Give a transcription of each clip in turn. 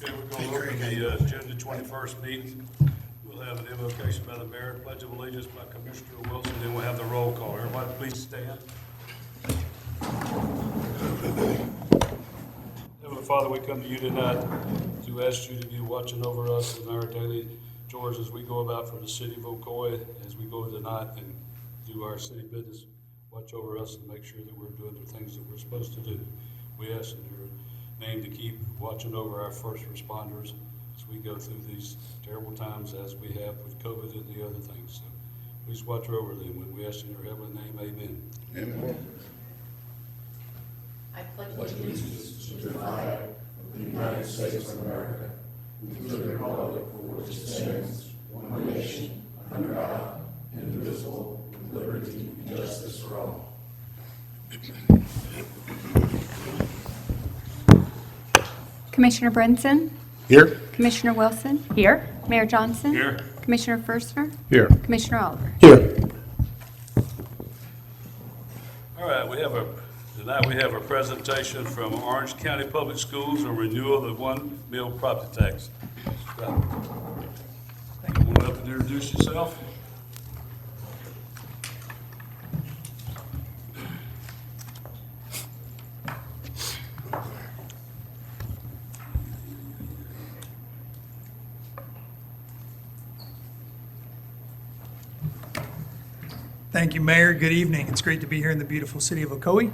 Okay, we're going to open the June the 21st meeting. We'll have an invocation by the mayor, pledge of allegiance by Commissioner Wilson, then we'll have the roll call. Everybody please stand. Heavenly Father, we come to you tonight to ask you to be watching over us in our daily chores as we go about for the city of Ocoee, as we go tonight and do our city business. Watch over us and make sure that we're doing the things that we're supposed to do. We ask in your name to keep watching over our first responders as we go through these terrible times as we have with COVID and the other things. So please watch over them when we ask in your heavenly name, amen. Amen. I pledge allegiance To the flag of the United States of America, and to the republic for which it stands, one nation, under God, indivisible, with liberty and justice for all. Commissioner Brinson, Here. Commissioner Wilson, here. Mayor Johnson, Here. Commissioner Firstner, Here. Commissioner Oliver. Here. All right, tonight we have a presentation from Orange County Public Schools on renewal of the one meal property tax. Come on up and introduce yourself. Thank you, Mayor. Good evening. It's great to be here in the beautiful city of Ocoee.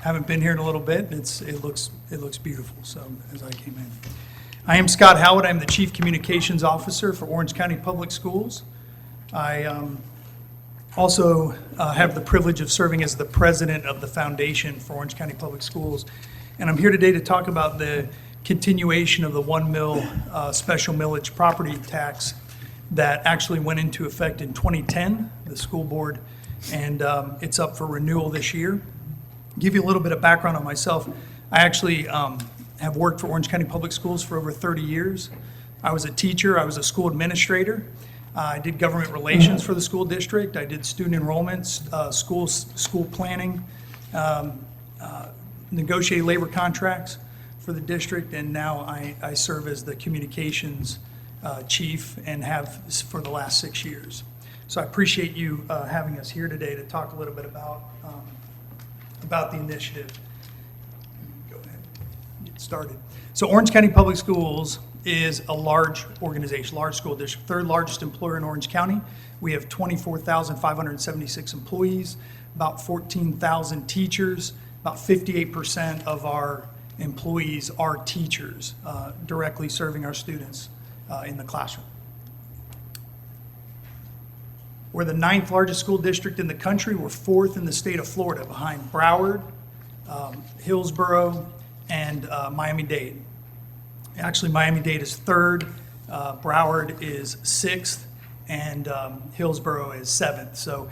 Haven't been here in a little bit. It looks beautiful. So as I came in, I am Scott Howard. I'm the Chief Communications Officer for Orange County Public Schools. I also have the privilege of serving as the president of the Foundation for Orange County Public Schools, and I'm here today to talk about the continuation of the 1 mil special millage property tax that actually went into effect in 2010, the school board, and it's up for renewal this year. Give you a little bit of background on myself. I actually have worked for Orange County Public Schools for over 30 years. I was a teacher, I was a school administrator. I did government relations for the school district. I did student enrollments, school planning, negotiated labor contracts for the district, and now I serve as the communications chief and have for the last 6 years. So I appreciate you having us here today to talk a little bit about the initiative. Go ahead and get started. So Orange County Public Schools is a large organization, large school district, third largest employer in Orange County. We have 24,576 employees, about 14,000 teachers, about 58% of our employees are teachers, directly serving our students in the classroom. We're the 9th largest school district in the country. We're 4th in the state of Florida, behind Broward, Hillsborough, and Miami-Dade. Actually, Miami-Dade is 3rd, Broward is 6th, and Hillsborough is 7th. So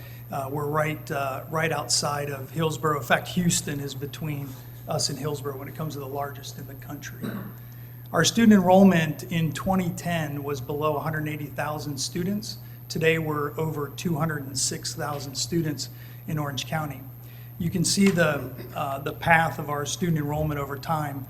we're right outside of Hillsborough. In fact, Houston is between us and Hillsborough when it comes to the largest in the country. Our student enrollment in 2010 was below 180,000 students. Today, we're over 206,000 students in Orange County. You can see the path of our student enrollment over time.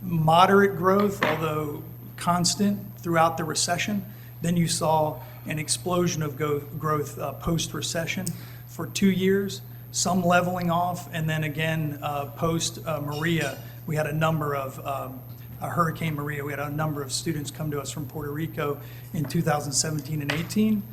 Moderate growth, although constant throughout the recession. Then you saw an explosion of growth post-recession for 2 years, some leveling off, and then again post-Maria, we had a number of Hurricane Maria, we had a number of students come to us from Puerto Rico in 2017 and 18,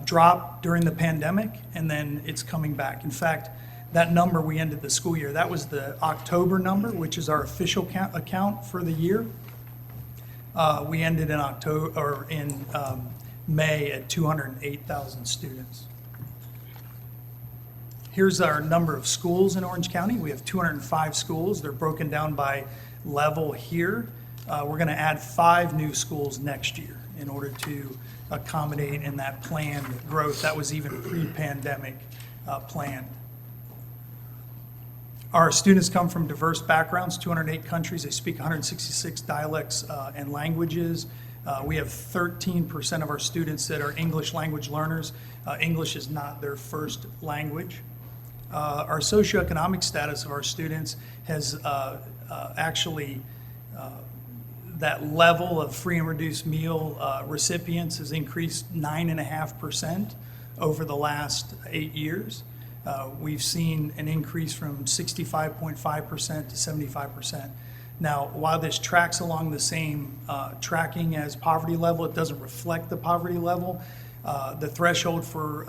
dropped during the pandemic, and then it's coming back. In fact, that number we ended the school year, that was the October number, which is our official account for the year. We ended in May at 208,000 students. Here's our number of schools in Orange County. We have 205 schools. They're broken down by level here. We're going to add 5 new schools next year in order to accommodate in that planned growth. That was even pre-pandemic planned. Our students come from diverse backgrounds, 208 countries. They speak 166 dialects and languages. We have 13% of our students that are English language learners. English is not their first language. Our socioeconomic status of our students has actually that level of free and reduced meal recipients has increased 9.5% over the last 8 years. We've seen an increase from 65.5% to 75%. Now, while this tracks along the same tracking as poverty level, it doesn't reflect the poverty level. The threshold for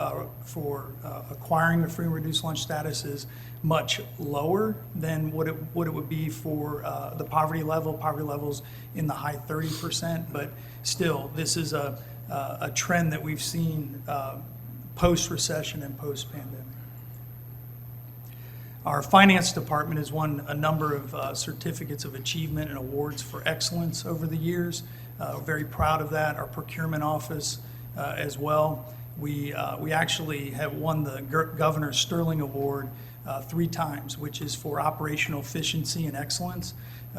acquiring a free and reduced lunch status is much lower than what it would be for the poverty level. Poverty level's in the high 30%, but still, this is a trend that we've seen post-recession and post-pandemic. Our finance department has won a number of certificates of achievement and awards for excellence over the years. Very proud of that. Our procurement office as well. We actually have won the Governor Sterling Award 3 times, which is for operational efficiency and excellence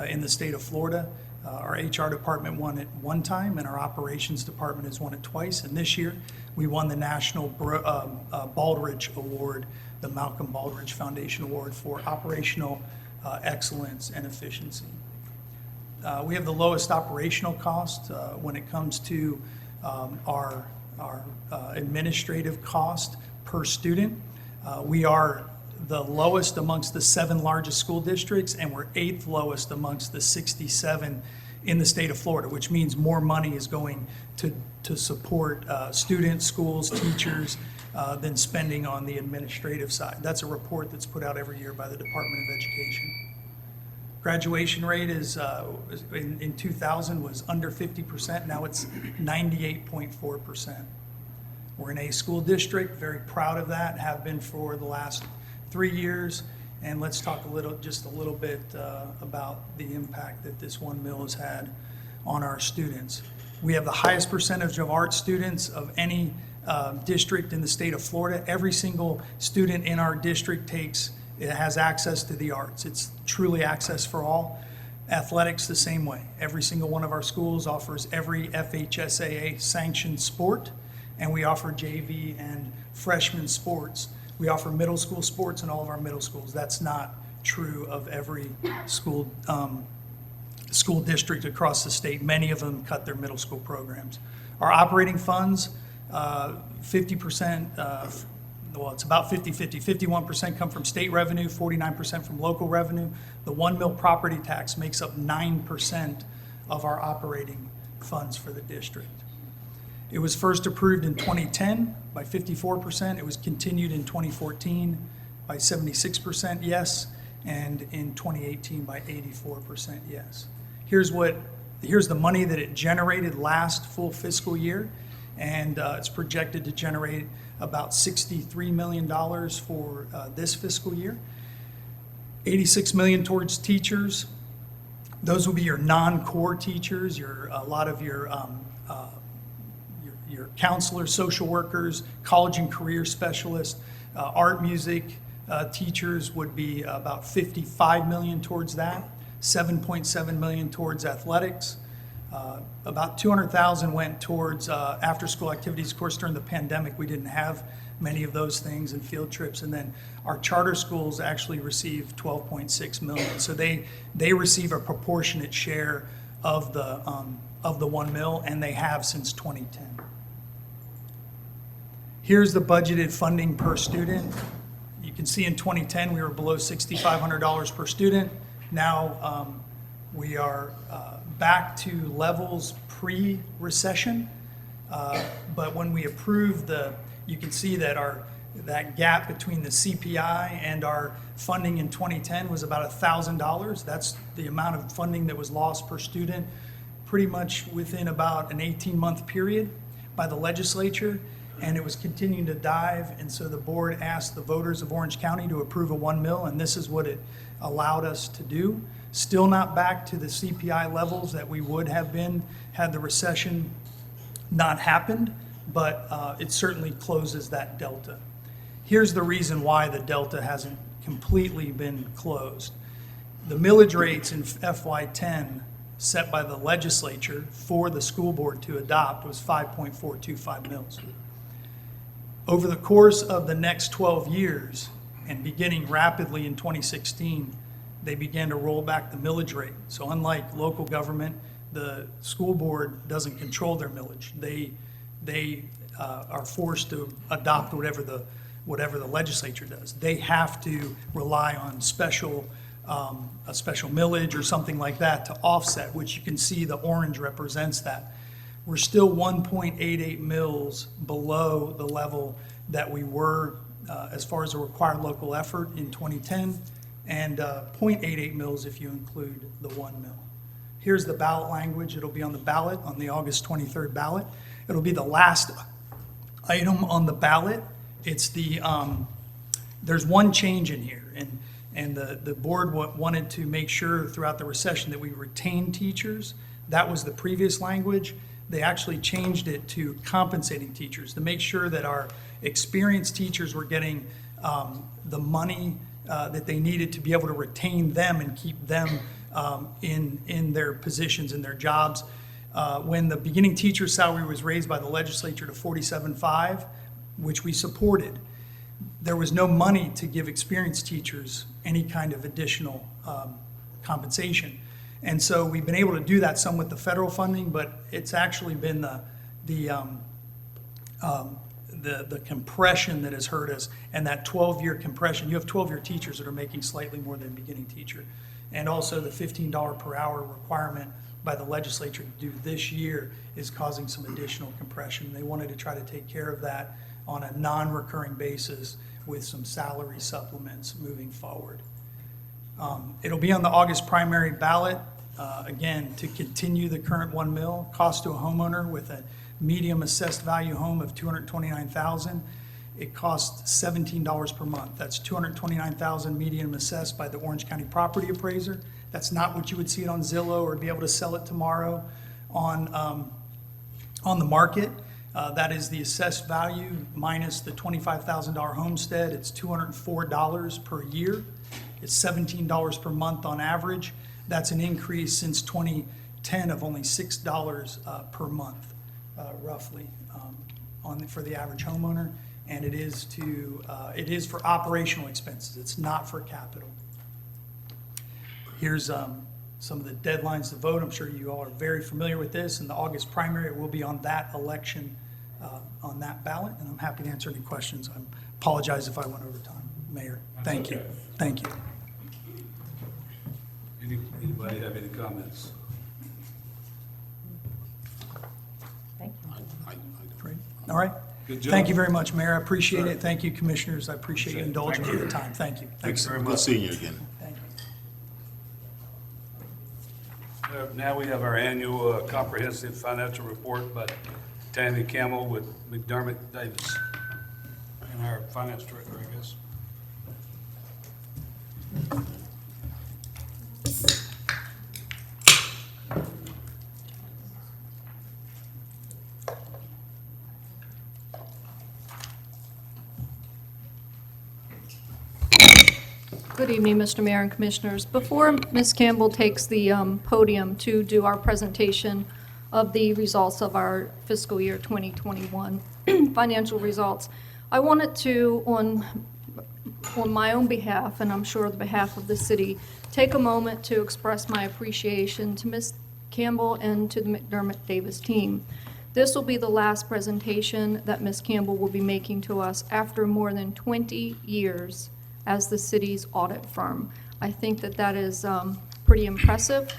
in the state of Florida. Our HR department won it 1 time, and our operations department has won it twice. And this year, we won the National Baldrige Award, the Malcolm Baldrige Foundation Award for operational excellence and efficiency. We have the lowest operational cost when it comes to our administrative cost per student. We are the lowest amongst the 7 largest school districts, and we're 8th lowest amongst the 67 in the state of Florida, which means more money is going to support students, schools, teachers than spending on the administrative side. That's a report that's put out every year by the Department of Education. Graduation rate is in 2000 was under 50%. Now it's 98.4%. We're an A school district, very proud of that, have been for the last 3 years. And let's talk just a little bit about the impact that this 1 mil has had on our students. We have the highest percentage of art students of any district in the state of Florida. Every single student in our district has access to the arts. It's truly access for all. Athletics the same way. Every single one of our schools offers every FHSAA sanctioned sport, and we offer JV and freshman sports. We offer middle school sports in all of our middle schools. That's not true of every school district across the state. Many of them cut their middle school programs. Our operating funds, 50%, well, it's about 50-50. 51% come from state revenue, 49% from local revenue. The 1 mil property tax makes up 9% of our operating funds for the district. It was first approved in 2010 by 54%. It was continued in 2014 by 76% yes, and in 2018 by 84% yes. Here's the money that it generated last full fiscal year, and it's projected to generate about $63 million for this fiscal year. $86 million towards teachers. Those will be your non-core teachers, a lot of your counselors, social workers, college and career specialists, art, music teachers would be about $55 million towards that, $7.7 million towards athletics. About $200,000 went towards after-school activities. Of course, during the pandemic, we didn't have many of those things and field trips. And then our charter schools actually receive $12.6 million. So they receive a proportionate share of the 1 mil, and they have since 2010. Here's the budgeted funding per student. You can see in 2010 we were below $6,500 per student. Now we are back to levels pre-recession, but when we approved you can see that that gap between the CPI and our funding in 2010 was about $1,000. That's the amount of funding that was lost per student, pretty much within about an 18-month period by the legislature, and it was continuing to dive, and so the board asked the voters of Orange County to approve a 1 mil, and this is what it allowed us to do. Still not back to the CPI levels that we would have been had the recession not happened, but it certainly closes that delta. Here's the reason why the delta hasn't completely been closed. The millage rates in FY10 set by the legislature for the school board to adopt was 5.425 mils. Over the course of the next 12 years, and beginning rapidly in 2016, they began to roll back the millage rate. So unlike local government, the school board doesn't control their millage. They are forced to adopt whatever the legislature does. They have to rely on a special millage or something like that to offset, which you can see the orange represents that. We're still 1.88 mils below the level that we were as far as a required local effort in 2010, and 0.88 mils if you include the 1 mil. Here's the ballot language. It'll be on the ballot on the August 23rd ballot. It'll be the last item on the ballot. It's the, there's one change in here, and the board wanted to make sure throughout the recession that we retain teachers. That was the previous language. They actually changed it to compensating teachers to make sure that our experienced teachers were getting the money that they needed to be able to retain them and keep them in their positions, in their jobs. When the beginning teacher salary was raised by the legislature to $47,500, which we supported, there was no money to give experienced teachers any kind of additional compensation. And so we've been able to do that some with the federal funding, but it's actually been the compression that has hurt us, and that 12-year compression. You have 12-year teachers that are making slightly more than a beginning teacher. And also the $15 per hour requirement by the legislature to do this year is causing some additional compression. They wanted to try to take care of that on a non-recurring basis with some salary supplements moving forward. It'll be on the August primary ballot, again, to continue the current 1 mil cost to a homeowner with a medium assessed value home of $229,000. It costs $17 per month. That's $229,000 medium assessed by the Orange County property appraiser. That's not what you would see it on Zillow or be able to sell it tomorrow on the market. That is the assessed value minus the $25,000 homestead. It's $204 per year. It's $17 per month on average. That's an increase since 2010 of only $6 per month, roughly, for the average homeowner. And it is for operational expenses. It's not for capital. Here's some of the deadlines to vote. I'm sure you all are very familiar with this. In the August primary, it will be on that election, on that ballot, and I'm happy to answer any questions. I apologize if I went over time, Mayor. Thank you. Thank you. Anybody have any comments? Thank you. Great. All right. Good job. Thank you very much, Mayor. I appreciate Sure. it. Thank you, Commissioners. I appreciate you indulging me Thank the you. time. Thank you. Thanks very much. Good seeing you again. Thank you. Now we have our annual comprehensive financial report by Tammy Campbell with McDermott Davis, and our finance director, I guess. Good evening, Mr. Mayor and Commissioners. Before Ms. Campbell takes the podium to do our presentation of the results of our fiscal year 2021 financial results, I wanted to, on my own behalf, and I'm sure on the behalf of the city, take a moment to express my appreciation to Ms. Campbell and to the McDermott Davis team. This will be the last presentation that Ms. Campbell will be making to us after more than 20 years as the city's audit firm. I think that that is pretty impressive.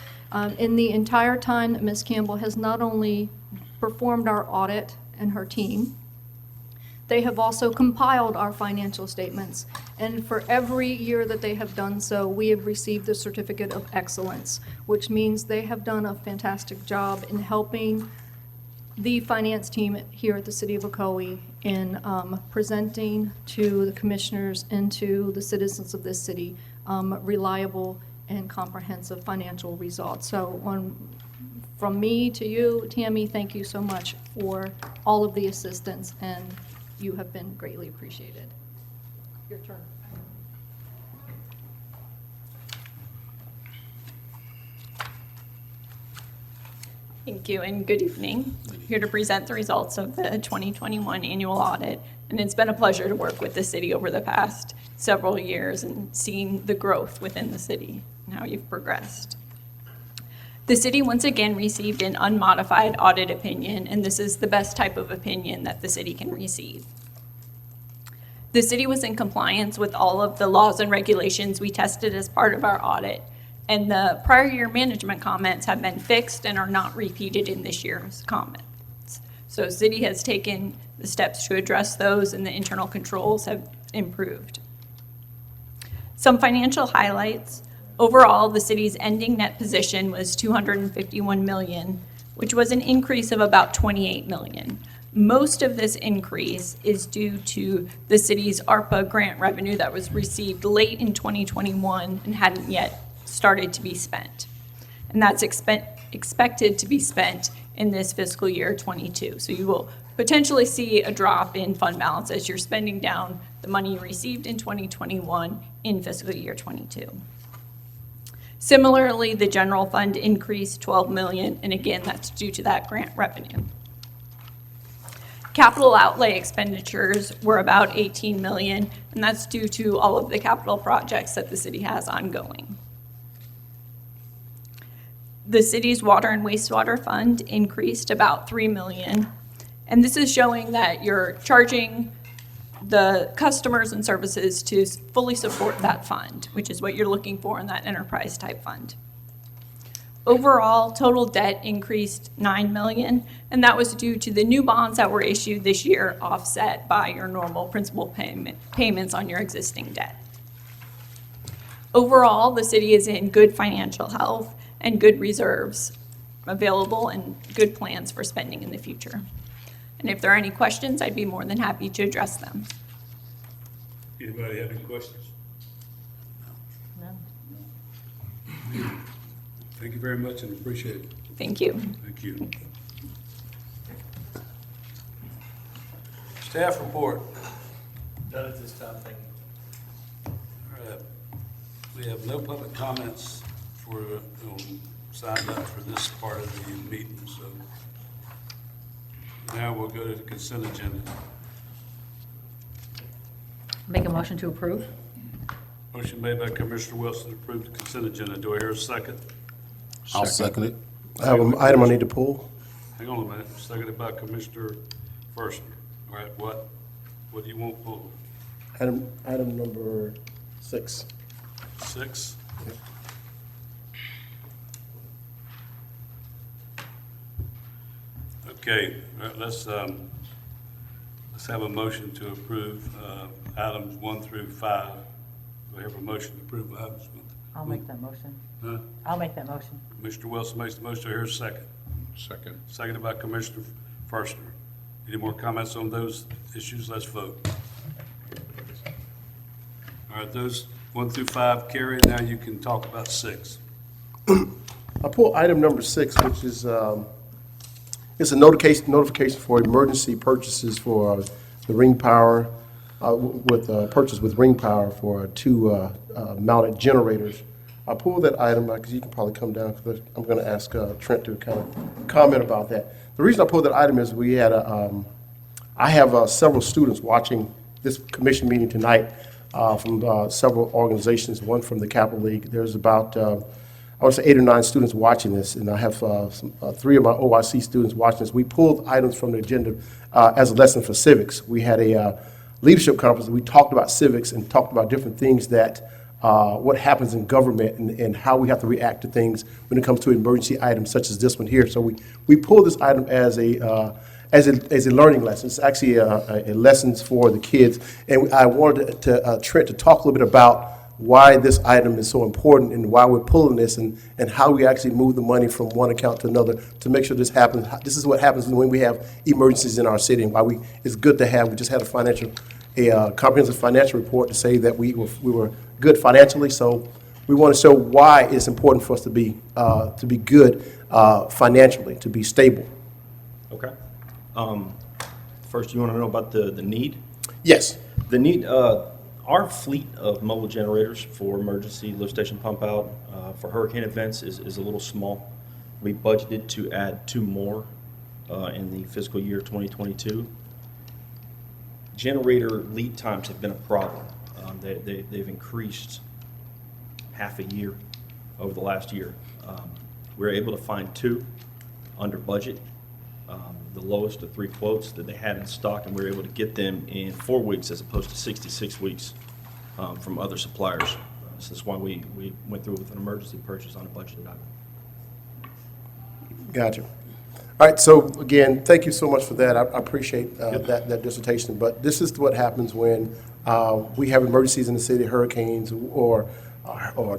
In the entire time that Ms. Campbell has not only performed our audit and her team, they have also compiled our financial statements. And for every year that they have done so, we have received the Certificate of Excellence, which means they have done a fantastic job in helping the finance team here at the City of Ocoee in presenting to the commissioners and to the citizens of this city reliable and comprehensive financial results. So from me to you, Tammy, thank you so much for all of the assistance, and you have been greatly appreciated. Your turn. Thank you and good evening. Here to present the results of the 2021 annual audit. And it's been a pleasure to work with the city over the past several years and seeing the growth within the city. and how you've progressed. The city once again received an unmodified audit opinion, and this is the best type of opinion that the city can receive. The city was in compliance with all of the laws and regulations we tested as part of our audit, and the prior year management comments have been fixed and are not repeated in this year's comments. So city has taken the steps to address those, and the internal controls have improved. Some financial highlights. Overall, the city's ending net position was $251 million, which was an increase of about $28 million. Most of this increase is due to the city's ARPA grant revenue that was received late in 2021 and hadn't yet started to be spent. And that's expected to be spent in this fiscal year 22. So you will potentially see a drop in fund balance as you're spending down the money you received in 2021 in fiscal year 22. Similarly, the general fund increased $12 million, and again, that's due to that grant revenue. Capital outlay expenditures were about $18 million, and that's due to all of the capital projects that the city has ongoing. The city's water and wastewater fund increased about $3 million, and this is showing that you're charging the customers and services to fully support that fund, which is what you're looking for in that enterprise type fund. Overall, total debt increased $9 million, and that was due to the new bonds that were issued this year, offset by your normal principal payments on your existing debt. Overall, the city is in good financial health and good reserves available and good plans for spending in the future. And if there are any questions, I'd be more than happy to address them. Anybody have any questions? No. Thank you very much and appreciate it. Thank you. Thank you. Staff report. None at this time, thank you. All right. We have no public comments for, signed up for this part of the meeting, so now we'll go to the consent agenda. Make a motion to approve? Motion made by Commissioner Wilson to approve the consent agenda. Do I hear a second? I'll second it. I have an item I need to pull. Hang on a minute. Seconded by Commissioner Forster. All right, what do you want pulled? Item number 6. 6? Okay, all right, let's have a motion to approve items 1 through 5. Do I have a motion to approve items? I'll make that motion. Huh? I'll make that motion. Commissioner Wilson makes the motion. Do I hear a second? Second. Seconded by Commissioner Forster. Any more comments on those issues? Let's vote. All right, those 1 through 5 carry. Now you can talk about 6. I pull item number 6, which is it's a notification for emergency purchases for the ring power, with purchase with ring power for 2 mounted generators. I pulled that item because you can probably come down, because I'm going to ask Trent to kind of comment about that. The reason I pulled that item is we had I have several students watching this commission meeting tonight from several organizations, one from the Capital League. There's about, I would say 8 or 9 students watching this, and I have 3 of my OIC students watching this. We pulled items from the agenda as a lesson for civics. We had a leadership conference. We talked about civics and talked about different things that what happens in government and how we have to react to things when it comes to emergency items such as this one here. So we pulled this item as a learning lesson. It's actually a lessons for the kids. And I wanted Trent to talk a little bit about why this item is so important and why we're pulling this and how we actually move the money from one account to another to make sure this happens. This is what happens when we have emergencies in our city, and why it's good to have. We just had a comprehensive financial report to say that we were good financially. So we want to show why it's important for us to be good financially, to be stable. Okay. First, you want to know about the need? Yes. The need, our fleet of mobile generators for emergency lift station pump out for hurricane events is a little small. We budgeted to add 2 more in the fiscal year 2022. Generator lead times have been a problem. They've increased half a year over the last year. We were able to find 2 under budget, the lowest of 3 quotes that they had in stock, and we were able to get them in 4 weeks as opposed to 66 weeks from other suppliers. So that's why we went through with an emergency purchase on a budgeted item. Gotcha. All right, so again, thank you so much for that. I appreciate that dissertation. But this is what happens when we have emergencies in the city, hurricanes or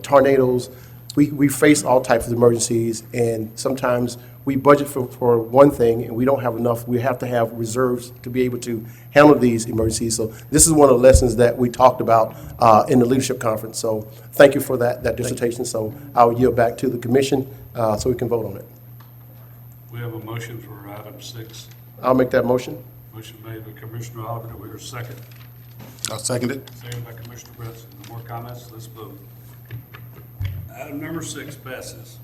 tornadoes. We face all types of emergencies, and sometimes we budget for one thing and we don't have enough. We have to have reserves to be able to handle these emergencies. So this is one of the lessons that we talked about in the leadership conference. So thank you for that dissertation. So I'll yield back to the commission so we can vote on it. We have a motion for item 6. I'll make that motion. Motion made by Commissioner Oliver. Do we hear a second? I'll second it. Second by Commissioner Bretson. No more comments? Let's vote. Item number 6 passes.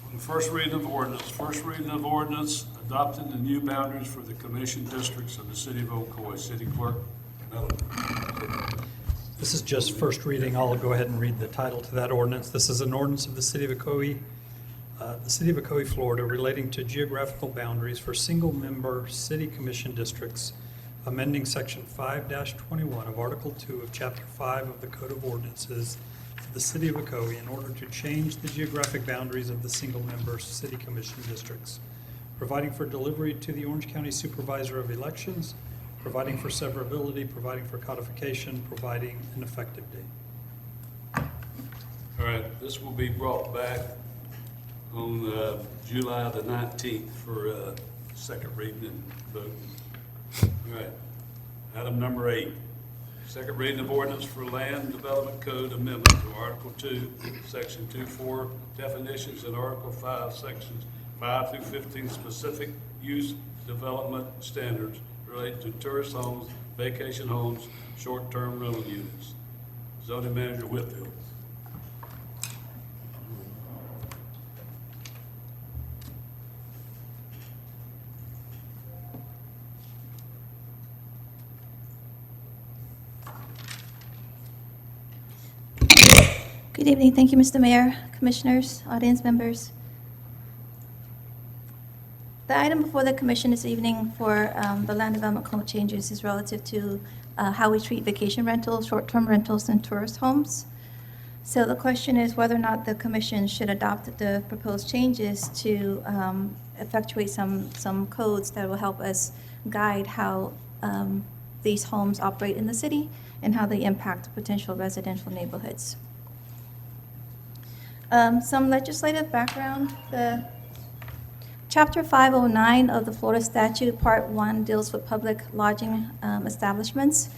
On the first reading of ordinance adopting the new boundaries for the commission districts of the city of Ocoee. City Clerk Melvin. This is just first reading. I'll go ahead and read the title to that ordinance. This is an ordinance of the City of Ocoee, Florida, relating to geographical boundaries for single-member city commission districts, amending Section 5-21 of Article 2 of Chapter 5 of the Code of Ordinances for the City of Ocoee in order to change the geographic boundaries of the single-member city commission districts, providing for delivery to the Orange County Supervisor of Elections, providing for severability, providing for codification, providing an effective date. All right, this will be brought back on July the 19th for second reading and vote. All right, item number 8. Second reading of ordinance for Land Development Code Amendment to Article 2, Section 2.4 definitions, and Article 5, Sections 5 through 15 specific use development standards related to tourist homes, vacation homes, short-term rental units. Zoning Manager Whitfield. Good evening. Thank you, Mr. Mayor, Commissioners, audience members. The item before the commission this evening for the land development code changes is relative to how we treat vacation rentals, short-term rentals, and tourist homes. So the question is whether or not the commission should adopt the proposed changes to effectuate some codes that will help us guide how these homes operate in the city and how they impact potential residential neighborhoods. Some legislative background. The Chapter 509 of the Florida Statute, Part 1, deals with public lodging establishments.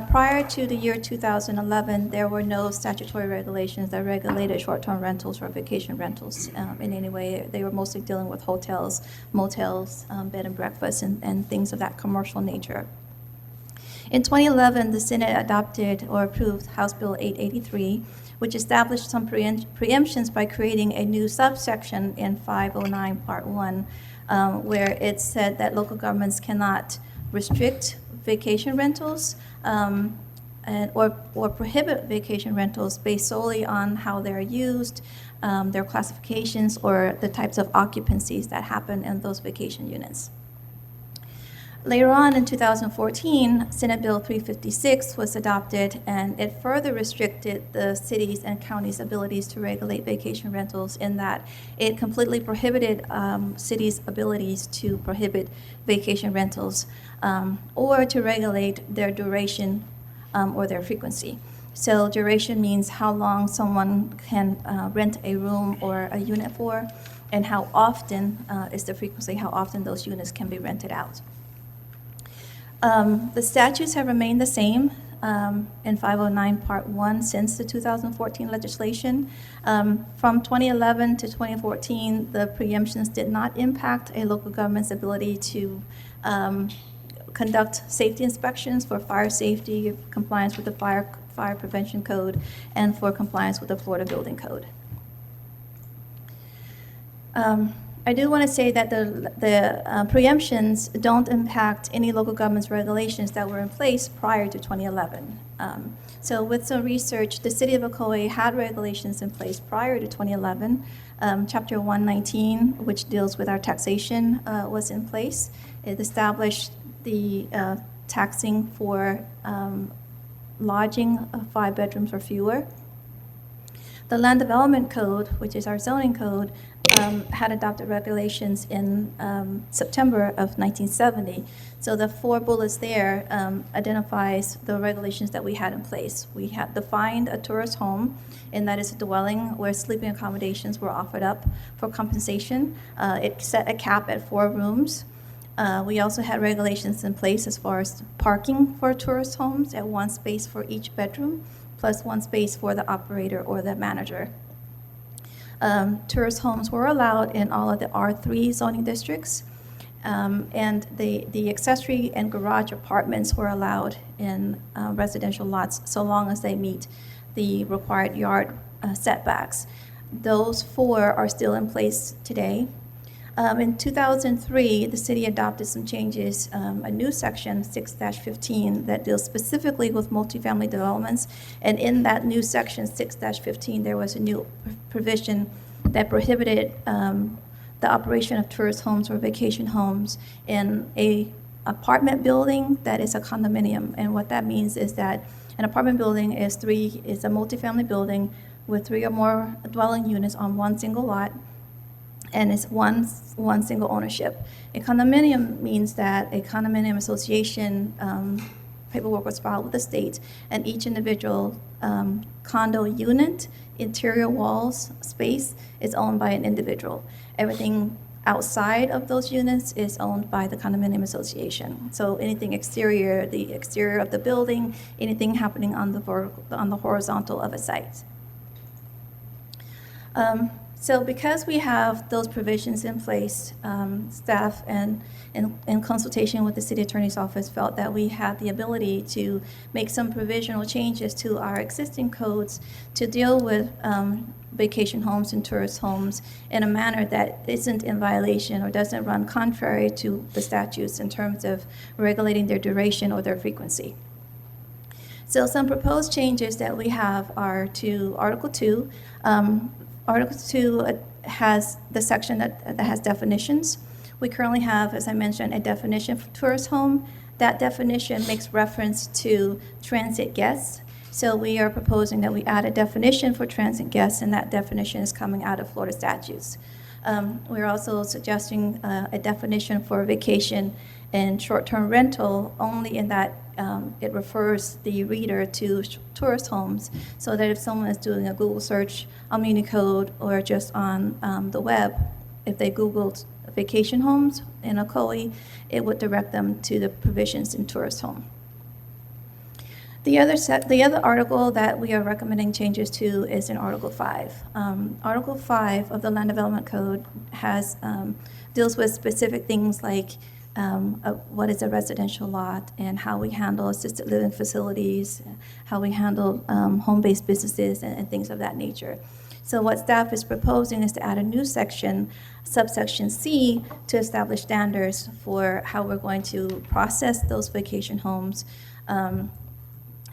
Prior to the year 2011, there were no statutory regulations that regulated short-term rentals or vacation rentals in any way. They were mostly dealing with hotels, motels, bed and breakfast, and things of that commercial nature. In 2011, the Senate adopted or approved House Bill 883, which established some preemptions by creating a new subsection in 509 Part 1, where it said that local governments cannot restrict vacation rentals or prohibit vacation rentals based solely on how they're used, their classifications, or the types of occupancies that happen in those vacation units. Later on in 2014, Senate Bill 356 was adopted, and it further restricted the cities' and counties' abilities to regulate vacation rentals in that it completely prohibited cities' abilities to prohibit vacation rentals or to regulate their duration or their frequency. So duration means how long someone can rent a room or a unit for, and how often is the frequency, how often those units can be rented out. The statutes have remained the same in 509 Part 1 since the 2014 legislation. From 2011 to 2014, the preemptions did not impact a local government's ability to conduct safety inspections for fire safety, compliance with the fire prevention code, and for compliance with the Florida Building Code. I do want to say that the preemptions don't impact any local government's regulations that were in place prior to 2011. So with some research, the city of Ocoee had regulations in place prior to 2011. Chapter 119, which deals with our taxation, was in place. It established the taxing for lodging of 5 bedrooms or fewer. The Land Development Code, which is our zoning code, had adopted regulations in September of 1970. So the 4 bullets there identifies the regulations that we had in place. We had defined a tourist home, and that is a dwelling where sleeping accommodations were offered up for compensation. It set a cap at 4 rooms. We also had regulations in place as far as parking for tourist homes at 1 space for each bedroom, plus 1 space for the operator or the manager. Tourist homes were allowed in all of the R3 zoning districts, and the accessory and garage apartments were allowed in residential lots so long as they meet the required yard setbacks. Those 4 are still in place today. In 2003, the city adopted some changes, a new section, 6-15, that deals specifically with multifamily developments. And in that new section, 6-15, there was a new provision that prohibited the operation of tourist homes or vacation homes in a apartment building that is a condominium. And what that means is that an apartment building is a multifamily building with 3 or more dwelling units on 1 single lot, and it's one single ownership. A condominium means that a condominium association paperwork was filed with the state, and each individual condo unit, interior walls, space is owned by an individual. Everything outside of those units is owned by the condominium association. So anything exterior, the exterior of the building, anything happening on the horizontal of a site. So because we have those provisions in place, staff and in consultation with the city attorney's office felt that we had the ability to make some provisional changes to our existing codes to deal with vacation homes and tourist homes in a manner that isn't in violation or doesn't run contrary to the statutes in terms of regulating their duration or their frequency. So some proposed changes that we have are to Article 2. Article 2 has the section that has definitions. We currently have, as I mentioned, a definition for tourist home. That definition makes reference to transit guests. So we are proposing that we add a definition for transit guests, and that definition is coming out of Florida statutes. We're also suggesting a definition for vacation and short-term rental only in that it refers the reader to tourist homes, so that if someone is doing a Google search on Unicode or just on the web, if they Googled vacation homes in Ocoee, it would direct them to the provisions in tourist home. The other article that we are recommending changes to is in Article 5. Article 5 of the Land Development Code deals with specific things like what is a residential lot and how we handle assisted living facilities, how we handle home-based businesses and things of that nature. So what staff is proposing is to add a new section, subsection C, to establish standards for how we're going to process those vacation homes,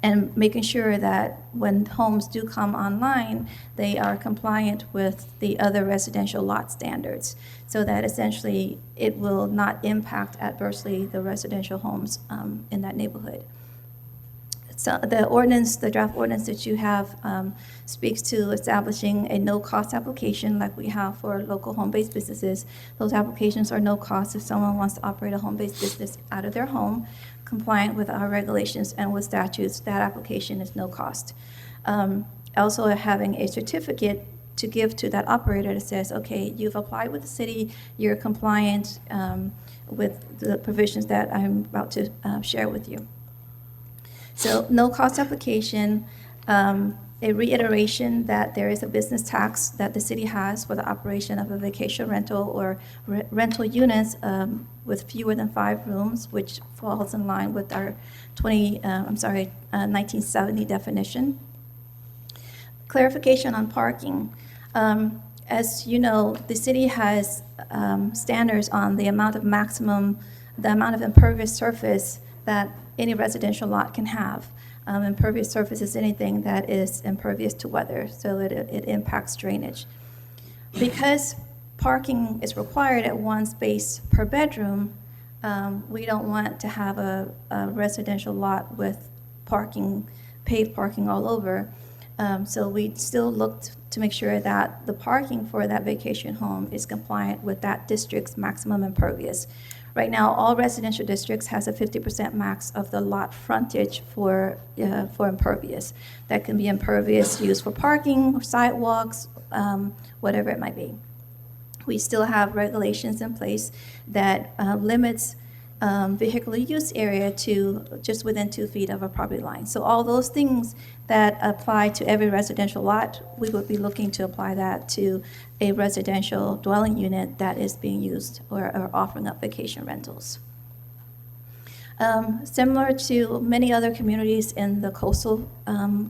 and making sure that when homes do come online, they are compliant with the other residential lot standards, so that essentially it will not impact adversely the residential homes in that neighborhood. So the draft ordinance that you have speaks to establishing a no-cost application like we have for local home-based businesses. Those applications are no cost if someone wants to operate a home-based business out of their home, compliant with our regulations and with statutes. That application is no cost. Also having a certificate to give to that operator that says, okay, you've applied with the city, you're compliant with the provisions that I'm about to share with you. So no cost application, a reiteration that there is a business tax that the city has for the operation of a vacation rental or rental units with fewer than 5 rooms, which falls in line with our 1970 definition. Clarification on parking. As you know, the city has standards on the amount of impervious surface that any residential lot can have. Impervious surface is anything that is impervious to weather, so it impacts drainage. Because parking is required at one space per bedroom, we don't want to have a residential lot with paved parking all over. So we still looked to make sure that the parking for that vacation home is compliant with that district's maximum impervious. Right now, all residential districts has a 50% max of the lot frontage for impervious. That can be impervious used for parking, or sidewalks, whatever it might be. We still have regulations in place that limits vehicular use area to just within 2 feet of a property line. So all those things that apply to every residential lot, we would be looking to apply that to a residential dwelling unit that is being used or offering up vacation rentals. Similar to many other communities in the coastal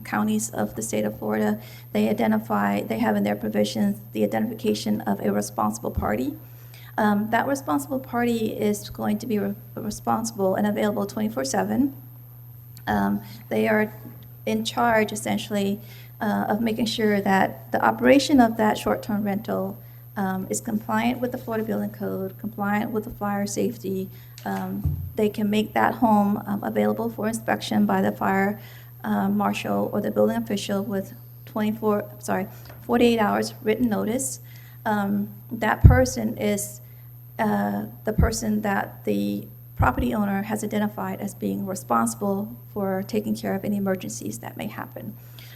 counties of the state of Florida, they have in their provisions the identification of a responsible party. That responsible party is going to be responsible and available 24/7. They are in charge, essentially, of making sure that the operation of that short-term rental is compliant with the Florida Building Code, compliant with the fire safety. They can make that home available for inspection by the fire marshal or the building official with 48 hours written notice. That person is the person that the property owner has identified as being responsible for taking care of any emergencies that may happen.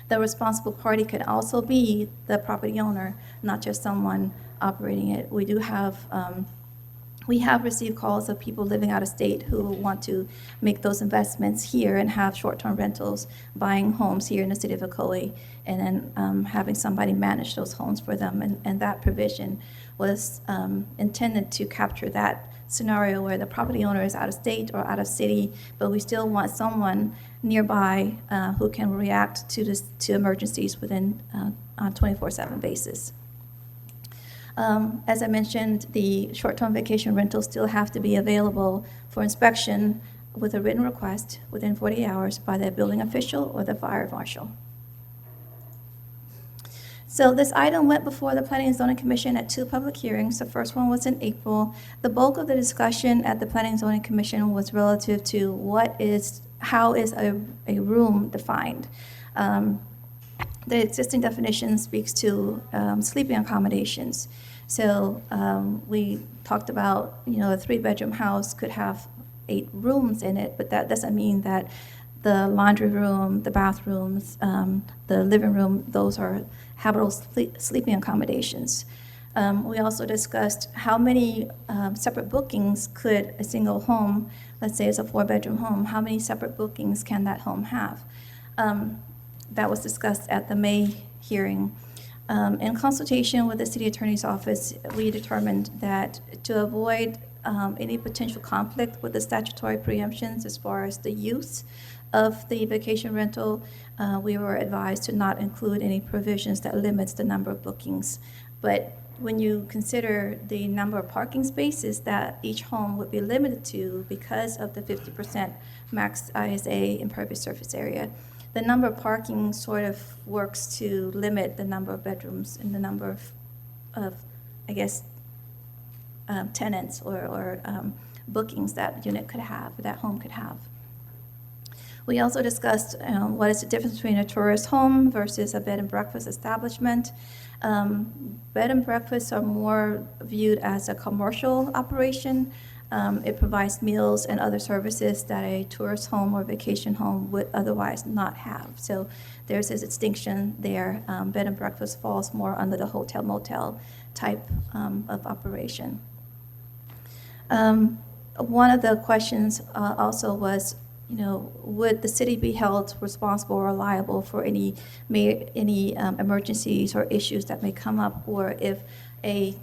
The responsible party could also be the property owner, not just someone operating it. We have received calls of people living out of state who want to make those investments here and have short-term rentals, buying homes here in the city of Ocoee, and then having somebody manage those homes for them. And that provision was intended to capture that scenario where the property owner is out of state or out of city, but we still want someone nearby who can react to emergencies within on a 24/7 basis. As I mentioned, the short-term vacation rentals still have to be available for inspection with a written request within 48 hours by the building official or the fire marshal. So this item went before the Planning and Zoning Commission at 2 public hearings. The first one was in April. The bulk of the discussion at the Planning and Zoning Commission was relative to how is a room defined. The existing definition speaks to sleeping accommodations. So we talked about, a 3-bedroom house could have 8 rooms in it, but that doesn't mean that the laundry room, the bathrooms, the living room, those are habitable sleeping accommodations. We also discussed how many separate bookings could a single home, let's say it's a 4-bedroom home, how many separate bookings can that home have? That was discussed at the May hearing. In consultation with the city attorney's office, we determined that to avoid any potential conflict with the statutory preemptions as far as the use of the vacation rental, we were advised to not include any provisions that limits the number of bookings. But when you consider the number of parking spaces that each home would be limited to because of the 50% max ISA impervious surface area, the number of parking sort of works to limit the number of bedrooms and the number of tenants or bookings that unit could have, that home could have. We also discussed what is the difference between a tourist home versus a bed and breakfast establishment. Bed and breakfasts are more viewed as a commercial operation. It provides meals and other services that a tourist home or vacation home would otherwise not have. So there's a distinction there. Bed and breakfast falls more under the hotel motel type of operation. One of the questions also was, would the city be held responsible or liable for any emergencies or issues that may come up, or if a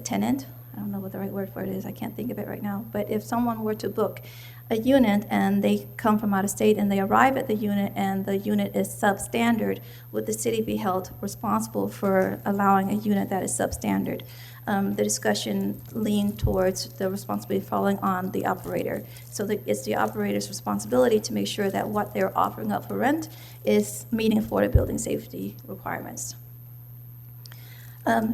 tenant I don't know what the right word for it is, I can't think of it right now, but if someone were to book a unit and they come from out of state and they arrive at the unit and the unit is substandard, would the city be held responsible for allowing a unit that is substandard? The discussion leaned towards the responsibility falling on the operator. So it's the operator's responsibility to make sure that what they're offering up for rent is meeting Florida building safety requirements.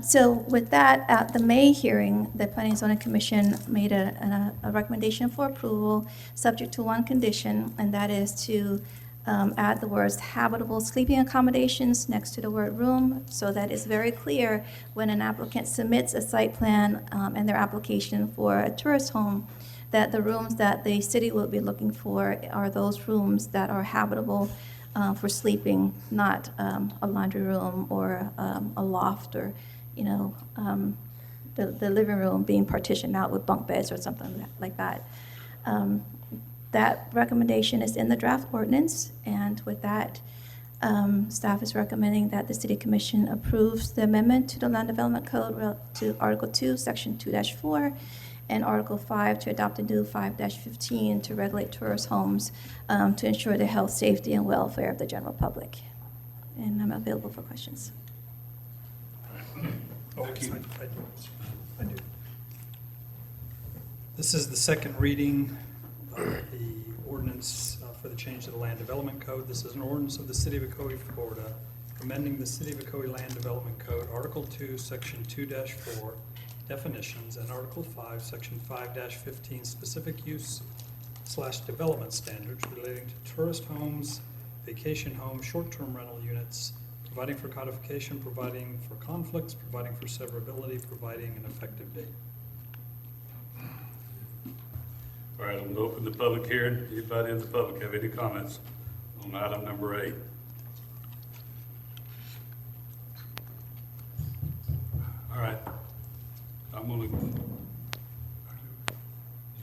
So with that, at the May hearing, the Planning and Zoning Commission made a recommendation for approval, subject to one condition, and that is to add the words habitable sleeping accommodations next to the word room, so that it's very clear when an applicant submits a site plan and their application for a tourist home, that the rooms that the city will be looking for are those rooms that are habitable for sleeping, not a laundry room or a loft, or, you know, the living room being partitioned out with bunk beds or something like that. That recommendation is in the draft ordinance, and with that, staff is recommending that the City Commission approves the amendment to the Land Development Code to Article 2, Section 2-4, and Article 5 to adopt a new 5-15 to regulate tourist homes to ensure the health, safety, and welfare of the general public. And I'm available for questions. I do. This is the second reading of the ordinance for the change to the Land Development Code. This is an ordinance of the City of Ocoee, Florida, amending the City of Ocoee Land Development Code, Article 2, Section 2-4, definitions, and Article 5, Section 5-15, specific use/development standards relating to tourist homes, vacation homes, short-term rental units, providing for codification, providing for conflicts, providing for severability, providing an effective date. All right, I'm going to open the public hearing. Anybody in the public have any comments on item number 8? All right. I'm going to,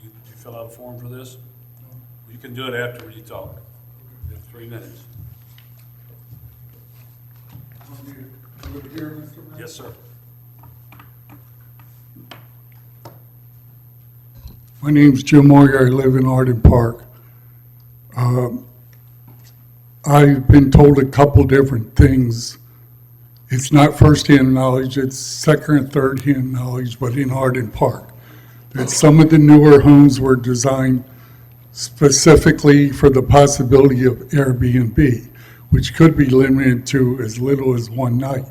you fill out a form for this? You can do it after you talk. You have 3 minutes. Yes, sir. My name's Jim Moyer. I live in Arden Park. I've been told a couple different things. It's not first-hand knowledge, it's second and third-hand knowledge, but in Arden Park, that some of the newer homes were designed specifically for the possibility of Airbnb, which could be limited to as little as one night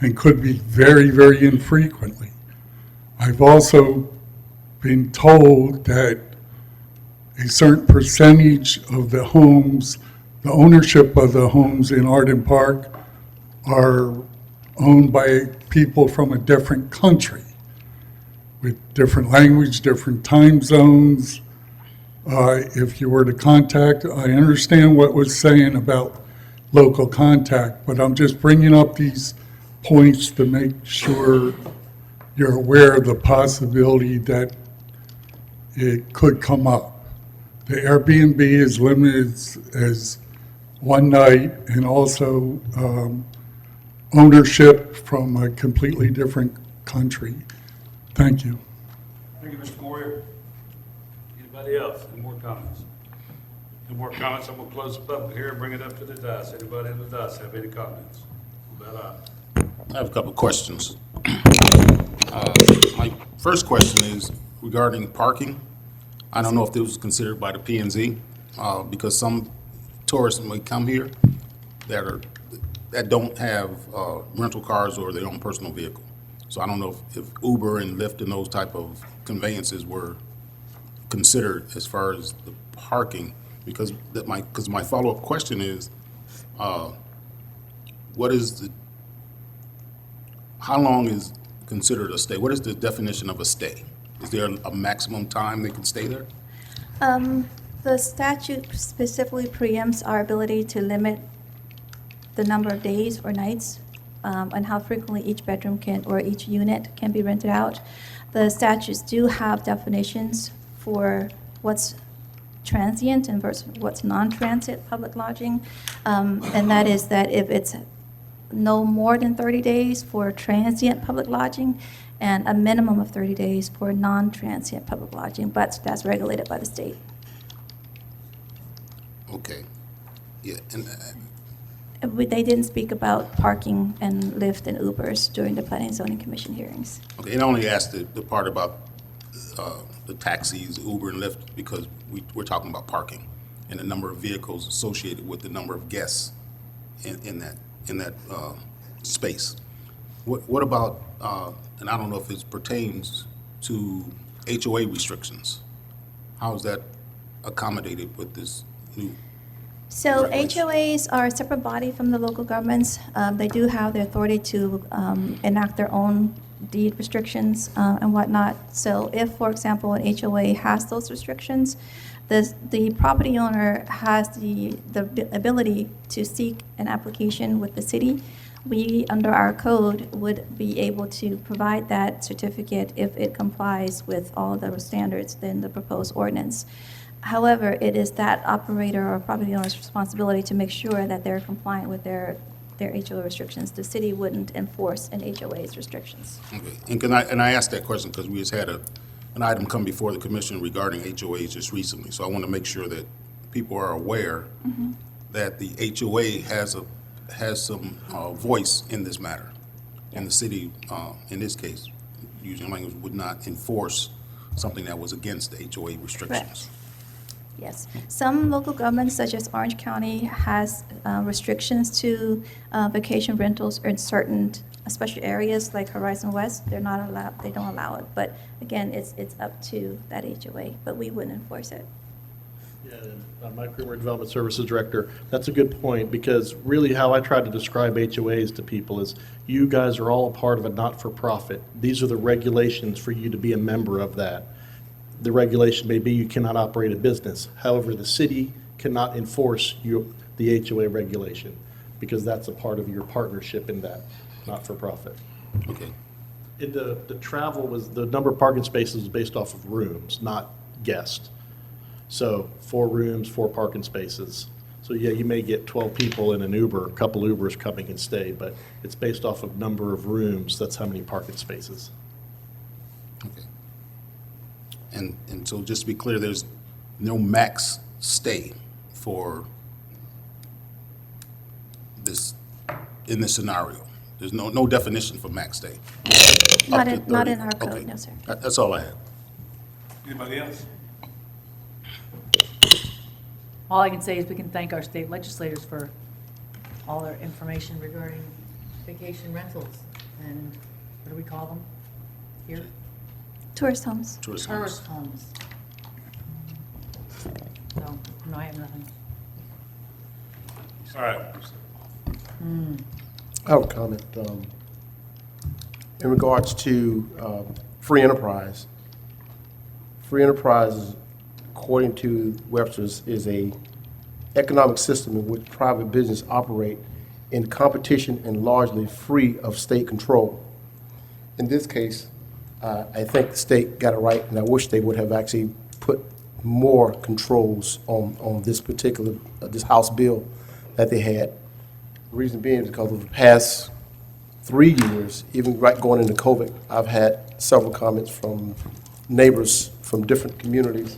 and could be very, very infrequently. I've also been told that a certain percentage of the homes, the ownership of the homes in Arden Park, are owned by people from a different country with different language, different time zones. If you were to contact, I understand what was saying about local contact, but I'm just bringing up these points to make sure you're aware of the possibility that it could come up. The Airbnb is limited as one night, and also ownership from a completely different country. Thank you. Thank you, Mr. Moyer. Anybody else? Any more comments? Any more comments? I'm going to close the public hearing and bring it up to the dais. Anybody in the dais have any comments? I have a couple of questions. My first question is regarding parking. I don't know if this was considered by the P&Z, because some tourists may come here that don't have rental cars or their own personal vehicle. So I don't know if Uber and Lyft and those type of conveyances were considered as far as the parking, because my follow-up question is, how long is considered a stay? What is the definition of a stay? Is there a maximum time they can stay there? The statute specifically preempts our ability to limit the number of days or nights and how frequently each bedroom or each unit can be rented out. The statutes do have definitions for what's transient and versus what's non-transit public lodging, and that is that if it's no more than 30 days for transient public lodging and a minimum of 30 days for non-transient public lodging, but that's regulated by the state. Okay. Yeah, and They didn't speak about parking and Lyft and Ubers during the Planning and Zoning Commission hearings. okay, and I only asked the part about the taxis, Uber and Lyft, because we're talking about parking and the number of vehicles associated with the number of guests in that space. What about, and I don't know if it pertains to HOA restrictions. How is that accommodated with this new? So Regulation. HOAs are a separate body from the local governments. They do have the authority to enact their own deed restrictions and whatnot. So if, for example, an HOA has those restrictions, the property owner has the ability to seek an application with the city. We, under our code, would be able to provide that certificate if it complies with all the standards in the proposed ordinance. However, it is that operator or property owner's responsibility to make sure that they're compliant with their HOA restrictions. The city wouldn't enforce an HOA's restrictions. Okay, and I asked that question because we just had an item come before the commission regarding HOAs just recently. So I want to make sure that people are aware that the HOA has some voice in this matter. And the city, in this case, using language, would not enforce something that was against the HOA restrictions. Correct. Yes. Some local governments, such as Orange County, has restrictions to vacation rentals in certain special areas like Horizon West. They're not allowed, they don't allow it. But again, it's up to that HOA, but we wouldn't enforce it. Yeah, Mike Creamer, Development Services Director. That's a good point, because really how I try to describe HOAs to people is you guys are all a part of a not-for-profit. These are the regulations for you to be a member of that. The regulation may be you cannot operate a business. However, the city cannot enforce the HOA regulation because that's a part of your partnership in that not-for-profit. Okay. The travel was, the number of parking spaces was based off of rooms, not guests. So 4 rooms, 4 parking spaces. So yeah, you may get 12 people in an Uber, a couple Ubers coming and stay, but it's based off of number of rooms. That's how many parking spaces. Okay. And so just to be clear, there's no max stay for this, in this scenario. There's no definition for max stay. Not Up to not 30. in our code, Okay. no, sir. That's all I have. Anybody else? All I can say is we can thank our state legislators for all their information regarding vacation rentals and what do we call them here? Tourist homes. Tourist homes. Tourist homes. So, no, I have nothing. All right. I have a comment in regards to free enterprise. Free enterprise, according to Webster's, is a economic system in which private business operate in competition and largely free of state control. In this case, I think the state got it right, and I wish they would have actually put more controls on this particular, this House bill that they had. The reason being is because of the past 3 years, even right going into COVID, I've had several comments from neighbors from different communities,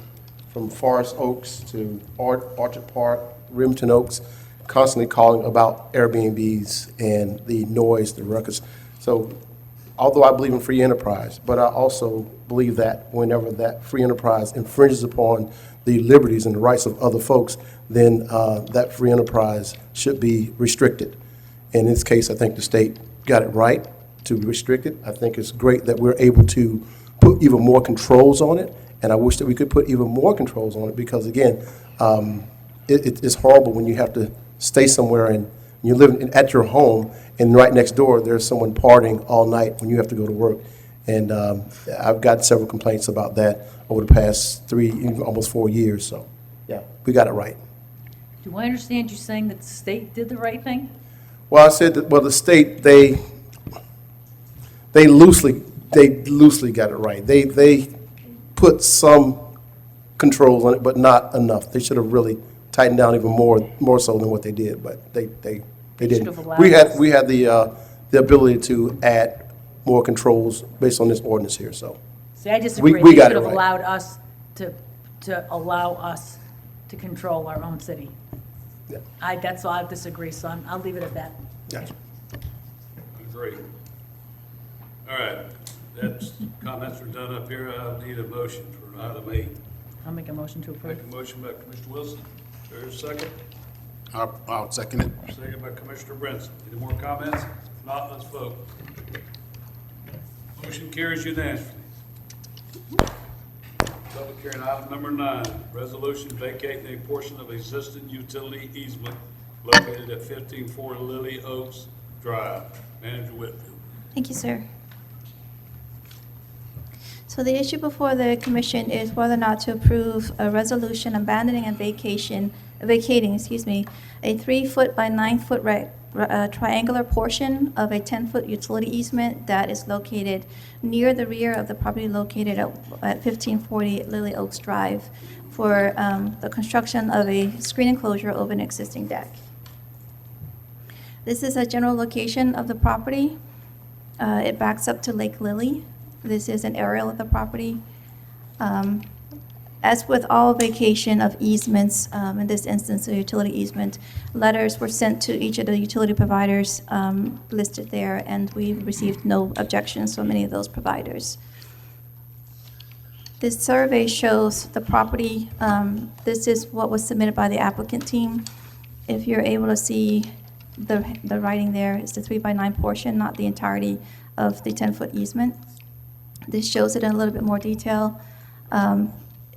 from Forest Oaks to Orchard Park, Remington Oaks, constantly calling about Airbnbs and the noise, the ruckus. So although I believe in free enterprise, but I also believe that whenever that free enterprise infringes upon the liberties and the rights of other folks, then that free enterprise should be restricted. In this case, I think the state got it right to restrict it. I think it's great that we're able to put even more controls on it, and I wish that we could put even more controls on it because, again, it's horrible when you have to stay somewhere and you're living at your home, and right next door, there's someone partying all night when you have to go to work. And I've gotten several complaints about that over the past 3, even almost 4 years. So, yeah, we got it right. Do I understand you saying that the state did the right thing? Well, I said that, well, the state, they loosely got it right. They put some controls on it, but not enough. They should have really tightened down even more so than what they did, but they They Should didn't. have allowed We us. had the ability to add more controls based on this ordinance here, so. See, I disagree. we They got should it have right. allowed us to allow us to control our own city. Yeah. That's why I disagree, so I'll leave it at that. Gotcha. Agree. All right, that's, comments are done up here. I need a motion for item 8. I'll make a motion to approve. Make a motion by Commissioner Wilson. There's a second. I'll second it. Second by Commissioner Brinson. Any more comments? If not, let's vote. Motion carries unanimously. Public hearing item number 9, resolution vacating a portion of existing utility easement located at 1540 Lily Oaks Drive. Manager Whitfield. Thank you, sir. So the issue before the commission is whether or not to approve a resolution abandoning and vacating, a 3-foot by 9-foot triangular portion of a 10-foot utility easement that is located near the rear of the property located at 1540 Lily Oaks Drive for the construction of a screen enclosure over an existing deck. This is a general location of the property. It backs up to Lake Lily. This is an aerial of the property. As with all vacation of easements, in this instance, a utility easement, letters were sent to each of the utility providers listed there, and we received no objections from any of those providers. This survey shows the property. This is what was submitted by the applicant team. If you're able to see the writing there, it's the 3 by 9 portion, not the entirety of the 10-foot easement. This shows it in a little bit more detail.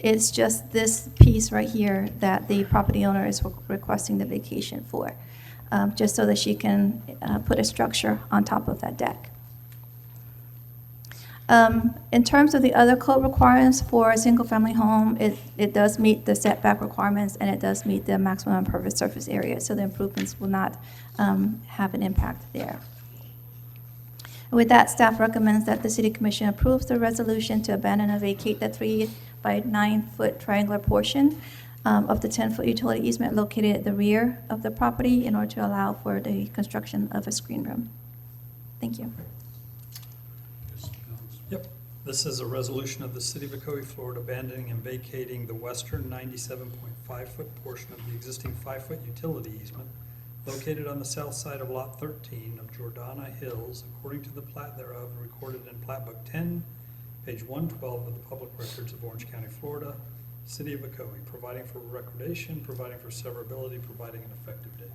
It's just this piece right here that the property owner is requesting the vacation for, just so that she can put a structure on top of that deck. In terms of the other code requirements for a single-family home, it does meet the setback requirements, and it does meet the maximum impervious surface area, so the improvements will not have an impact there. With that, staff recommends that the City Commission approves the resolution to abandon and vacate the 3 by 9-foot triangular portion of the 10-foot utility easement located at the rear of the property in order to allow for the construction of a screen room. Thank you. Yep. This is a resolution of the City of Ocoee, Florida, abandoning and vacating the western 97.5-foot portion of the existing 5-foot utility easement located on the south side of Lot 13 of Jordana Hills, according to the plat thereof recorded in Plat Book 10, page 112 of the Public Records of Orange County, Florida, City of Ocoee, providing for recordation, providing for severability, providing an effective date.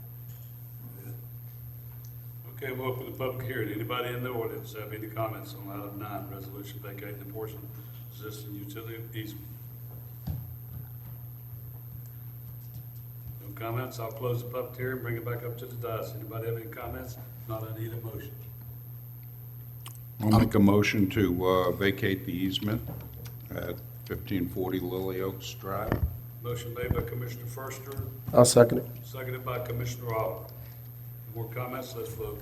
Okay, we'll open the public hearing. Anybody in the audience have any comments on item 9, resolution vacating the portion of existing utility easement? No comments? I'll close the public hearing, bring it back up to the dais. Anybody have any comments? If not, I need a motion. I'll make a motion to vacate the easement at 1540 Lily Oaks Drive. Motion made by Commissioner Forster, I'll second it. seconded by Commissioner Oliver. More comments? Let's vote.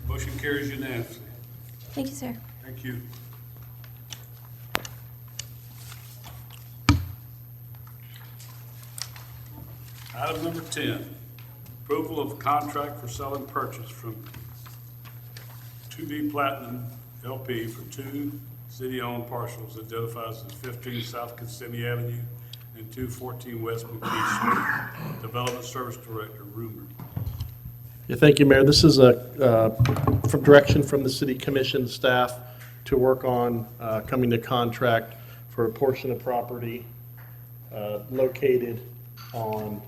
Motion carries unanimously. Thank you, sir. Thank you. Item number 10, approval of contract for sell and purchase from 2B Platinum LP for 2 city-owned parcels identified as 15 South Kissimmee Avenue and 214 West McKee Street. Development Service Director, Rumer. Yeah, thank you, Mayor. This is from direction from the City Commission staff to work on coming to contract for a portion of property located on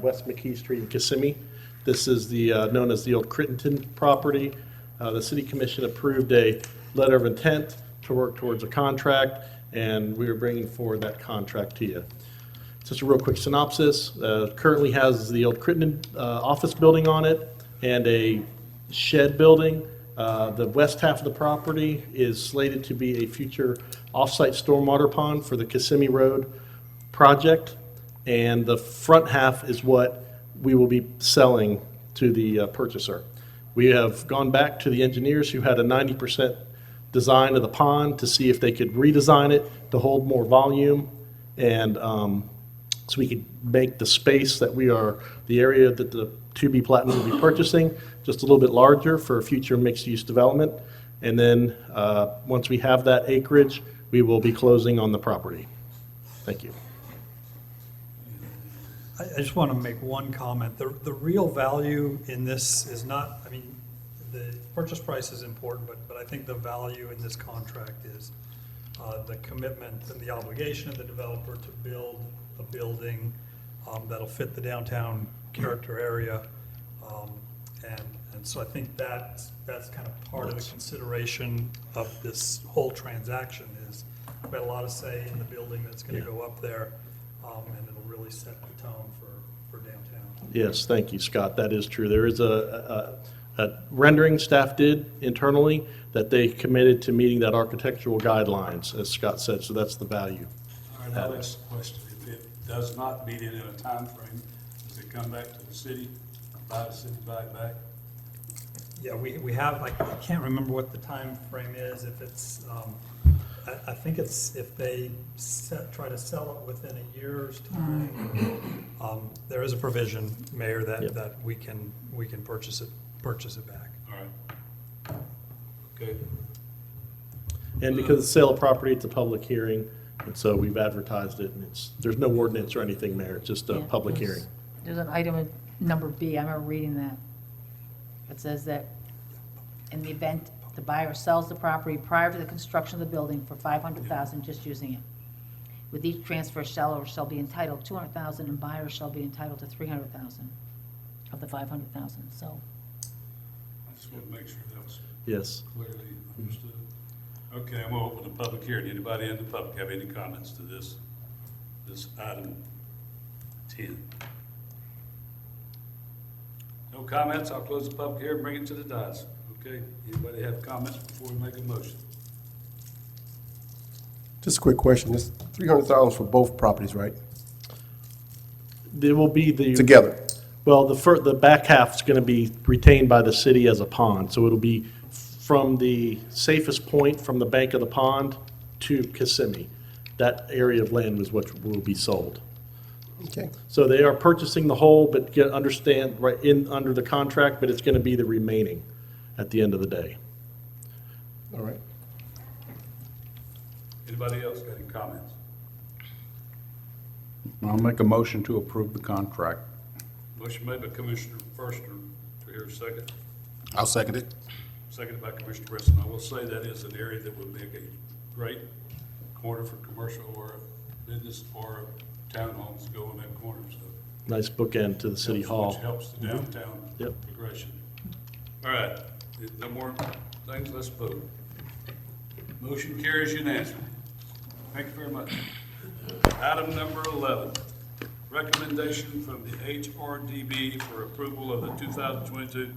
West McKee Street in Kissimmee. This is the known as the old Crittenton property. The City Commission approved a letter of intent to work towards a contract, and we are bringing forward that contract to you. Just a real quick synopsis. Currently has the old Crittenton office building on it and a shed building. The west half of the property is slated to be a future off-site stormwater pond for the Kissimmee Road project, and the front half is what we will be selling to the purchaser. We have gone back to the engineers who had a 90% design of the pond to see if they could redesign it to hold more volume and so we could make the space that the area that the 2B Platinum will be purchasing, just a little bit larger for future mixed-use development. And then, once we have that acreage, we will be closing on the property. Thank you. I just want to make one comment. The real value in this is not, I mean, the purchase price is important, but I think the value in this contract is the commitment and the obligation of the developer to build a building that'll fit the downtown character area. And so I think that's kind of part of the consideration of this whole transaction is we had a lot of say in the building that's going to go up there, and it'll really set the tone for downtown. Yes, thank you, Scott. That is true. There is a rendering staff did internally that they committed to meeting that architectural guidelines, as Scott said, so that's the value. All right, now that's the question. If it does not meet it in a time frame, does it come back to the city, buy the city back? Yeah, we have, I can't remember what the time frame is, if it's, I think it's, if they try to sell it within a year's time, there is a provision, Mayor, that we can purchase it back. All right. Okay. And because it's sale of property, it's a public hearing, and so we've advertised it, and there's no ordinance or anything there, it's just a Yeah, public hearing. There's an item in number B, I remember reading that. It says that in the event the buyer sells the property prior to the construction of the building for $500,000, just using it. With each transfer, seller shall be entitled $200,000 and buyer shall be entitled to $300,000 of the $500,000, so. I just want to make sure that was Yes. clearly understood. Okay, I'm going to open the public hearing. Anybody in the public have any comments to this item 10? No comments? I'll close the public hearing, bring it to the dais. Okay, anybody have comments before we make a motion? Just a quick question. This $300,000 for both properties, right? There will be the. Together? Well, the back half's going to be retained by the city as a pond, so it'll be from the safest point from the bank of the pond to Kissimmee. That area of land is what will be sold. Okay. So they are purchasing the whole, but understand, right in, under the contract, but it's going to be the remaining at the end of the day. All right. Anybody else got any comments? I'll make a motion to approve the contract. Motion made by Commissioner Forster. Do I hear a second? I'll second it. Seconded by Commissioner Brisson. I will say that is an area that would make a great corner for commercial or business or townhomes to go in that corner, so. Nice bookend to the city hall. Which helps the downtown Yep. progression. All right, no more things, let's vote. Motion carries unanimously. Thank you very much. Item number 11, recommendation from the Hrdb for approval of the 2022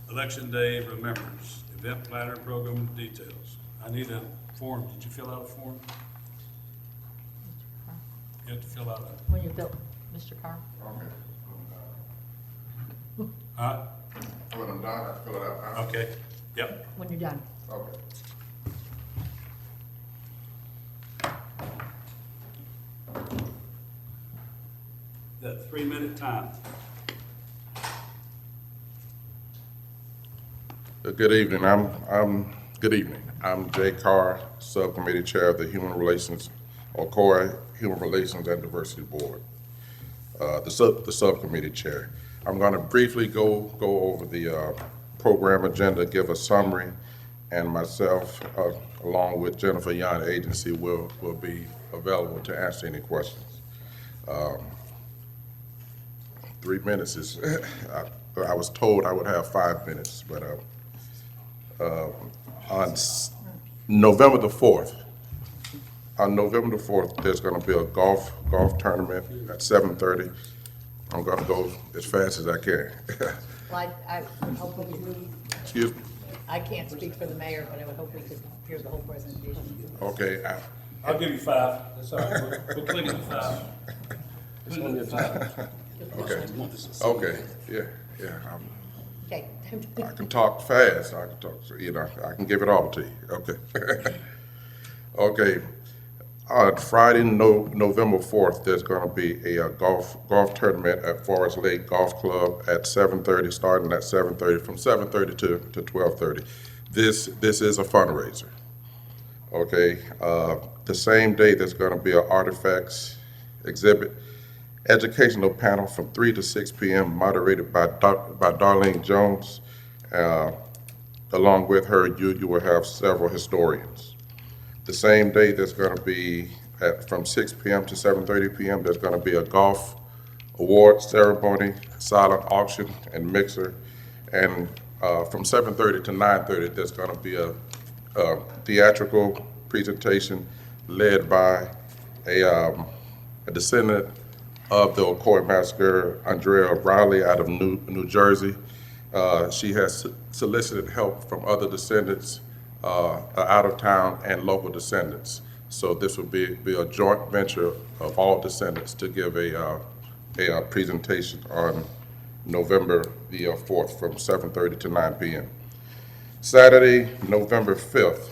Election Day Remembrance Event Planner Program details. I need a form. Did you fill out a form? You have to fill out a, When you built, Mr. Carr? huh? When I'm done, I fill it out. Okay, yep. When you're done. Okay. That 3-minute time. Good evening. Good evening. I'm Jay Carr, Subcommittee Chair of the Human Relations, Ocoee Human Relations and Diversity Board. The Subcommittee Chair. I'm going to briefly go over the program agenda, give a summary, and myself, along with Jennifer Young, the agency, will be available to answer any questions. 3 minutes is, I was told I would have 5 minutes, but on November the 4th, there's going to be a golf tournament at 7:30. I'm going to go as fast as I can. Well, I hope we could, Excuse me? I can't speak for the mayor, but I would hope we could hear the whole presentation. Okay. I'll give you 5. That's all right. We'll clean it to 5. Clean it to 5. Okay. Yeah. Okay. I can talk fast. I can talk. I can give it all to you. Okay. Okay. Friday, November 4th, there's going to be a golf tournament at Forest Lake Golf Club at 7:30, starting at 7:30, from 7:30 to 12:30. This is a fundraiser. Okay, the same day, there's going to be an artifacts exhibit, educational panel from 3 to 6 p.m. moderated by Darlene Jones. Along with her, you will have several historians. The same day, there's going to be, from 6 p.m. to 7:30 p.m., there's going to be a golf award ceremony, silent auction, and mixer. And from 7:30 to 9:30, there's going to be a theatrical presentation led by a descendant of the Ocoee massacre, Andrea Riley, out of New Jersey. She has solicited help from other descendants out of town and local descendants. So this will be a joint venture of all descendants to give a presentation on November the 4th from 7:30 to 9 p.m. Saturday, November 5th,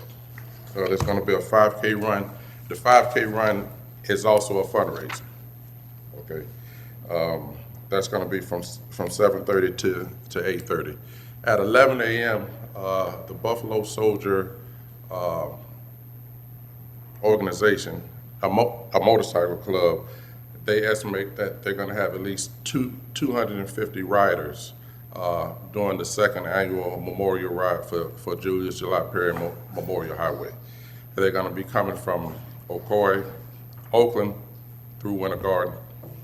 there's going to be a 5K run. The 5K run is also a fundraiser. Okay, that's going to be from 7:30 to 8:30. At 11 a.m., the Buffalo Soldier organization, a motorcycle club, they estimate that they're going to have at least 250 riders during the second annual Memorial Ride for Julius July Perry Memorial Highway. They're going to be coming from Ocoee, Oakland, through Winter Garden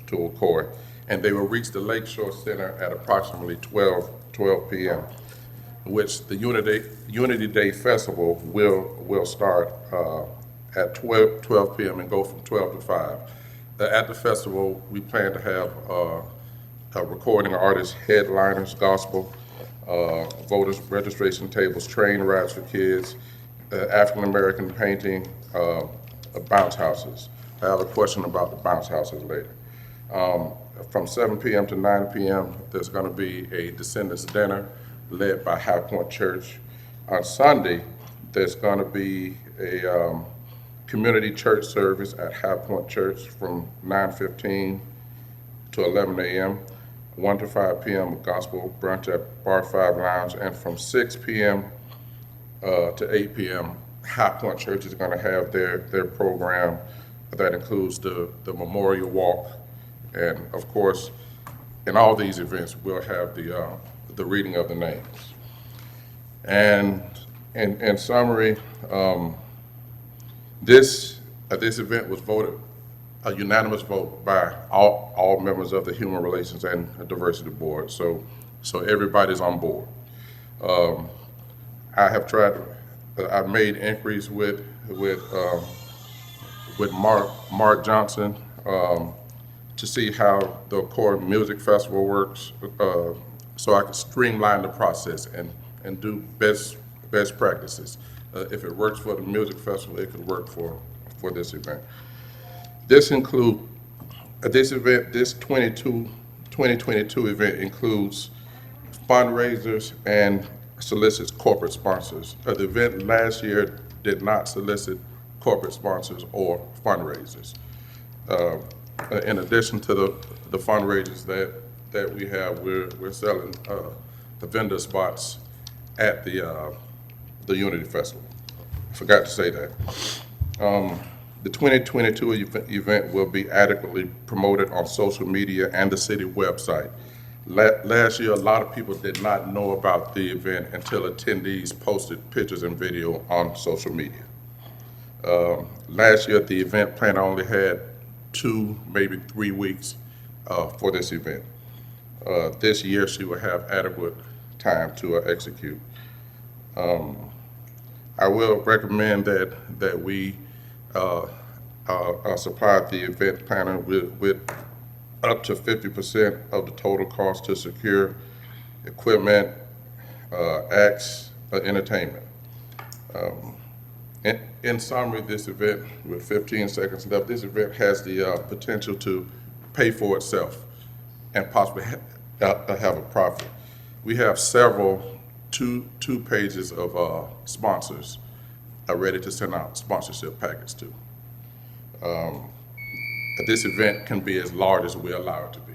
to Ocoee, and they will reach the Lakeshore Center at approximately 12 p.m., which the Unity Day Festival will start at 12 p.m. and go from 12 to 5. At the festival, we plan to have a recording artists, headliners, gospel, voters registration tables, train rides for kids, African-American painting, bounce houses. I have a question about the bounce houses later. From 7 p.m. to 9 p.m., there's going to be a Descendants Dinner led by High Point Church. On Sunday, there's going to be a community church service at High Point Church from 9:15 to 11 a.m., 1 to 5 p.m. gospel brunch at Bar 5 Lounge, and from 6 p.m. To 8 p.m., High Point Church is going to have their program that includes the Memorial Walk. And of course, in all these events, we'll have the reading of the names. And in summary, this event was voted a unanimous vote by all members of the Human Relations and Diversity Board. So everybody's on board. I've made inquiries with Mark Johnson to see how the Ocoee Music Festival works, so I can streamline the process and do best practices. If it works for the music festival, it could work for this event. This 2022 event includes fundraisers and solicits corporate sponsors. The event last year did not solicit corporate sponsors or fundraisers. In addition to the fundraisers that we have, we're selling the vendor spots at the Unity Festival. I forgot to say that. The 2022 event will be adequately promoted on social media and the city website. Last year, a lot of people did not know about the event until attendees posted pictures and video on social media. Last year, the event planner only had 2, maybe 3 weeks for this event. This year, she will have adequate time to execute. I will recommend that we supply the event planner with up to 50% of the total cost to secure equipment, acts, entertainment. In summary, this event, with 15 seconds left, this event has the potential to pay for itself and possibly have a profit. We have two pages of sponsors are ready to send out sponsorship packets to. this event can be as large as we allow it to be.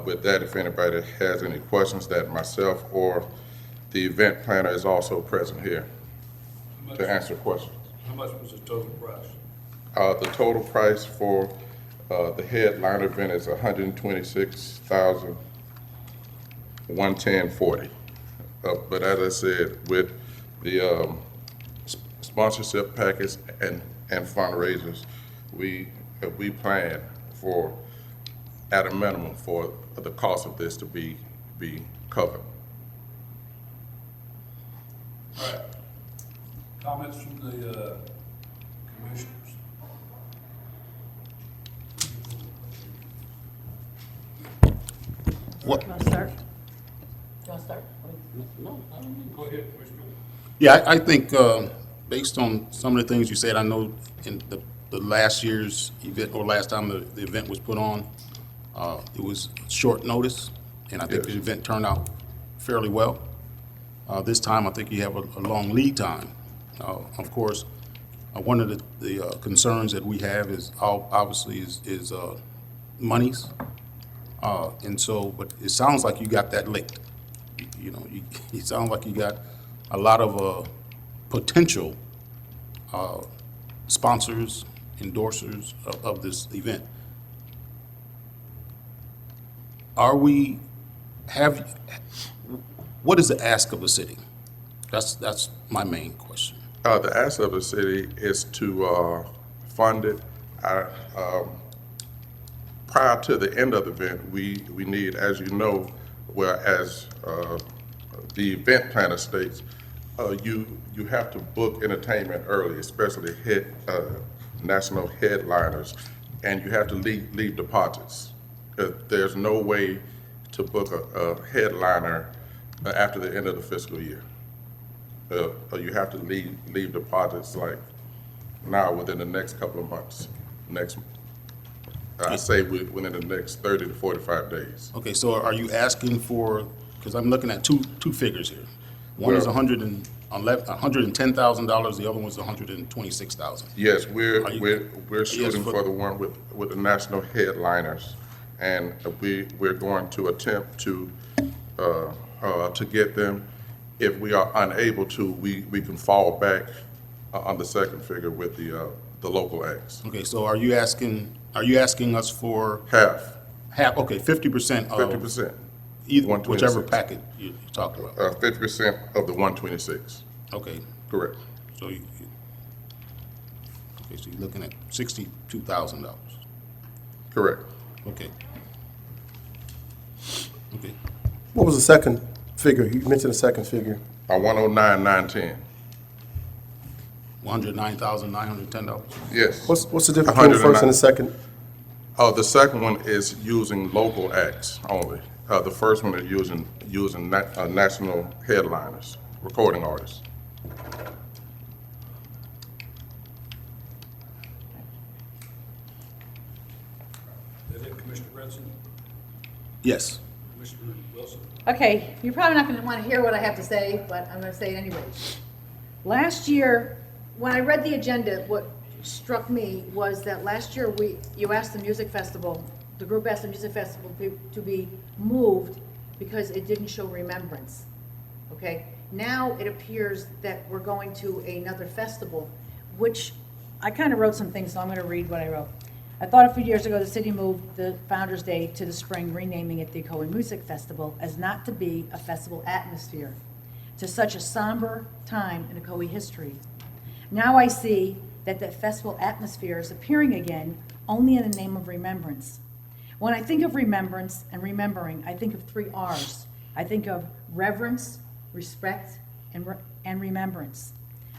With that, if anybody has any questions, that myself or the event planner is also present here to answer questions. How much was the total price? The total price for the headliner event is $126,110.40. But as I said, with the sponsorship package and fundraisers, we plan for, at a minimum, for the cost of this to be covered. All right. Comments from the commissioners? What? You want to start? You want to start? Go ahead, Commissioner. Yeah, I think, based on some of the things you said, I know in the last year's event, or last time the event was put on, it was short notice, and I think the event turned out fairly well. This time, I think you have a long lead time. Of course, one of the concerns that we have is, obviously, is monies. And so, but it sounds like you got that licked. You know, it sounds like you got a lot of potential sponsors, endorsers of this event. What is the ask of the city? That's my main question. The ask of the city is to fund it. Prior to the end of the event, we need, as you know, well, as the event planner states, you have to book entertainment early, especially national headliners, and you have to leave deposits. There's no way to book a headliner after the end of the fiscal year. You have to leave deposits like now within the next couple of months. I say within the next 30 to 45 days. Okay, so are you asking for, because I'm looking at two figures here. One is $110,000, the other one's $126,000. Yes, we're shooting for the one with the national headliners, and we're going to attempt to get them. If we are unable to, we can fall back on the second figure with the local acts. Okay, so are you asking us for? Half. Half, okay, 50% of. 50%. Either, whichever packet you talked about. 50% of the 126. Okay. Correct. So so you're looking at $62,000. Correct. Okay. Okay. What was the second figure? You mentioned the second figure. 109,910. $109,910. Yes. What's the difference between the first and the second? Oh, the second one is using local acts only. The first one is using national headliners, recording artists. Is that it, Commissioner Brinson? Yes. Commissioner Wilson? Okay, you're probably not going to want to hear what I have to say, but I'm going to say it anyway. Last year, when I read the agenda, what struck me was that last year you asked the music festival, the group asked the music festival to be moved because it didn't show Remembrance. Okay, now it appears that we're going to another festival, which I kind of wrote some things, so I'm going to read what I wrote. I thought a few years ago the city moved the Founder's Day to the spring, renaming it the Ocoee Music Festival as not to be a festival atmosphere to such a somber time in Ocoee history. Now I see that the festival atmosphere is appearing again only in the name of remembrance. When I think of remembrance and remembering, I think of 3 R's. I think of reverence, respect, and remembrance.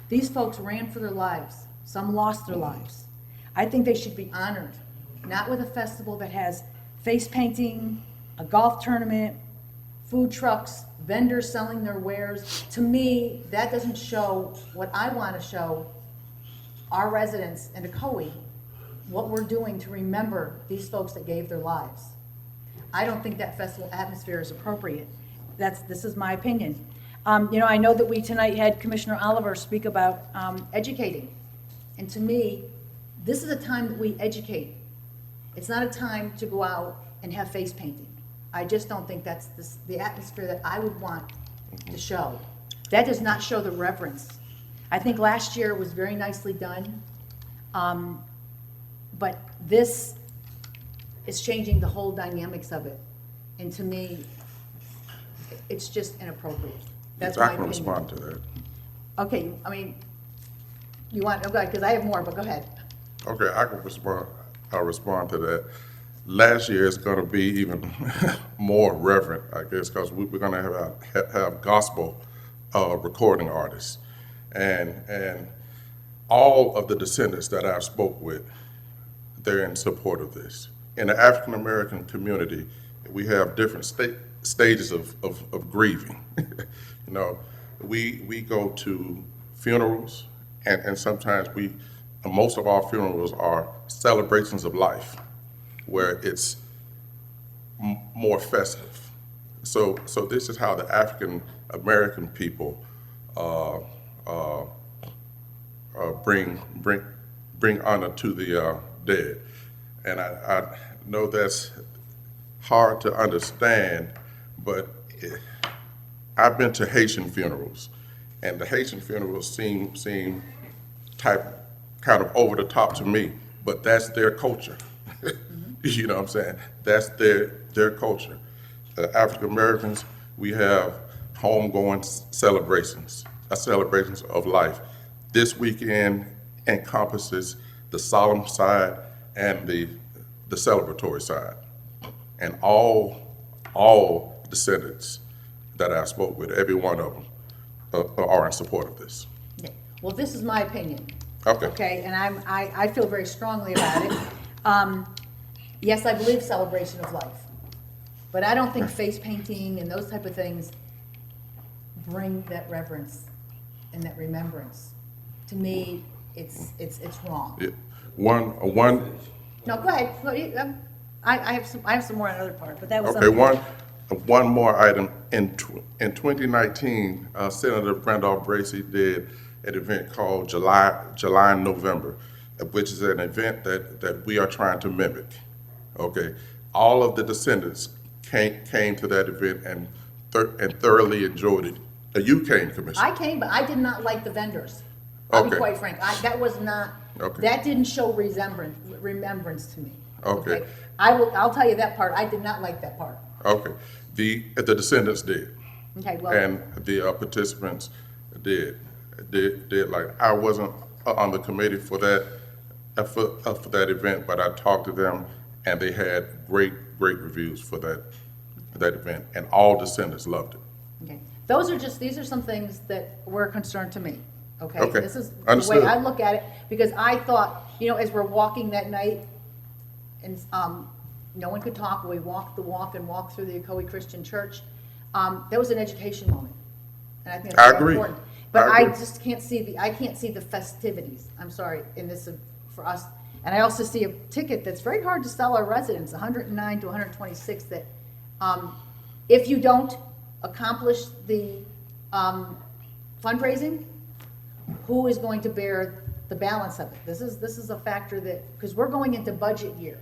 These folks ran for their lives. Some lost their lives. I think they should be honored, not with a festival that has face painting, a golf tournament, food trucks, vendors selling their wares. To me, that doesn't show what I want to show our residents in Ocoee, what we're doing to remember these folks that gave their lives. I don't think that festival atmosphere is appropriate. This is my opinion. I know that we tonight had Commissioner Oliver speak about educating. And to me, this is a time that we educate. It's not a time to go out and have face painting. I just don't think that's the atmosphere that I would want to show. That does not show the reverence. I think last year was very nicely done, but this is changing the whole dynamics of it. And to me, it's just inappropriate. That's my I can opinion. respond to that. Okay, I mean, you want, okay, because I have more, but go ahead. Okay, I can respond, I'll respond to that. Last year is gonna be even more reverent, I guess, because we're gonna have gospel recording artists. And all of the descendants that I've spoke with, they're in support of this. In the African-American community, we have different stages of grieving. You know, we go to funerals, and sometimes most of our funerals are celebrations of life, where it's more festive. So this is how the African American people bring honor to the dead, and I know that's hard to understand, but I've been to Haitian funerals, and the Haitian funerals seem kind of over the top to me, but that's their culture. You know what I'm saying? That's their culture. African Americans, we have homegoing celebrations of life. This weekend encompasses the solemn side and the celebratory side. And all descendants that I spoke with, every one of them, are in support of this. Yeah. Well, this is my opinion. Okay. Okay, and I feel very strongly about it. Yes, I believe celebration of life, but I don't think face painting and those type of things bring that reverence and that remembrance. To me, it's wrong. Yeah. One. No, go ahead. I have some more on another part, but that was Okay, something. one more item. In 2019, Senator Randolph Bracy did an event called July and November, which is an event that we are trying to mimic. Okay, all of the descendants came to that event and thoroughly enjoyed it. You came, Commissioner. I came, but I did not like the vendors. I'll be Okay. quite frank. That was not. Okay. That didn't show remembrance to me. Okay. I'll tell you that part. I did not like that part. Okay, the descendants did. Okay, well. And the participants did like, I wasn't on the committee for that event, but I talked to them, and they had great reviews for that event, and all descendants loved it. Okay, these are some things that were a concern to me, okay? Okay, This is the understood. way I look at it, because I thought, as we're walking that night, and no one could talk, we walked the walk and walked through the Ocoee Christian Church, there was an education moment, and I think I that's very agree. important. But I I agree. just can't see the festivities, I'm sorry, in this, for us. And I also see a ticket that's very hard to sell our residents, 109 to 126, that if you don't accomplish the fundraising, who is going to bear the balance of it? This is a factor that, because we're going into budget year.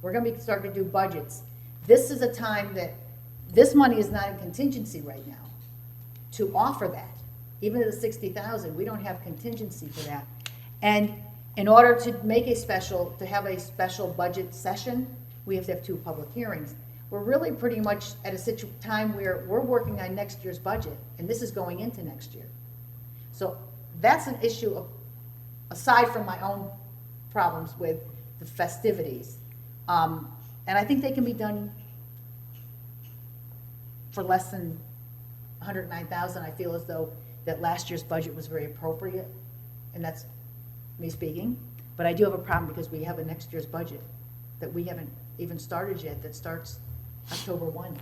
We're going to be starting to do budgets. This is a time that this money is not in contingency right now to offer that. Even at the 60,000, we don't have contingency for that. And in order to have a special budget session, we have to have 2 public hearings. We're really pretty much at a time where we're working on next year's budget, and this is going into next year. So that's an issue aside from my own problems with the festivities. And I think they can be done for less than 109,000. I feel as though that last year's budget was very appropriate, and that's me speaking. But I do have a problem because we have a next year's budget that we haven't even started yet, that starts October 1.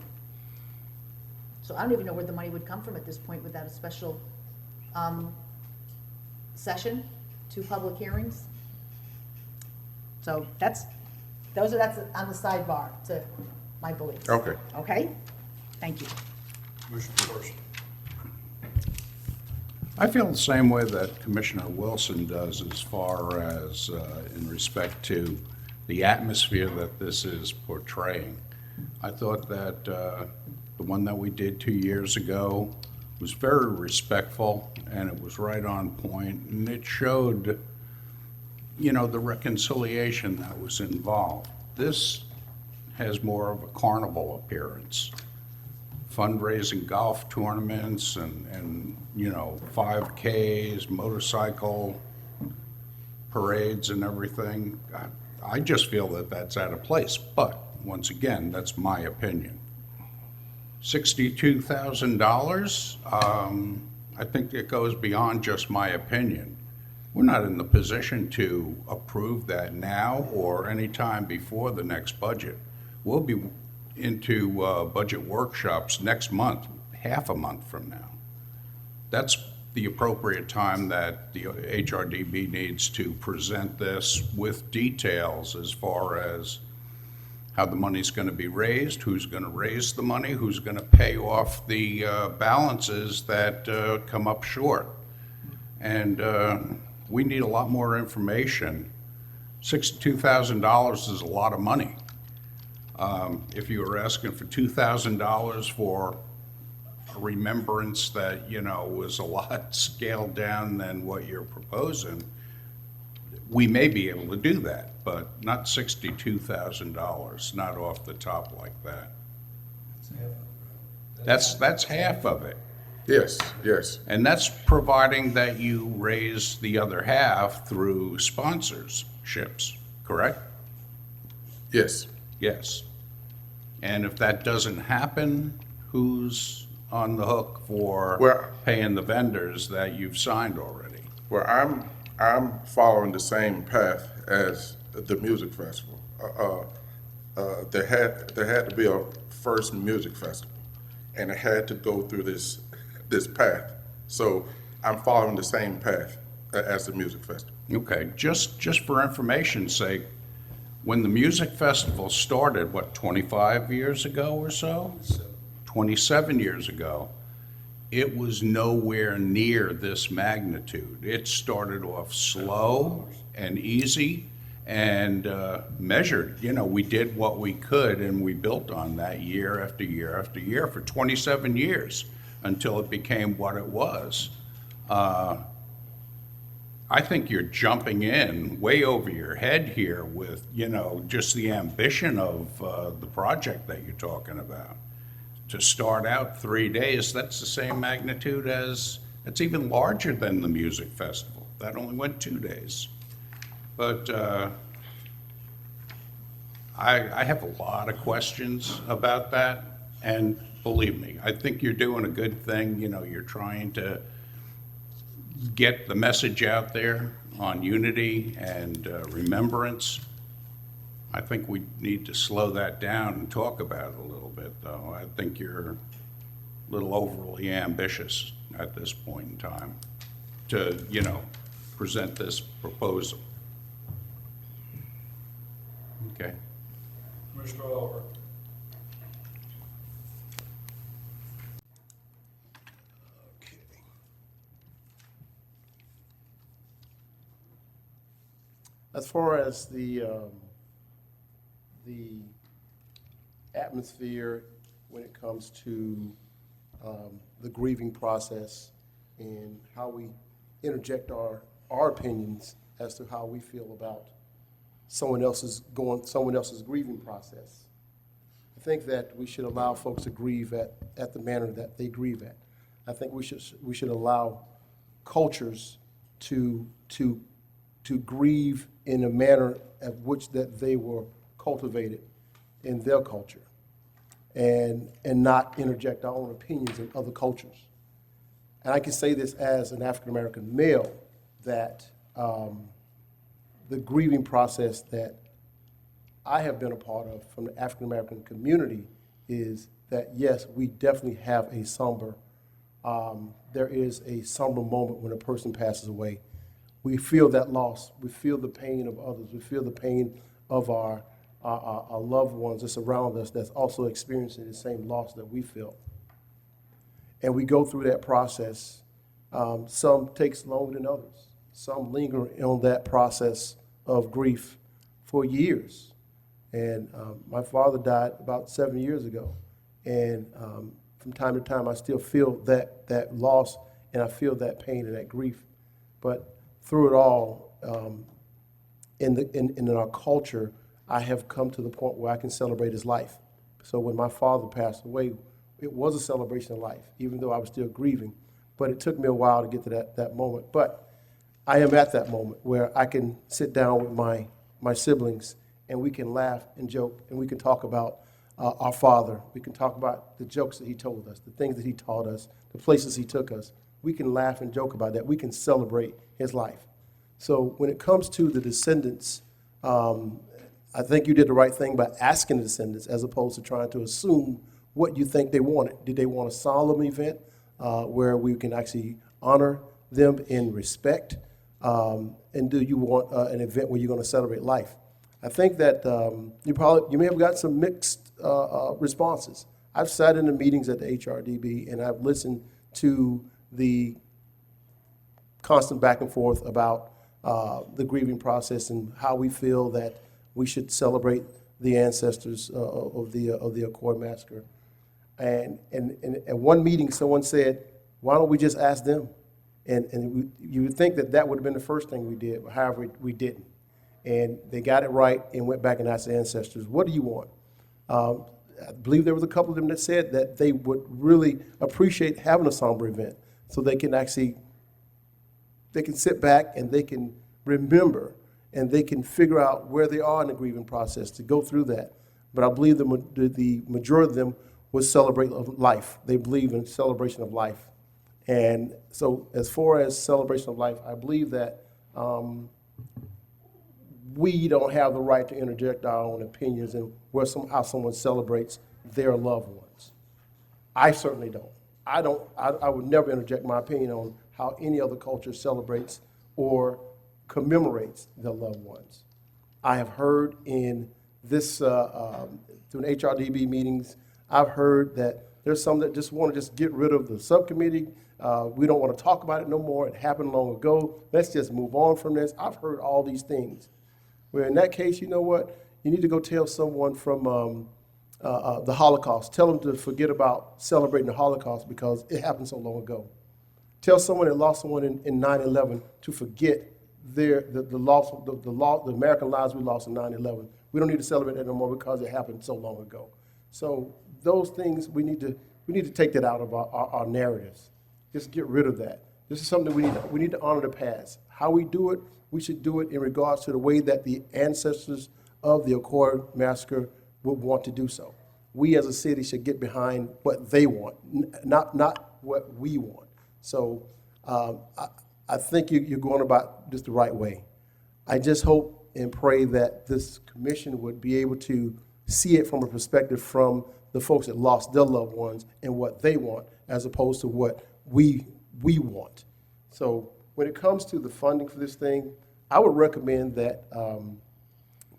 So I don't even know where the money would come from at this point without a special session, 2 public hearings. So that's on the sidebar to my beliefs. Okay. Okay? Thank you. Commissioner Carson. I feel the same way that Commissioner Wilson does as far as in respect to the atmosphere that this is portraying. I thought that the one that we did 2 years ago was very respectful, and it was right on point, and it showed, you know, the reconciliation that was involved. This has more of a carnival appearance. Fundraising golf tournaments and you know, 5Ks, motorcycle parades and everything. I just feel that that's out of place, but once again, that's my opinion. $62,000, I think it goes beyond just my opinion. We're not in the position to approve that now or any time before the next budget. We'll be into budget workshops next month, half a month from now. That's the appropriate time that the HRDB needs to present this with details as far as how the money's going to be raised, who's going to raise the money, who's going to pay off the balances that come up short. And we need a lot more information. $62,000 is a lot of money. If you were asking for $2,000 for a remembrance that, you know, was a lot scaled down than what you're proposing, we may be able to do that, but not $62,000, not off the top like that. That's half of it. Yes, yes. And that's providing that you raise the other half through sponsorships, correct? Yes. Yes. And if that doesn't happen, who's on the hook for paying the vendors that you've signed already? Well, I'm following the same path as the music festival. There had to be a first music festival, and it had to go through this path. So I'm following the same path as the music festival. Okay, just for information's sake, when the music festival started, 25 years ago or so? 27 years ago, it was nowhere near this magnitude. It started off slow and easy and measured. You know, we did what we could, and we built on that year after year after year for 27 years until it became what it was. I think you're jumping in way over your head here with, you know, just the ambition of the project that you're talking about. To start out 3 days, that's the same magnitude as, it's even larger than the music festival. That only went 2 days. But I have a lot of questions about that, and believe me, I think you're doing a good thing. You know, you're trying to get the message out there on unity and remembrance. I think we need to slow that down and talk about it a little bit, though. I think you're a little overly ambitious at this point in time to, you know, present this proposal. Okay. Mr. Oliver. As far as the atmosphere when it comes to the grieving process and how we interject our opinions as to how we feel about someone else's grieving process. I think that we should allow folks to grieve at the manner that they grieve at. I think we should allow cultures to grieve in a manner at which that they were cultivated in their culture, and not interject our own opinions in other cultures. And I can say this as an African-American male, that the grieving process that I have been a part of from the African-American community is that, yes, we definitely have a somber, there is a somber moment when a person passes away. We feel that loss. We feel the pain of others. We feel the pain of our loved ones that's around us that's also experiencing the same loss that we feel. And we go through that process Some takes longer than others. Some linger on that process of grief for years. And my father died about 7 years ago. And from time to time, I still feel that loss, and I feel that pain and that grief. But through it all, in our culture, I have come to the point where I can celebrate his life. So when my father passed away, it was a celebration of life, even though I was still grieving. But it took me a while to get to that moment. But I am at that moment where I can sit down with my siblings, and we can laugh and joke, and we can talk about our father. We can talk about the jokes that he told us, the things that he taught us, the places he took us. We can laugh and joke about that. We can celebrate his life. So when it comes to the descendants, I think you did the right thing by asking the descendants as opposed to trying to assume what you think they wanted. Did they want a solemn event where we can actually honor them in respect? And do you want an event where you're going to celebrate life? I think that you may have got some mixed responses. I've sat in the meetings at the HRDB, and I've listened to the constant back and forth about the grieving process and how we feel that we should celebrate the ancestors of the Ocoee massacre. And at one meeting, someone said, "Why don't we just ask them?" And you would think that would have been the first thing we did, but however, we didn't. And they got it right and went back and asked the ancestors, "What do you want?" I believe there was a couple of them that said that they would really appreciate having a somber event so they can sit back and they can remember and they can figure out where they are in the grieving process to go through that. But I believe the majority of them would celebrate life. They believe in celebration of life. And so as far as celebration of life, I believe that we don't have the right to interject our own opinions in how someone celebrates their loved ones. I certainly don't. I would never interject my opinion on how any other culture celebrates or commemorates their loved ones. I have heard in this, through HRDB meetings, I've heard that there's some that just want to just get rid of the subcommittee. We don't want to talk about it no more. It happened long ago. Let's just move on from this. I've heard all these things. Where in that case, you know what? You need to go tell someone from the Holocaust. Tell them to forget about celebrating the Holocaust because it happened so long ago. Tell someone that lost someone in 9/11 to forget the American lives we lost in 9/11. We don't need to celebrate that no more because it happened so long ago. So those things, we need to take that out of our narratives. Just get rid of that. This is something we need to honor the past. How we do it, we should do it in regards to the way that the ancestors of the Ocoee massacre would want to do so. We as a city should get behind what they want, not what we want. So I think you're going about this the right way. I just hope and pray that this commission would be able to see it from a perspective from the folks that lost their loved ones and what they want, as opposed to what we want. So when it comes to the funding for this thing, I would recommend that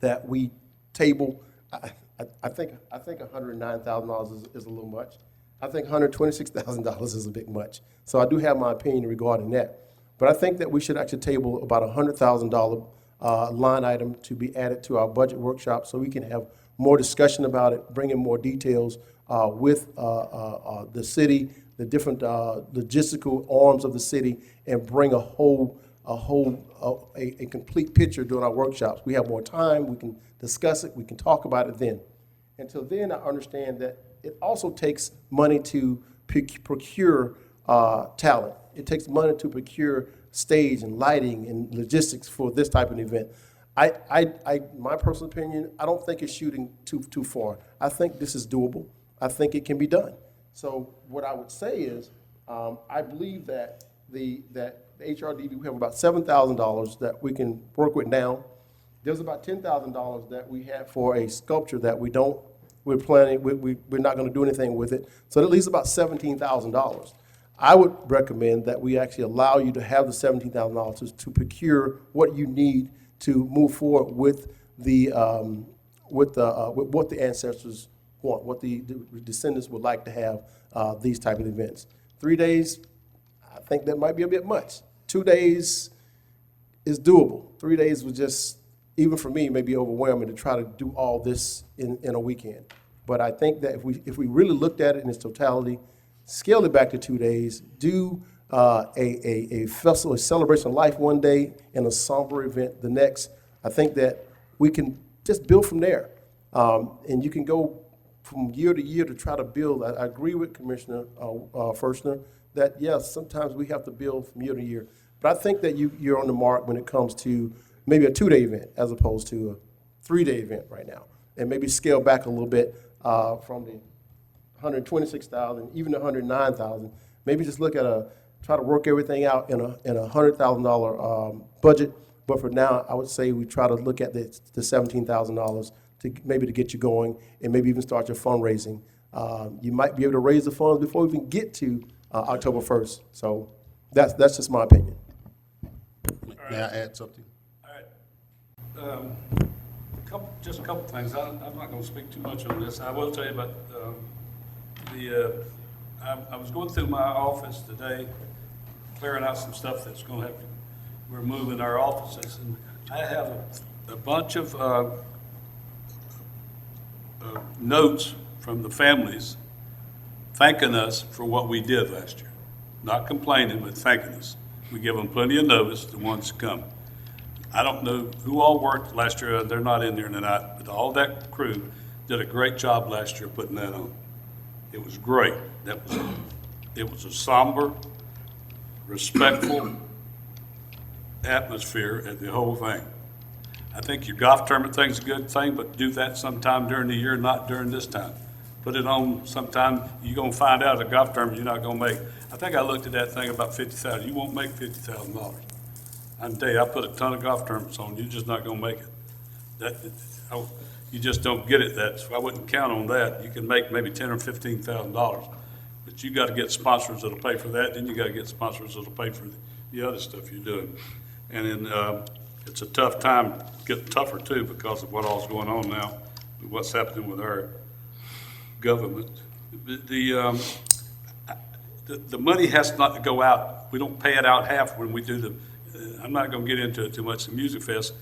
that we table. I think $109,000 is a little much. I think $126,000 is a bit much. So I do have my opinion regarding that. But I think that we should actually table about a $100,000 line item to be added to our budget workshop so we can have more discussion about it, bring in more details with the city, the different logistical arms of the city, and bring a complete picture during our workshops. We have more time, we can discuss it, we can talk about it then. Until then, I understand that it also takes money to procure talent. It takes money to procure stage and lighting and logistics for this type of event. My personal opinion, I don't think it's shooting too far. I think this is doable. I think it can be done. So what I would say is, I believe that the HRDB, we have about $7,000 that we can work with now. There's about $10,000 that we have for a sculpture that we're not going to do anything with it. So that leaves about $17,000. I would recommend that we actually allow you to have the $17,000 to procure what you need to move forward with what the ancestors want, what the descendants would like to have these type of events. 3 days, I think that might be a bit much. 2 days is doable. 3 days was just, even for me, maybe overwhelming to try to do all this in a weekend. But I think that if we really looked at it in its totality, scale it back to 2 days, do a festival, a celebration of life one day, and a somber event the next, I think that we can just build from there. And you can go from year to year to try to build. I agree with Commissioner Fershner that, yes, sometimes we have to build from year to year. But I think that you're on the mark when it comes to maybe a 2-day event as opposed to a 3-day event right now. And maybe scale back a little bit from the 126,000, even the 109,000. Maybe just look at try to work everything out in a $100,000 budget. But for now, I would say we try to look at the $17,000 to maybe to get you going, and maybe even start your fundraising. You might be able to raise the funds before we even get to October 1st. So that's just my opinion. May I add something? All right. Just a couple things. I'm not going to speak too much on this. I will tell you about I was going through my office today, clearing out some stuff that's going to have to, we're moving our offices, and I have a bunch of notes from the families thanking us for what we did last year. Not complaining, but thanking us. We give them plenty of notice, the ones that come. I don't know who all worked last year, they're not in there tonight, but all that crew did a great job last year putting that on. It was great. It was a somber, respectful atmosphere at the whole thing. I think your golf tournament thing's a good thing, but do that sometime during the year, not during this time. Put it on sometime, you're gonna find out at a golf tournament you're not gonna make. I think I looked at that thing about $50,000. You won't make $50,000. I can tell you, I put a ton of golf tournaments on, you're just not gonna make it. You just don't get it that, so I wouldn't count on that. You can make maybe $10,000 or $15,000, but you gotta get sponsors that'll pay for that, then you gotta get sponsors that'll pay for the other stuff you're doing. And then, it's a tough time, getting tougher too, because of what all's going on now, and what's happening with our government. The money has not to go out. We don't pay it out half when we do I'm not gonna get into it too much, the Music Fest.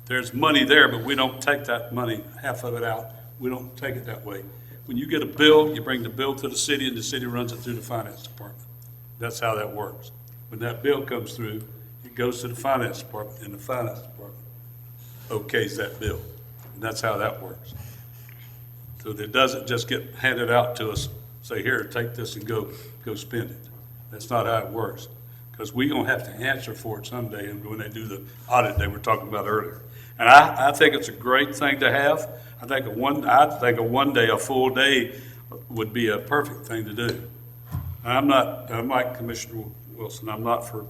There's money there, but we don't take that money, half of it out. We don't take it that way. When you get a bill, you bring the bill to the city, and the city runs it through the finance department. That's how that works. When that bill comes through, it goes to the finance department, and the finance department okays that bill. And that's how that works. So it doesn't just get handed out to us, say, here, take this and go spend it. That's not how it works. Because we're gonna have to answer for it someday, and when they do the audit they were talking about earlier. And I think it's a great thing to have. I think a one day, a full day would be a perfect thing to do. I'm like Commissioner Wilson, I'm not for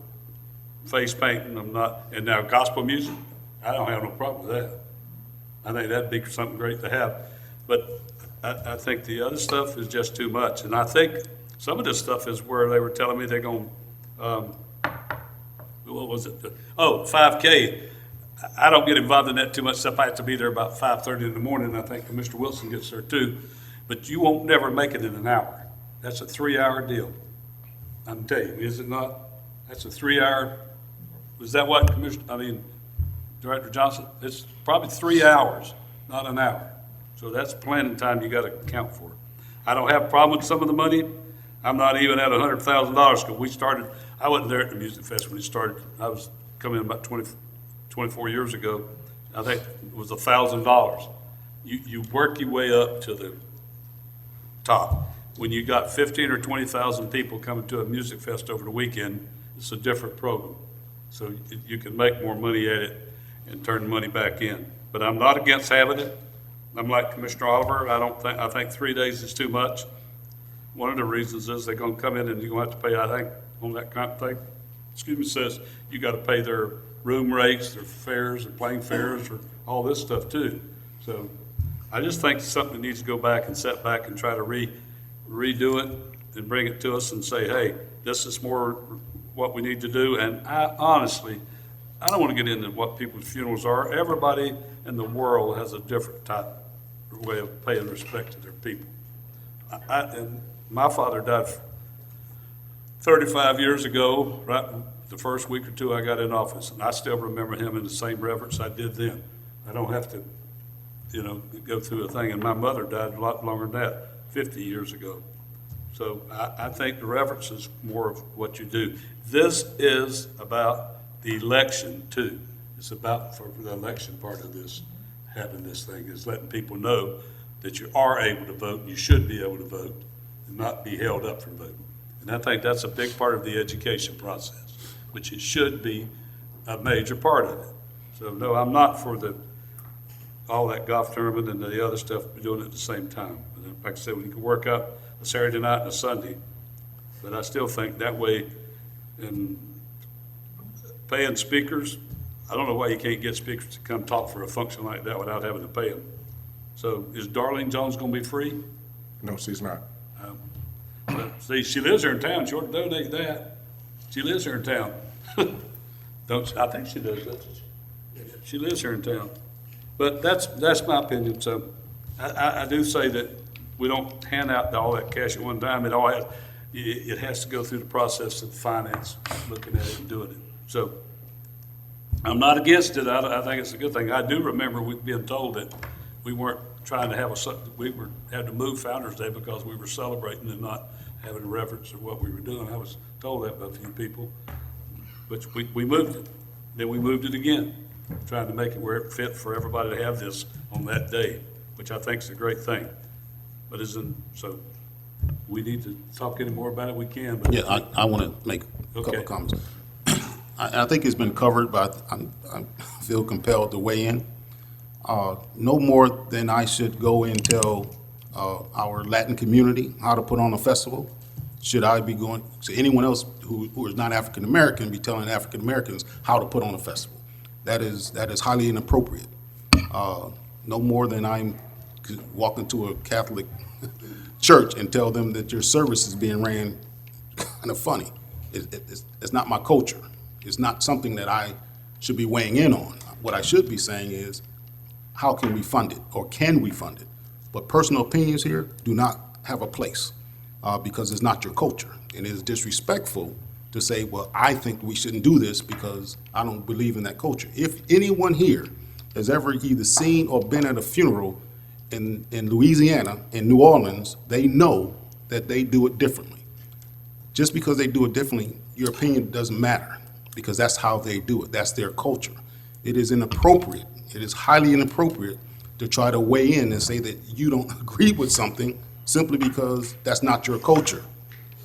face painting, and now gospel music, I don't have no problem with that. I think that'd be something great to have. But I think the other stuff is just too much. And I think some of this stuff is where they were telling me they're going, what was it? 5K. I don't get involved in that too much stuff. I have to be there about 5:30 in the morning. I think Commissioner Wilson gets there too. But you won't never make it in an hour. That's a 3-hour deal. I'm telling you, is it not? That's a 3-hour. Is that what Director Johnson? It's probably 3 hours, not an hour. So that's planning time you got to account for. I don't have a problem with some of the money. I'm not even at $100,000 because we started. I wasn't there at the Music Fest when it started. I was coming in about 24 years ago. I think it was $1,000. You work your way up to the top. When you got 15 or 20,000 people coming to a Music Fest over the weekend, it's a different program. So you can make more money at it and turn the money back in. But I'm not against having it. I'm like Commissioner Oliver. I think 3 days is too much. One of the reasons is they're going to come in and you're going to have to pay, I think, on that kind of thing, says you got to pay their room rates, their fares, their plane fares, or all this stuff too. So I just think something needs to go back and set back and try to redo it and bring it to us and say, hey, this is more what we need to do. And I honestly don't want to get into what people's funerals are. Everybody in the world has a different type of way of paying respect to their people. And my father died 35 years ago, right, the first week or two I got in office, and I still remember him in the same reverence I did then. I don't have to, go through a thing, and my mother died a lot longer than that, 50 years ago. So I think the reverence is more of what you do. This is about the election too. It's about, for the election part of this, having this thing, is letting people know that you are able to vote, and you should be able to vote, and not be held up from voting. And I think that's a big part of the education process, which it should be a major part of it. So no, I'm not for all that golf tournament and the other stuff, doing it at the same time. And like I said, we can work out a Saturday night and a Sunday, but I still think that way, and paying speakers, I don't know why you can't get speakers to come talk for a function like that without having to pay them. So is Darlene Jones gonna be free? No, she's not. But see, she lives here in town, she ought to donate that. She lives here in town. I think she does, doesn't she? She lives here in town. But that's my opinion, so I do say that we don't hand out all that cash at one time. It has to go through the process of finance, looking at it and doing it. So I'm not against it. I think it's a good thing. I do remember we being told that we weren't trying to had to move Founder's Day because we were celebrating and not having a reverence of what we were doing. I was told that by a few people, but we moved it. Then we moved it again, trying to make it where it fit for everybody to have this on that day, which I think is a great thing. But so we need to talk any more about it, we can. But Yeah, I want to make a couple Okay. of comments. I think it's been covered, but I feel compelled to weigh in. No more than I should go and tell our Latin community how to put on a festival. Should I be going to anyone else who is not African American be telling African Americans how to put on a festival? That is highly inappropriate. No more than I'm walking to a Catholic church and tell them that your service is being ran kind of funny. It's not my culture. It's not something that I should be weighing in on. What I should be saying is, how can we fund it, or can we fund it? But personal opinions here do not have a place because it's not your culture. And it is disrespectful to say, well, I think we shouldn't do this because I don't believe in that culture. If anyone here has ever either seen or been at a funeral in Louisiana, in New Orleans, they know that they do it differently. Just because they do it differently, your opinion doesn't matter, because that's how they do it. That's their culture. It is inappropriate. It is highly inappropriate to try to weigh in and say that you don't agree with something simply because that's not your culture.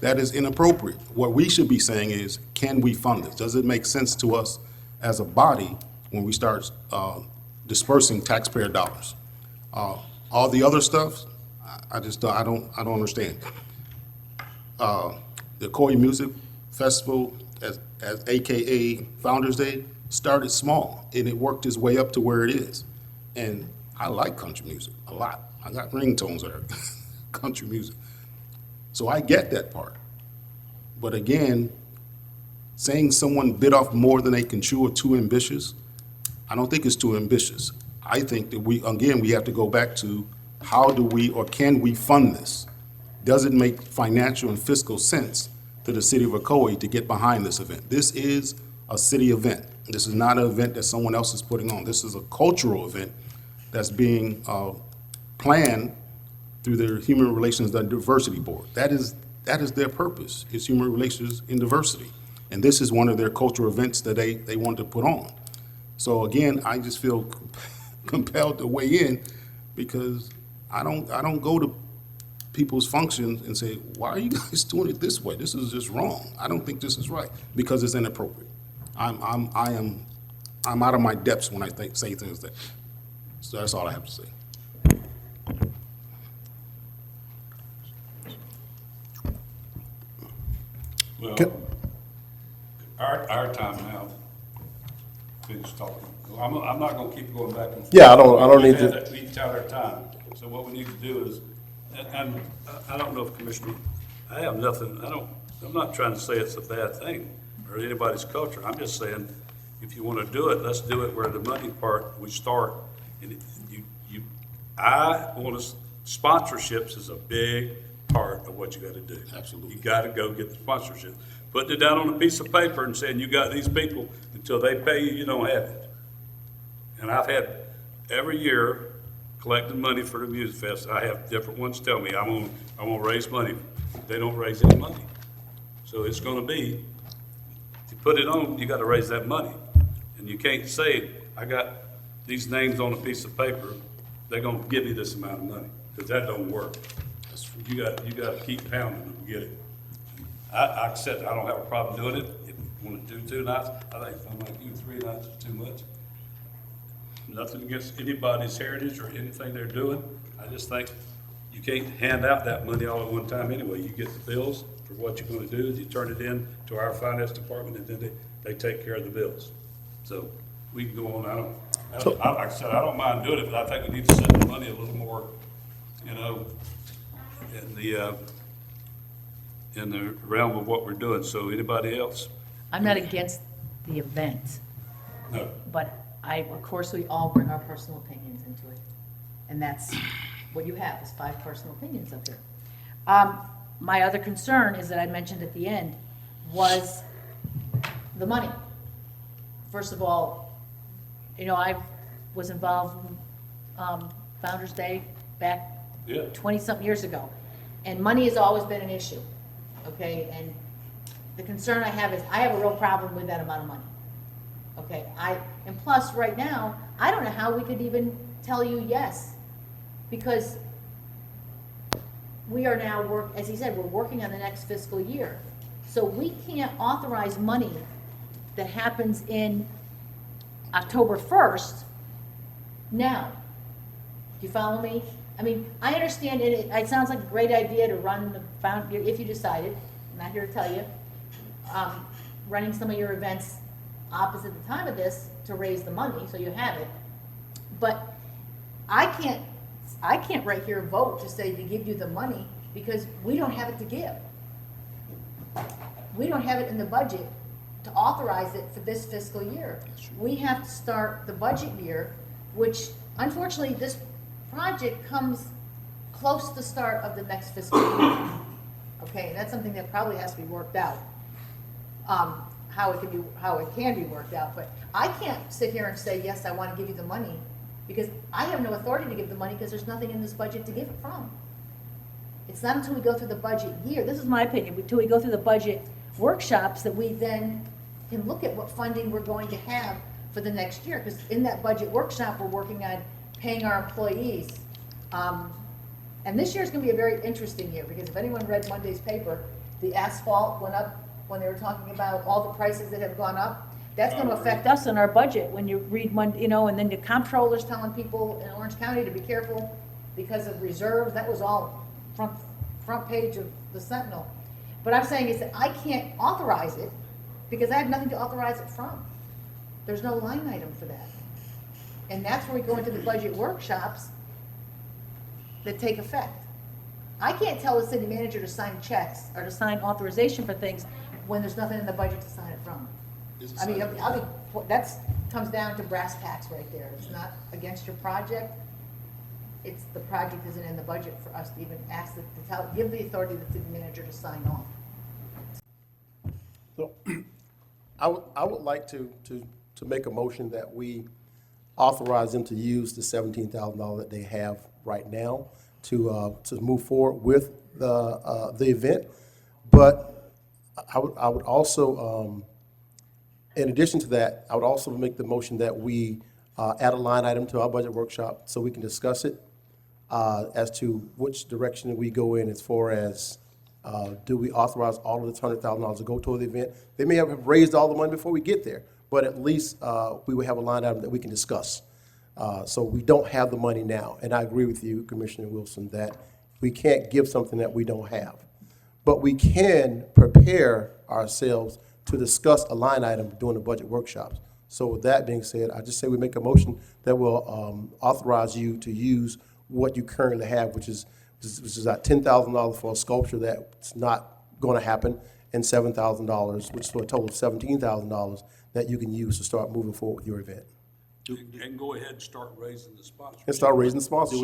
That is inappropriate. What we should be saying is, can we fund this? Does it make sense to us as a body when we start dispersing taxpayer dollars? All the other stuff, I don't understand. The Ocoee Music Festival, as AKA Founder's Day, started small, and it worked its way up to where it is. And I like country music a lot. I got ringtones that are country music. So I get that part. But again, saying someone bit off more than they can chew or too ambitious, I don't think it's too ambitious. I think that we have to go back to, how do we or can we fund this? Does it make financial and fiscal sense to the city of Ocoee to get behind this event? This is a city event. This is not an event that someone else is putting on. This is a cultural event that's being planned through their Human Relations and Diversity Board. That is their purpose, is human relations and diversity. And this is one of their cultural events that they want to put on. So again, I just feel compelled to weigh in, because I don't go to people's functions and say, why are you guys doing it this way? This is just wrong. I don't think this is right, because it's inappropriate. I'm out of my depths when I say things that. So that's all I have to say. Well, our time now, finish talking. I'm not gonna keep going back and forth. Yeah, I don't need to. Each out our time. So what we need to do is, and I don't know if Commissioner, I have nothing, I'm not trying to say it's a bad thing or anybody's culture. I'm just saying, if you wanna do it, let's do it where the money part, we start. And sponsorships is a big part of what you gotta do. Absolutely. You gotta go get the sponsorship. Putting it down on a piece of paper and saying, you got these people, until they pay you, you don't have it. And I've had, every year, collecting money for the Music Fest, I have different ones tell me, I'm gonna raise money. They don't raise any money. So it's gonna be, to put it on, you gotta raise that money. And you can't say, I got these names on a piece of paper, they're gonna give me this amount of money, because that don't work. That's true. You gotta keep pounding them to get it. I said, I don't have a problem doing it. If you wanna do 2 nights, I think if I'm like you, 3 nights is too much. Nothing against anybody's heritage or anything they're doing. I just think you can't hand out that money all at one time anyway. You get the bills for what you're gonna do, you turn it in to our finance department, and then they take care of the bills. So we can go on, like I said, I don't mind doing it, but I think we need to set the money a little more, you know, in the realm of what we're doing. So anybody else? I'm not against the event, No. but of course, we all bring our personal opinions into it. And that's what you have, is 5 personal opinions up here. My other concern is that I mentioned at the end was the money. First of all, you know, I was involved in Founder's Day back 20-something years ago. And money has always been an issue, okay? And the concern I have is I have a real problem with that amount of money. Okay, and plus, right now, I don't know how we could even tell you yes, because we are now as he said, we're working on the next fiscal year. So we can't authorize money that happens in October 1st now. Do you follow me? I mean, I understand it sounds like a great idea to run if you decided, I'm not here to tell you, running some of your events opposite the time of this to raise the money, so you have it. But I can't right here vote to say to give you the money because we don't have it to give. We don't have it in the budget to authorize it for this fiscal year. We have to start the budget year, which unfortunately this project comes close to the start of the next fiscal year. Okay, and that's something that probably has to be worked out. How it can be worked out, but I can't sit here and say, yes, I want to give you the money, because I have no authority to give the money because there's nothing in this budget to give it from. It's not until we go through the budget year, this is my opinion, until we go through the budget workshops that we then can look at what funding we're going to have for the next year, because in that budget workshop, we're working on paying our employees. And this year is going to be a very interesting year, because if anyone read Monday's paper, the asphalt went up when they were talking about all the prices that have gone up. That's going to affect us in our budget when you read Monday, you know, and then the comptroller's telling people in Orange County to be careful because of reserves. That was all front page of the Sentinel. But I'm saying is that I can't authorize it because I have nothing to authorize it from. There's no line item for that. And that's where we go into the budget workshops that take effect. I can't tell the city manager to sign checks or to sign authorization for things when there's nothing in the budget to sign it from. I mean, that comes down to brass tacks right there. It's not against your project. It's the project isn't in the budget for us to even ask give the authority to the city manager to sign off. So, I would like to make a motion that we authorize them to use the $17,000 that they have right now to move forward with the event. But I would also, in addition to that, I would also make the motion that we add a line item to our budget workshop so we can discuss it as to which direction we go in as far as do we authorize all of this $100,000 to go toward the event. They may have raised all the money before we get there, but at least we would have a line item that we can discuss. So we don't have the money now. And I agree with you, Commissioner Wilson, that we can't give something that we don't have. But we can prepare ourselves to discuss a line item during the budget workshops. So with that being said, I just say we make a motion that will authorize you to use what you currently have, which is at $10,000 for a sculpture that's not going to happen, and $7,000, which is for a total of $17,000 that you can use to start moving forward with your event. And go ahead and start raising the sponsorship. And start raising the Do sponsorship.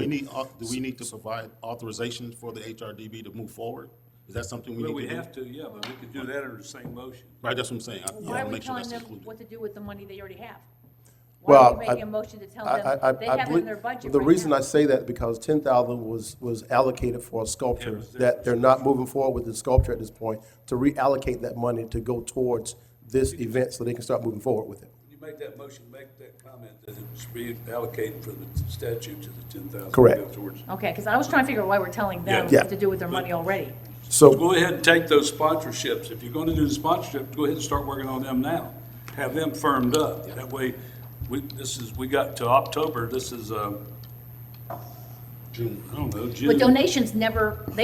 we need to provide authorization for the HRDB to move forward? Is that something we Well, need we to do? have to, yeah, but we could do that under the same motion. Right, that's what I'm saying. I Why want are to we make sure telling that's them included. what to do with the money they already have? Why are we making a motion to tell them they have it in their budget The right reason now? I say that, because 10,000 was allocated for a sculpture, that they're not moving forward with the sculpture at this point, to reallocate that money to go towards this event so they can start moving forward with it. When you make that motion, make that comment that it's reallocated from the statute to the 10,000. Correct. Towards. Okay, because I was trying to figure out why we're telling them Yeah. what to do with their money already. So, Go ahead and take those sponsorships. If you're going to do the sponsorship, go ahead and start working on them now. Have them firmed up. That way, we got to October, this is, June, I don't know, June. But donations they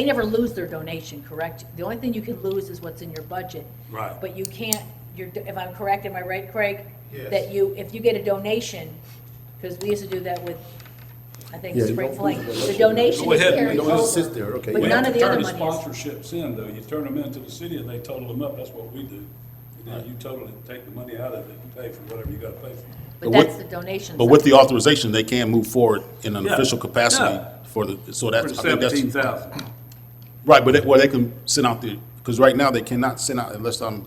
never lose their donation, correct? The only thing you can lose is what's in your budget. Right. But you can't, if I'm correct, am I right, Craig? That if you get a donation, because we used to do that with, I think, Yeah, you Spring don't Fling, lose it. the donation Go is ahead, carried don't just sit over. there, okay. But We none have of to the other turn money is. sponsorships in, though. You turn them into the city and they total them up. That's what we do. And then you totally take the money out of it and pay for whatever you gotta pay for. But But that's with- the donation. But with the authorization, they can move forward in an Yeah. official capacity Yeah. for the, so For that's, the I think that's. 17,000. Right, but they can send out because right now they cannot send out, unless I'm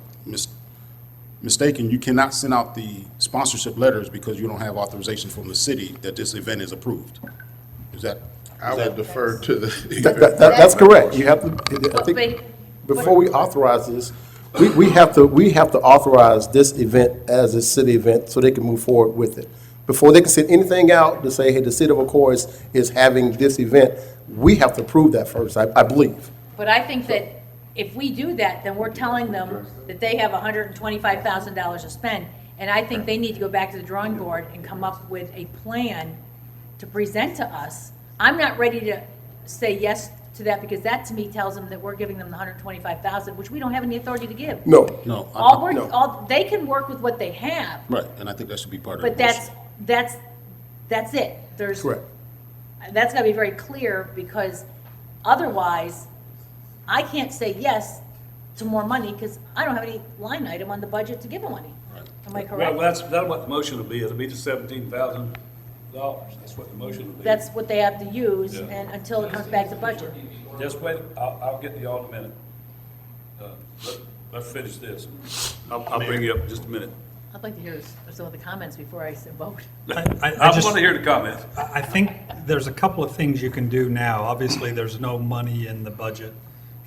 mistaken, you cannot send out the sponsorship letters because you don't have authorization from the city that this event is approved. Is that? I would defer to the. that's correct. You have to, I think, But- before we authorize this, we have to authorize this event as a city event so they can move forward with it. Before they can send anything out to say, hey, the city of Ocoee is having this event, we have to approve that first, I believe. But I think that if we do that, then we're telling them that they have $125,000 to spend. And I think they need to go back to the drawing board and come up with a plan to present to us. I'm not ready to say yes to that, because that to me tells them that we're giving them the $125,000, which we don't have any authority to give. No. No. They can work with what they have, Right, and I think that should be part of the but motion. that's it. Correct. That's gotta be very clear, because otherwise, I can't say yes to more money, because I don't have any line item on the budget to give them money. Am I Well, correct? that's what the motion will be. It'll be the $17,000. That's what the motion will be. That's what they have to use, Yeah. and until it comes back to budget. Just wait, I'll get to y'all in a minute. Let's finish this. I'll bring you up in just a minute. I'd like to hear some of the comments before I say vote. I just want to hear the comments. I think there's a couple of things you can do now. Obviously, there's no money in the budget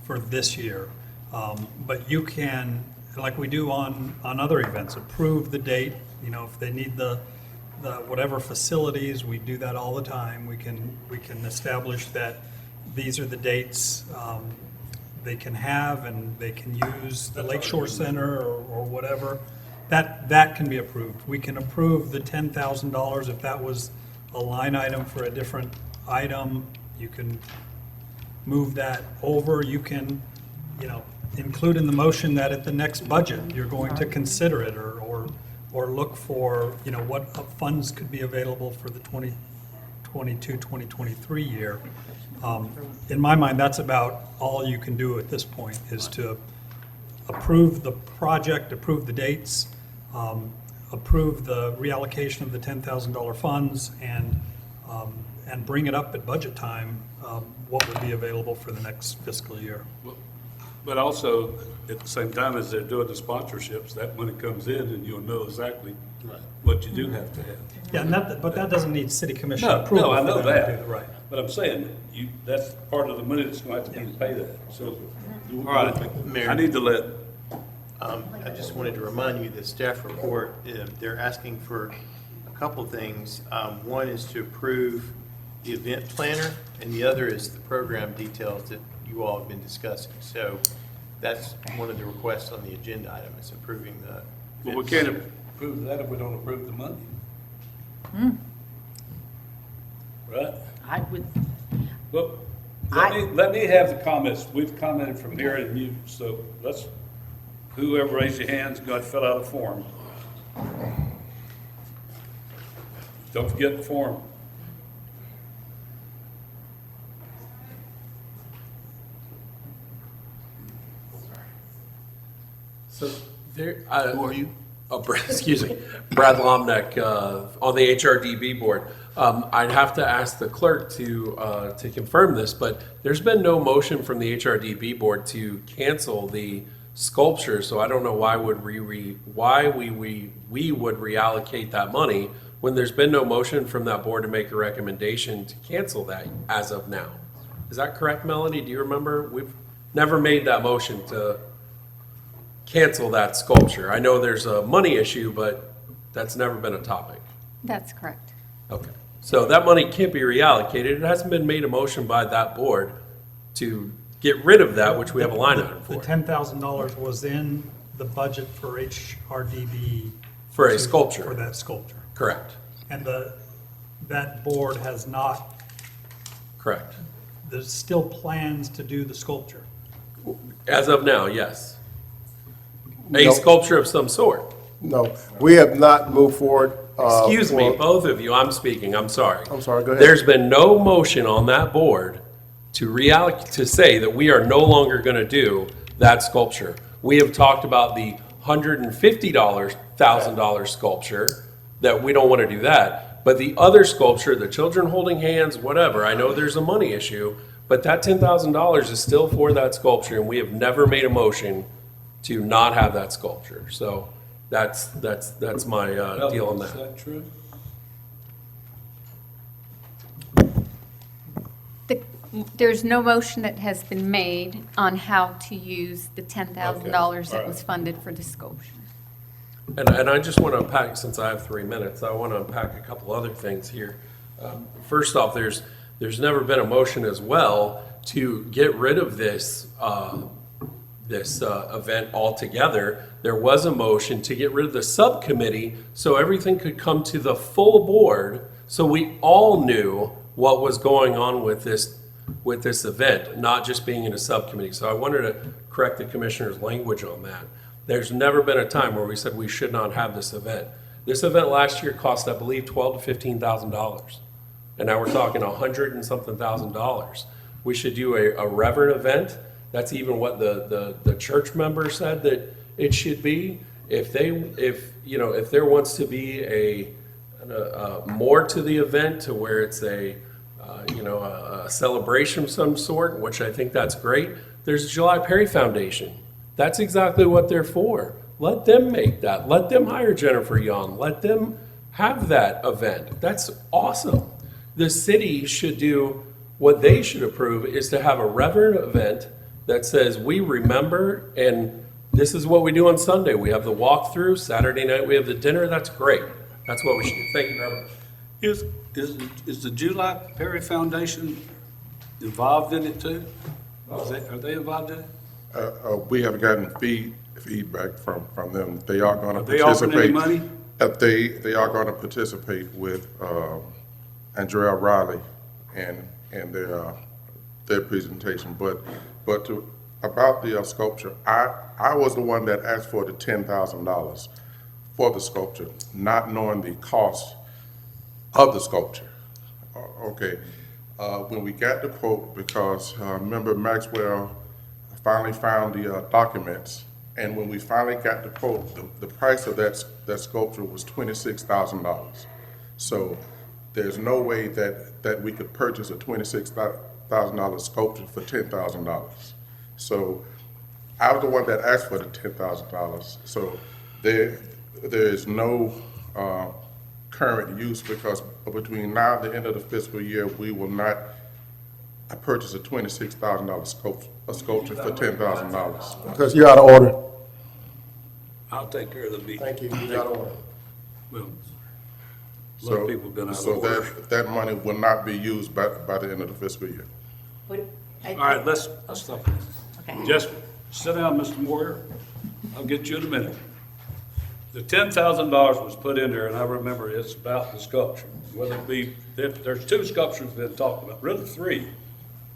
for this year. But you can, like we do on other events, approve the date. You know, if they need the whatever facilities, we do that all the time. We can establish that these are the dates they can have, and they can use the Lakeshore Center or whatever. That can be approved. We can approve the $10,000 if that was a line item for a different item. You can move that over. You can, include in the motion that at the next budget, you're going to consider it or look for, what funds could be available for the 2022, 2023 year. In my mind, that's about all you can do at this point, is to approve the project, approve the dates, approve the reallocation of the $10,000 funds, and bring it up at budget time, what would be available for the next fiscal year. But also, at the same time as they're doing the sponsorships, that money comes in and you'll know exactly what you do have to have. Yeah, but that doesn't need city commission approval. No, I know for them to do that. Right. But I'm saying, that's part of the money that's going to have to be to pay that. So, all right, Mayor. I need to let, I just wanted to remind you, the staff report, they're asking for a couple things. One is to approve the event planner, and the other is the program details that you all have been discussing. So that's one of the requests on the agenda item, is approving the. well, we can't approve that if we don't approve the money. Right? I would, Well, let me have the comments. We've commented from here and you, so whoever raised your hands, go ahead and fill out a form. Don't forget the form. So there, Who are you? Excuse me, Brad Lomneck, on the HRDB board. I'd have to ask the clerk to confirm this, but there's been no motion from the HRDB board to cancel the sculpture, so I don't know why we would reallocate that money when there's been no motion from that board to make a recommendation to cancel that as of now. Is that correct, Melanie? Do you remember? We've never made that motion to cancel that sculpture. I know there's a money issue, but that's never been a topic. That's correct. Okay. So that money can't be reallocated. It hasn't been made a motion by that board to get rid of that, which we have a line item The for. $10,000 was in the budget for HRDB. For a sculpture. For that sculpture. Correct. And that board has not, Correct. there's still plans to do the sculpture. As of now, yes. A No. sculpture of some sort. No, we have not moved forward. Excuse me, for- both of you, I'm speaking, I'm sorry. I'm sorry, go ahead. There's been no motion on that board to say that we are no longer going to do that sculpture. We have talked about the $150,000 sculpture, that we don't want to do that. But the other sculpture, the children holding hands, whatever, I know there's a money issue, but that $10,000 is still for that sculpture, and we have never made a motion to not have that sculpture. So that's my deal on Is that. that true? There's no motion that has been made on how to use the $10,000 that was funded for the sculpture. And I just want to unpack, since I have 3 minutes, I want to unpack a couple other things here. First off, there's never been a motion as well to get rid of this event altogether. There was a motion to get rid of the subcommittee so everything could come to the full board, so we all knew what was going on with this event, not just being in a subcommittee. So I wanted to correct the commissioner's language on that. There's never been a time where we said we should not have this event. This event last year cost, I believe, $12,000 to $15,000. And now we're talking $100 and something thousand. We should do a reverend event. That's even what the church member said that it should be. If there wants to be a more to the event, to where it's a celebration of some sort, which I think that's great. There's the July Perry Foundation. That's exactly what they're for. Let them make that. Let them hire Jennifer Young. Let them have that event. That's awesome. The city should do, what they should approve is to have a reverend event that says we remember, and this is what we do on Sunday. We have the walkthrough. Saturday night we have the dinner. That's great. That's what we should do. Thank you very much. Is the July Perry Foundation involved in it too? Are they involved in it? We have gotten feedback from them. They are going to Are they offering any participate. money? They are going to participate with Andrea Riley and their presentation. But about the sculpture, I was the one that asked for the $10,000 for the sculpture, not knowing the cost of the sculpture. Okay. When we got the quote, because Member Maxwell finally found the documents, and when we finally got the quote, the price of that sculpture was $26,000. So there's no way that we could purchase a $26,000 sculpture for $10,000. So I was the one that asked for the $10,000. So there is no current use, because between now and the end of the fiscal year, we will not purchase a $26,000 sculpture for $10,000. Because you're out of order. I'll take care of the meeting. Thank you. You're out of order. Well, a lot of people have been out of order. that money will not be used by the end of the fiscal year. All right, let's stop this. Okay. Just sit down, Mr. Moyer. I'll get you in a minute. The $10,000 was put in there, and I remember it's about the sculpture. Whether it be, there's two sculptures been talked about, really three.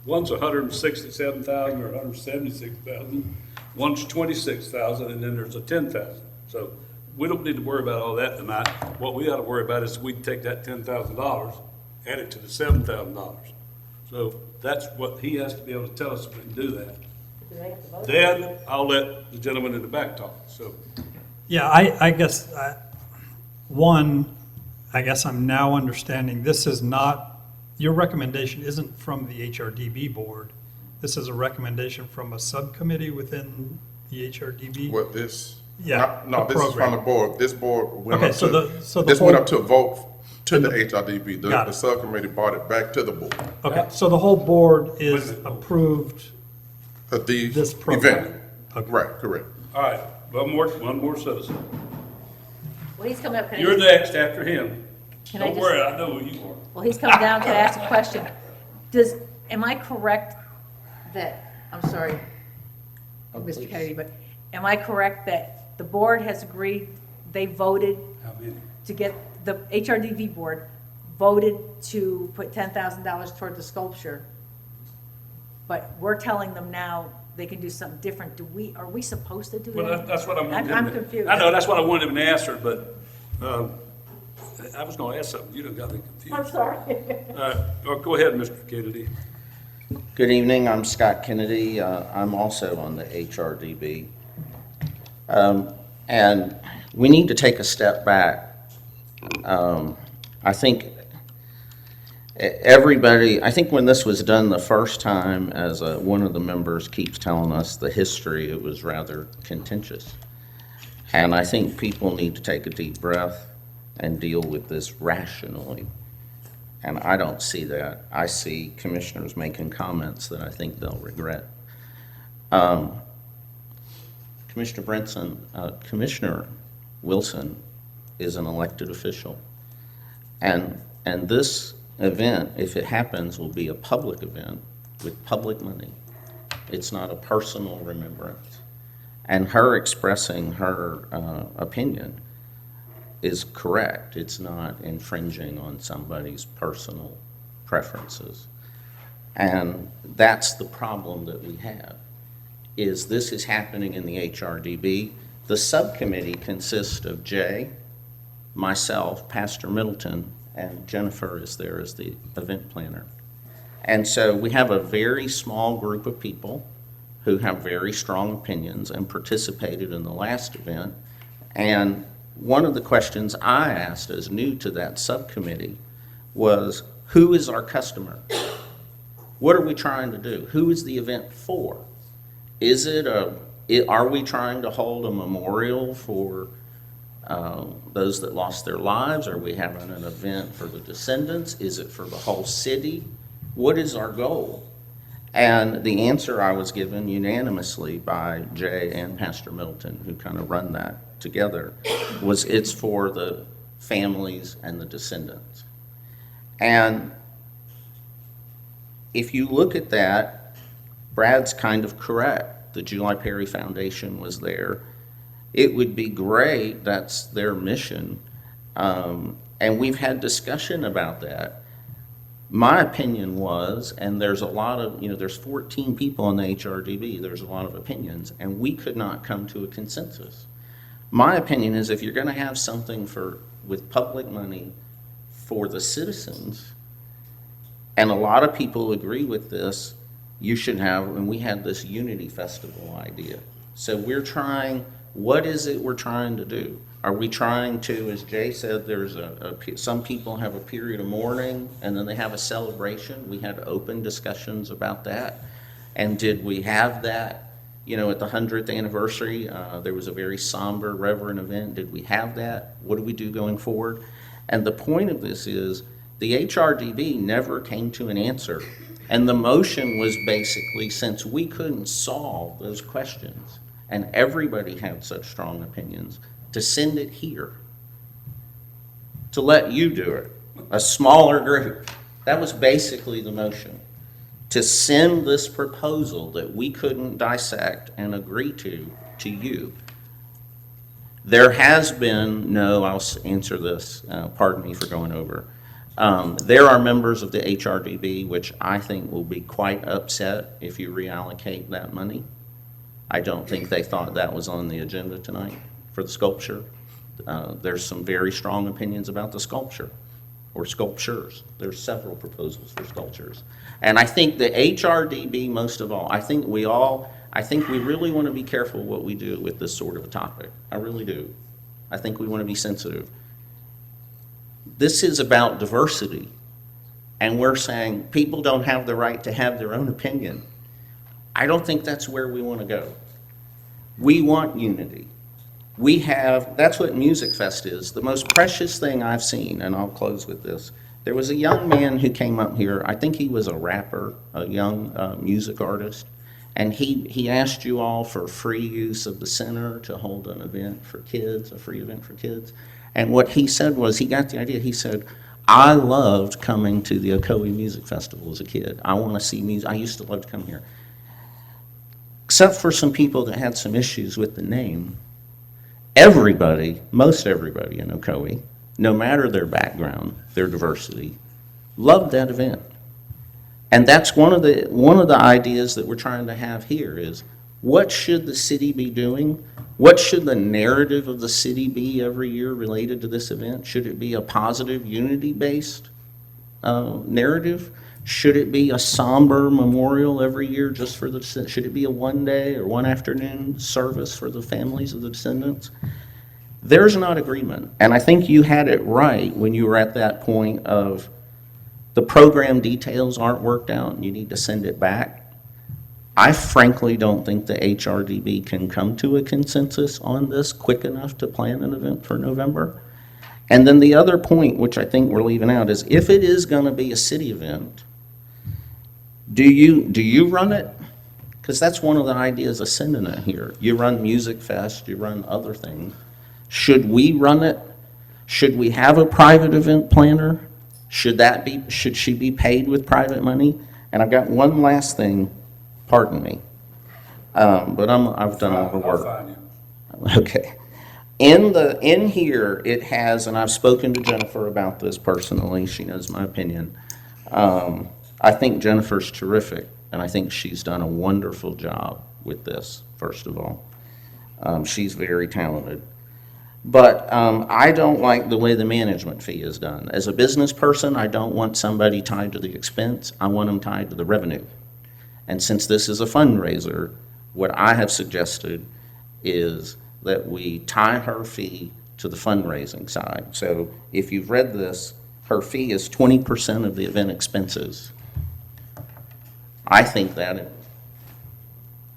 One's $167,000 or $176,000. One's $26,000, and then there's a $10,000. So we don't need to worry about all that tonight. What we ought to worry about is we can take that $10,000, add it to the $7,000. So that's what he has to be able to tell us if we can do that. Then I'll let the gentleman in the back talk. So Yeah, I guess, I guess I'm now understanding, this is not, your recommendation isn't from the HRDB board. This is a recommendation from a subcommittee within the HRDB? What this? Yeah, No, the this is from the program. board. This board went Okay, up so to, the this went whole- up to a vote to the HRDB. Got The it. subcommittee brought it back to the board. Okay, so the whole board is approved The this program? event. Right, correct. All right, one more citizen. Well, he's coming up. Can I You're just- next after him. Can I Don't just- worry, I know who you are. Well, he's coming down. Can I ask a question? Am I correct that, I'm sorry, Mr. Kennedy, but am I correct that the board has agreed, they voted How many? to get, the HRDV board voted to put $10,000 toward the sculpture, but we're telling them now they can do something different. Are we supposed to do that? Well, that's what I wanted him I'm to. confused. I know, that's what I wanted him to answer, but, I was gonna ask something, you done got me confused. I'm sorry. All right, well, go ahead, Mr. Kennedy. Good evening, I'm Scott Kennedy. I'm also on the HRDB. And we need to take a step back. I think I think when this was done the first time, as one of the members keeps telling us the history, it was rather contentious. And I think people need to take a deep breath and deal with this rationally. And I don't see that. I see commissioners making comments that I think they'll regret. Commissioner Brinson, Commissioner Wilson is an elected official. And this event, if it happens, will be a public event with public money. It's not a personal remembrance. And her expressing her opinion is correct. It's not infringing on somebody's personal preferences. And that's the problem that we have, is this is happening in the HRDB. The subcommittee consists of Jay, myself, Pastor Middleton, and Jennifer is there as the event planner. And so we have a very small group of people who have very strong opinions and participated in the last event. And one of the questions I asked as new to that subcommittee was, who is our customer? What are we trying to do? Who is the event for? Are we trying to hold a memorial for those that lost their lives? Are we having an event for the descendants? Is it for the whole city? What is our goal? And the answer I was given unanimously by Jay and Pastor Middleton, who kind of run that together, was it's for the families and the descendants. And if you look at that, Brad's kind of correct. The July Perry Foundation was there. It would be great, that's their mission, and we've had discussion about that. My opinion was, and there's a lot of, there's 14 people in the HRDB, there's a lot of opinions, and we could not come to a consensus. My opinion is if you're going to have something with public money for the citizens, and a lot of people agree with this, you should have, and we had this Unity Festival idea. So we're trying, what is it we're trying to do? Are we trying to, as Jay said, there's some people have a period of mourning and then they have a celebration. We had open discussions about that. And did we have that, at the 100th anniversary, there was a very somber, reverent event. Did we have that? What do we do going forward? And the point of this is the HRDB never came to an answer. And the motion was basically, since we couldn't solve those questions and everybody had such strong opinions, to send it here, to let you do it, a smaller group. That was basically the motion, to send this proposal that we couldn't dissect and agree to you. There has been I'll answer this, pardon me for going over. There are members of the HRDB which I think will be quite upset if you reallocate that money. I don't think they thought that was on the agenda tonight for the sculpture. There's some very strong opinions about the sculpture or sculptures. There's several proposals for sculptures. And I think the HRDB, most of all, I think we really want to be careful what we do with this sort of a topic. I really do. I think we want to be sensitive. This is about diversity, and we're saying people don't have the right to have their own opinion. I don't think that's where we want to go. We want unity. That's what Music Fest is. The most precious thing I've seen, and I'll close with this. There was a young man who came up here, I think he was a rapper, a young music artist, and he asked you all for free use of the center to hold an event for kids, a free event for kids. And what he said was, he got the idea, he said, I loved coming to the Ocoee Music Festival as a kid. I want to see music. I used to love to come here. Except for some people that had some issues with the name, everybody, most everybody in Ocoee, no matter their background, their diversity, loved that event. And that's one of the ideas that we're trying to have here is, what should the city be doing? What should the narrative of the city be every year related to this event? Should it be a positive, unity-based narrative? Should it be a somber memorial every year just for the, should it be a one-day or one afternoon service for the families of the descendants? There's not agreement. And I think you had it right when you were at that point of the program details aren't worked out and you need to send it back. I frankly don't think the HRDB can come to a consensus on this quick enough to plan an event for November. And then the other point, which I think we're leaving out, is if it is going to be a city event, do you run it? Because that's one of the ideas of sending it here. You run Music Fest, you run other things. Should we run it? Should we have a private event planner? Should she be paid with private money? And I've got one last thing. Pardon me, but I've done all the work. I'll find you. Okay. In here, it has, and I've spoken to Jennifer about this personally, she knows my opinion. I think Jennifer's terrific, and I think she's done a wonderful job with this, first of all. She's very talented. But I don't like the way the management fee is done. As a business person, I don't want somebody tied to the expense. I want them tied to the revenue. And since this is a fundraiser, what I have suggested is that we tie her fee to the fundraising side. So if you've read this, her fee is 20% of the event expenses. I think that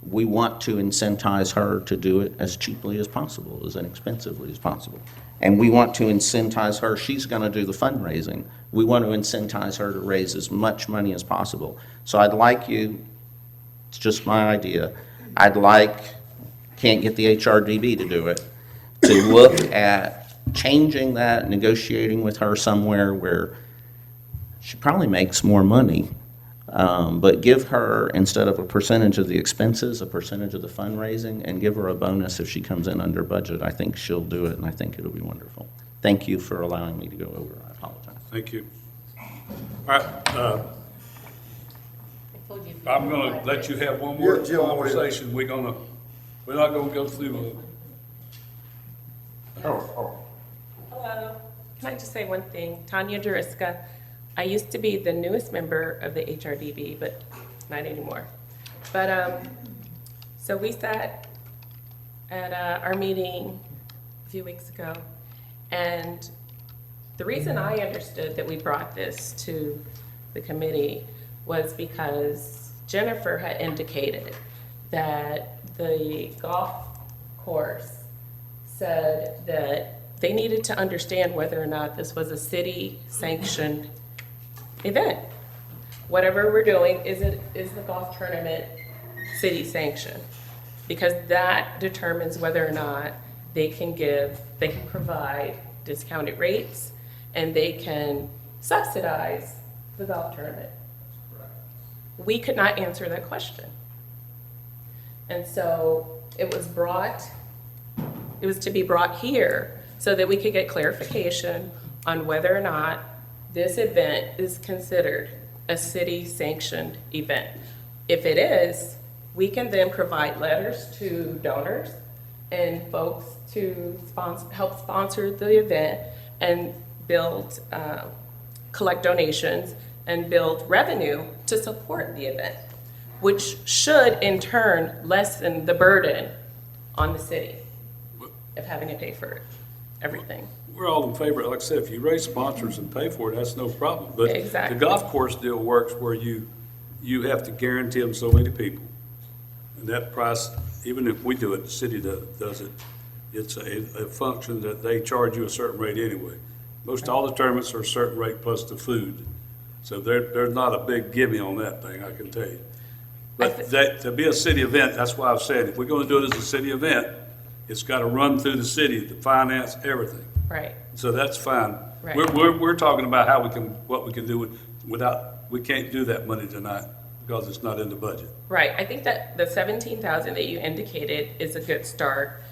we want to incentivize her to do it as cheaply as possible, as inexpensively as possible. And we want to incentivize her, she's going to do the fundraising. We want to incentivize her to raise as much money as possible. So I'd like you, it's just my idea, can't get the HRDB to do it, to look at changing that, negotiating with her somewhere where she probably makes more money, but give her, instead of a percentage of the expenses, a percentage of the fundraising, and give her a bonus if she comes in under budget. I think she'll do it, and I think it'll be wonderful. Thank you for allowing me to go over. I apologize. Thank you. All right, I'm gonna let you have one more conversation. We're not gonna go through Hello. Can I just say one thing? Tanya Duriska. I used to be the newest member of the HRDB, but not anymore. But so we sat at our meeting a few weeks ago, and the reason I understood that we brought this to the committee was because Jennifer had indicated that the golf course said that they needed to understand whether or not this was a city-sanctioned event. Whatever we're doing, is the golf tournament city-sanctioned? Because that determines whether or not they can provide discounted rates, and they can subsidize the golf tournament. We could not answer that question. And so it was to be brought here so that we could get clarification on whether or not this event is considered a city-sanctioned event. If it is, we can then provide letters to donors and folks to help sponsor the event and collect donations and build revenue to support the event. which should in turn lessen the burden on the city of having to pay for everything. We're all in favor, like I said, if you raise sponsors and pay for it, that's no problem. But Exactly. the golf course deal works where you have to guarantee them so many people. And that price, even if we do it, the city does it, it's a function that they charge you a certain rate anyway. Most all the tournaments are a certain rate plus the food. So there's not a big gimme on that thing, I can tell you. But to be a city event, that's why I've said, if we're gonna do it as a city event, it's gotta run through the city, to finance everything. Right. So that's fine. Right. We're talking about what we can do without, we can't do that money tonight because it's not in the budget. Right, I think that the 17,000 that you indicated is a good start.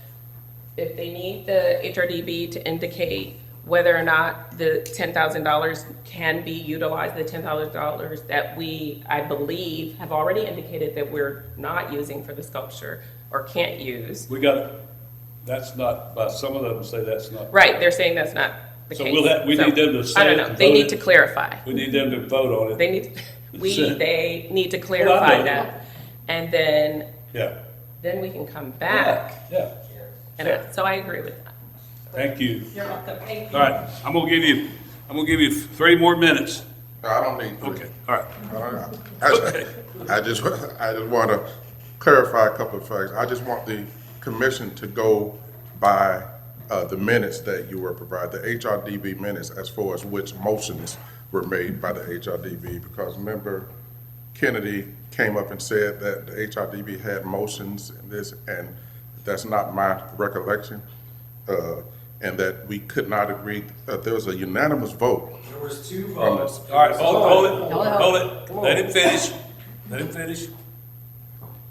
If they need the HRDB to indicate whether or not the $10,000 can be utilized, the $10,000 that we, I believe, have already indicated that we're not using for the sculpture or can't use. We got, that's not, but some of them say that's not. Right, they're saying that's not the So case. we need them to say I don't it know, and they vote need it. to clarify. We need them to vote on it. They need, they need to Well, I clarify know. that. And then, Yeah, then we can come back. yeah. And so I agree with that. Thank you. You're welcome, thank you. All right, I'm gonna give you 3 more minutes. No, I don't need three. Okay, all right. I just want to clarify a couple of facts. I just want the commission to go by the minutes that you were provided, the HRDB minutes, as far as which motions were made by the HRDB, because member Kennedy came up and said that the HRDB had motions in this, and that's not my recollection, and that we could not agree, there was a unanimous vote. There was 2 on votes. this. All right, hold it. Let him finish. Let him finish.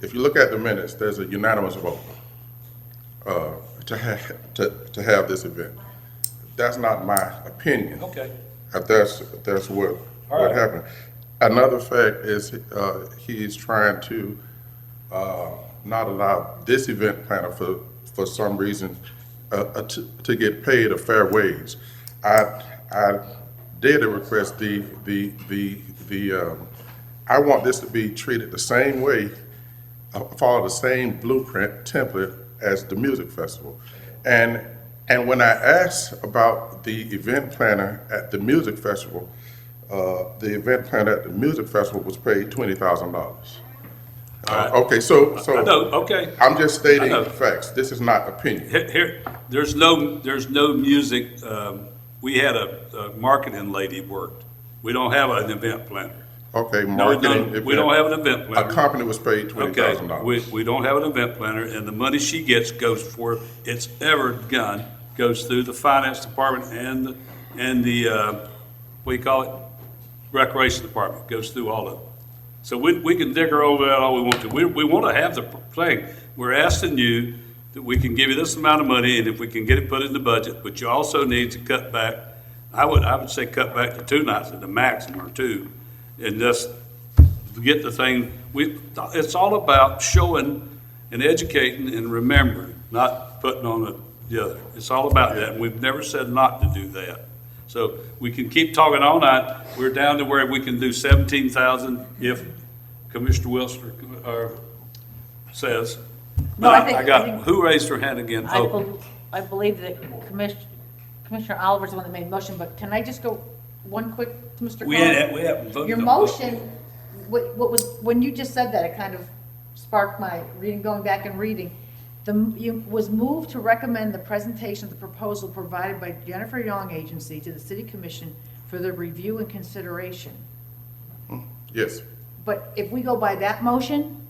If you look at the minutes, there's a unanimous vote to have this event. That's not my opinion. Okay. That's what All right. happened. Another fact is he's trying to not allow this event planner for some reason to get paid a fair wage. I did request I want this to be treated the same way, follow the same blueprint template as the music festival. And when I asked about the event planner at the music festival, the event planner at the music festival was paid $20,000. right. Okay, so I know, okay. I'm just stating I know. facts. This is not opinion. Here, there's no music, we had a marketing lady worked. We don't have an event planner. Okay, No, marketing. we don't have an event planner. A company was paid Okay, $20,000. we don't have an event planner, and the money she gets goes for, it's ever done, goes through the finance department and the, what do you call it? Recreation department, goes through all of it. So we can dig her over that all we want to. We want to have the thing. We're asking you that we can give you this amount of money, and if we can get it put in the budget, but you also need to cut back, I would say cut back to 2 nights at the maximum, or 2, and just get the thing, it's all about showing and educating and remembering, not putting on the other. It's all about that, and we've never said not to do that. So we can keep talking all night. We're down to where we can do 17,000 if Commissioner Wilson says. No, I think- Who raised her hand again? I believe that Commissioner Oliver's the one that made the motion, but can I just go one quick to Mr. We Cohen? haven't voted. Your on it. motion, what was, when you just said that, it kind of sparked my reading, going back and reading. You was moved to recommend the presentation of the proposal provided by Jennifer Young Agency to the City Commission for their review and consideration. Yes. But if we go by that motion,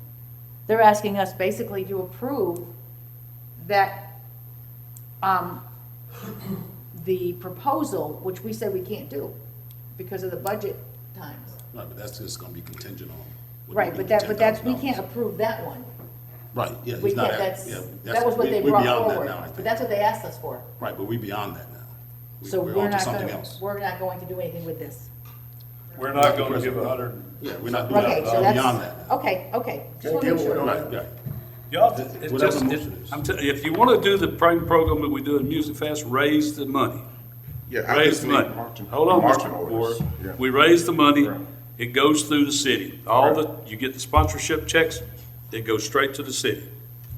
they're asking us basically to approve that, the proposal, which we said we can't do because of the budget times. Right, but that's just gonna be contingent on. what Right, we but do with that's, we $10,000. can't approve that one. Right, yeah, We he's not, can't, that was what they we're brought beyond that forward, now, I but think. that's what they asked us for. Right, but we beyond that now. So We're we're on to not something gonna, else. we're not going to do anything with this. We're not going to give 100. Yeah, we're not doing Okay, that, so we're that's, beyond that now. okay, just want to make sure. Right, right. Y'all, it's Whatever just, motion it is. if you want to do the program that we do in Music Fest, raise the money. Yeah, I Raise just the need money. marching- Hold on, marching Mr. orders. Moore. Yeah. We raise the money, It goes through the city. You get the sponsorship checks, it goes straight to the city.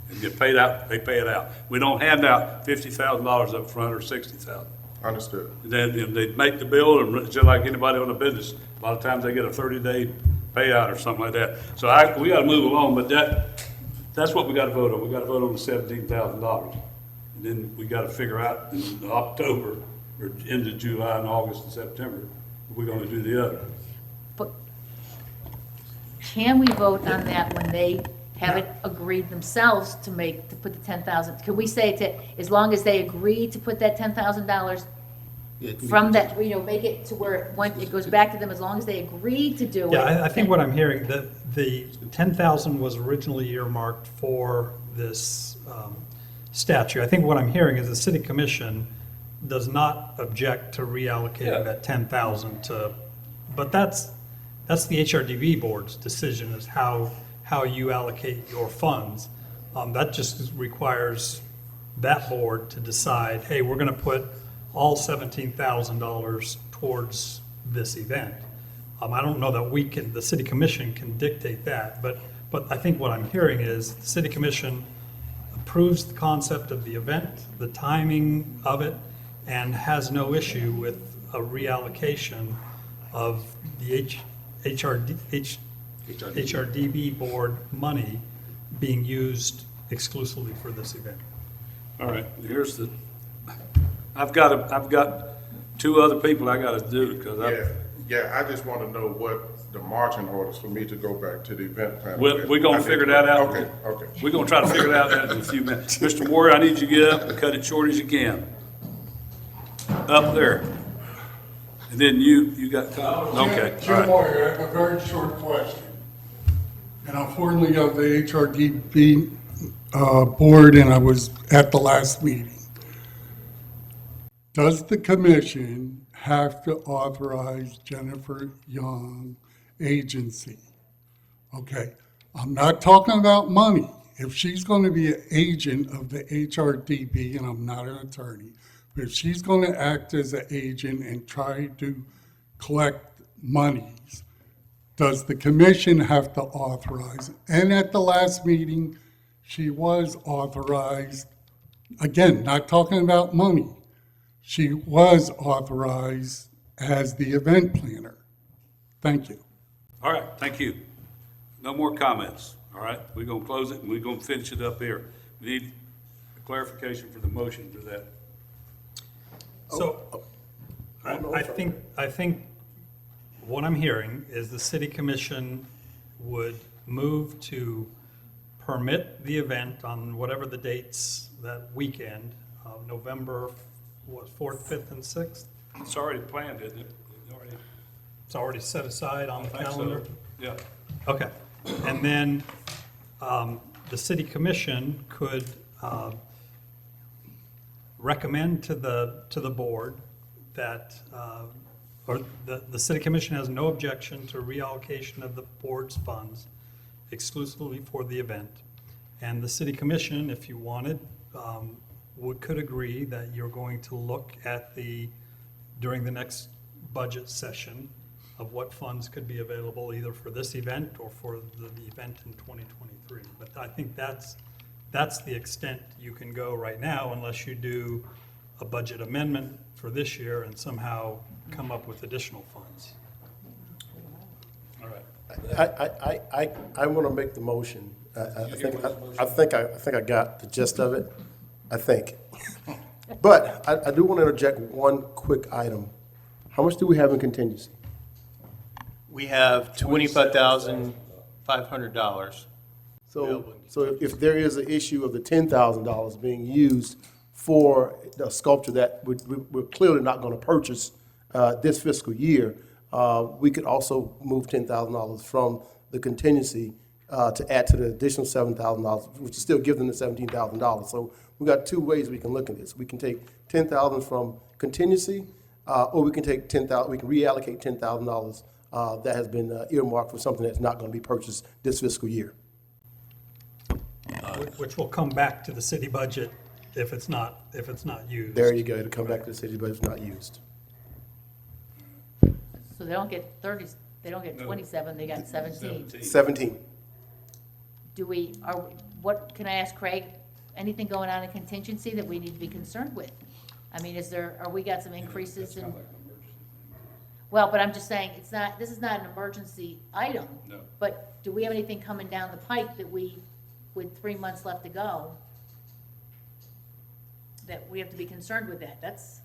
And get paid out, they pay it out. We don't hand out $50,000 up front or $60,000. Understood. Then they make the bill, and just like anybody on the business, a lot of times they get a 30-day payout or something like that. So we gotta move along, but that's what we gotta vote on. We gotta vote on the $17,000. And then we gotta figure out in October, or into July and August and September, we're gonna do the other. But can we vote on that when they haven't agreed themselves to put the 10,000? Can we say as long as they agree to put that $10,000 from that, make it to where it goes back to them, as long as they agree to do it? Yeah, I think what I'm hearing, that the 10,000 was originally earmarked for this statute. I think what I'm hearing is the city commission does not object to reallocating that 10,000 to, but that's the HRDB board's decision, is how you allocate your funds. That just requires that board to decide, hey, we're gonna put all $17,000 towards this event. I don't know that the city commission can dictate that, but I think what I'm hearing is the city commission approves the concept of the event, the timing of it, and has no issue with a reallocation of the HRDB board money being used exclusively for this event. All right, I've got two other people I gotta do, because I just want to know what the marching orders for me to go back to the event plan. We're gonna figure that out. Okay. We're gonna try to figure that out in a few minutes. Mr. Warrior, I need you to get up and cut it short as you can. Up there. And then you got, okay, all Jim right. Warrior, I have a very short question. And unfortunately, of the HRDB board, and I was at the last meeting. Does the commission have to authorize Jennifer Young agency? Okay, I'm not talking about money. If she's going to be an agent of the HRDB, and I'm not an attorney, but if she's going to act as an agent and try to collect monies, does the commission have to authorize it? And at the last meeting, she was authorized, again, not talking about money. She was authorized as the event planner. Thank you. All right, thank you. No more comments, all right? We're gonna close it and we're gonna finish it up here. We need a clarification for the motion to that. So, I think what I'm hearing is the city commission would move to permit the event on whatever the dates that weekend of November, 4th, 5th, and 6th? It's already planned, isn't it? It's already set aside on the I think so. calendar? Yeah. Okay, and then the city commission could recommend to the board that, or the city commission has no objection to reallocation of the board's funds exclusively for the event. And the city commission, if you wanted, could agree that you're going to look at during the next budget session of what funds could be available either for this event or for the event in 2023. But I think that's the extent you can go right now, unless you do a budget amendment for this year and somehow come up with additional funds. All right. I want to make the motion. I think I got the gist of it. I think. But I do want to interject one quick item. How much do we have in contingency? We have $25,500. So if there is an issue of the $10,000 being used for a sculpture that we're clearly not going to purchase this fiscal year, we could also move $10,000 from the contingency to add to the additional $7,000, which is still give them the $17,000. So we got two ways we can look at this. We can take $10,000 from contingency, or we can take $10,000. We can reallocate $10,000 that has been earmarked for something that's not going to be purchased this fiscal year. Which will come back to the city budget if it's not used. There you go. It'll come back to the city, but it's not used. So they don't get 30, They don't get 27, they got 17. 17. What, can I ask Craig, anything going on in contingency that we need to be concerned with? I mean, we got some increases in? Well, but I'm just saying, this is not an emergency item. No. But do we have anything coming down the pike that with 3 months left to go, that we have to be concerned with that? That's,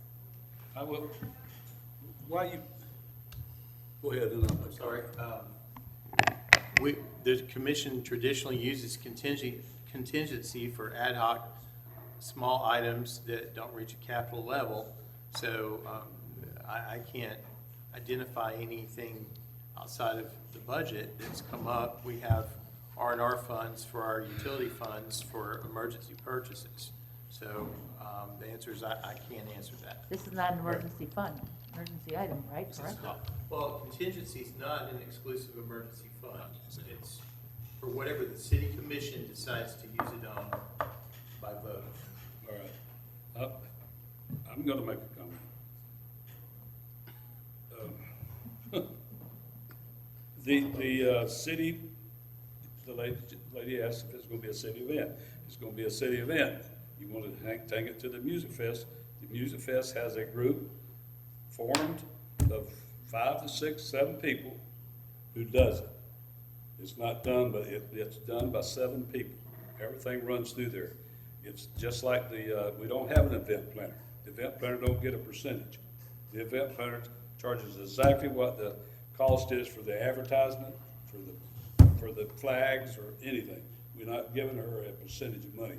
I will, why you, go ahead, and I'm Sorry. The commission traditionally uses contingency for ad hoc, small items that don't reach a capital level. So I can't identify anything outside of the budget that's come up. We have R&R funds for our utility funds for emergency purchases. So the answer is I can't answer that. this is not an emergency fund, emergency item, right? Correct? Well, contingency is not an exclusive emergency fund. It's for whatever the city commission decides to use it on by vote. all right. I'm gonna make a comment. The city, the lady asked if it's gonna be a city event. It's gonna be a city event. You wanna take it to the Music Fest. The Music Fest has a group formed of 5 to 6, 7 people who does it. It's not done, but it's done by 7 people. Everything runs through there. It's just like we don't have an event planner. The event planner don't get a percentage. The event planner charges exactly what the cost is for the advertisement, for the flags or anything. We're not giving her a percentage of money.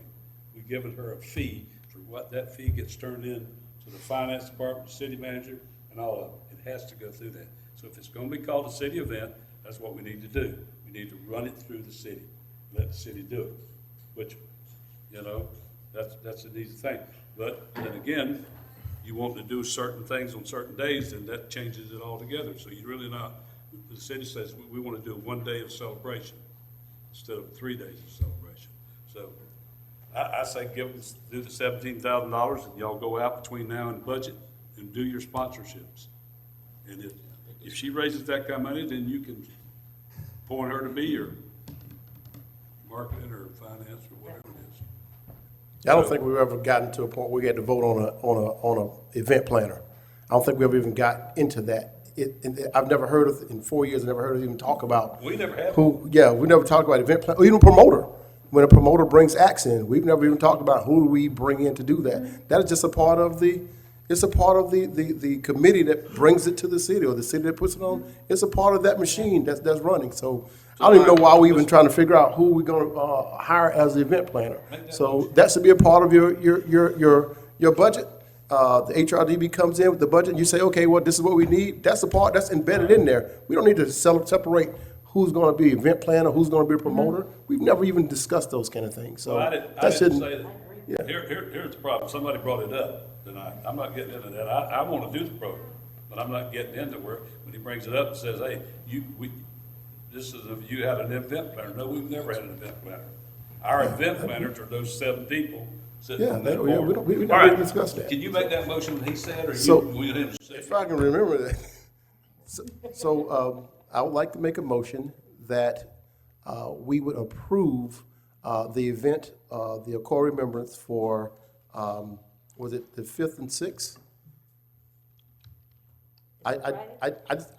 We're giving her a fee for what that fee gets turned in to the finance department, city manager, and all of it. It has to go through that. So if it's gonna be called a city event, that's what we need to do. We need to run it through the city, let the city do it, which, that's an easy thing. But then again, you want to do certain things on certain days, and that changes it altogether. So you're really not, the city says, we want to do 1 day of celebration instead of 3 days of celebration. So I say do the $17,000, and y'all go out between now and budget and do your sponsorships. And if she raises that kind of money, then you can appoint her to be or marketing or finance or whatever it is. I don't think we've ever gotten to a point where we had to vote on a event planner. I don't think we ever even got into that. I've never heard of, in 4 years, I've never heard of even talk about. We never have. We never talked about event planner, or even promoter. When a promoter brings acts in, we've never even talked about who do we bring in to do that. That is just a part of the committee that brings it to the city, or the city that puts it on. It's a part of that machine that's running. So I don't even know why we're even trying to figure out who we're gonna hire as the event planner. So that should be a part of your budget. The HRDB comes in with the budget, and you say, okay, well, this is what we need. That's the part that's embedded in there. We don't need to separate who's gonna be event planner, who's gonna be a promoter. We've never even discussed those kind of things, so Well, I didn't that say shouldn't. that. Yeah. Here's the problem. Somebody brought it up tonight. I'm not getting into that. I want to do the program, but I'm not getting into where, when he brings it up and says, hey, you had an event planner. No, we've never had an event planner. Our event planners are those 7 people sitting on that board. We All never right. even discussed that. Can you make that motion that he said, or So, you him say? if I can remember that. So I would like to make a motion that we would approve the event, the Ocoee Remembrance for, was it the 5th and 6th? I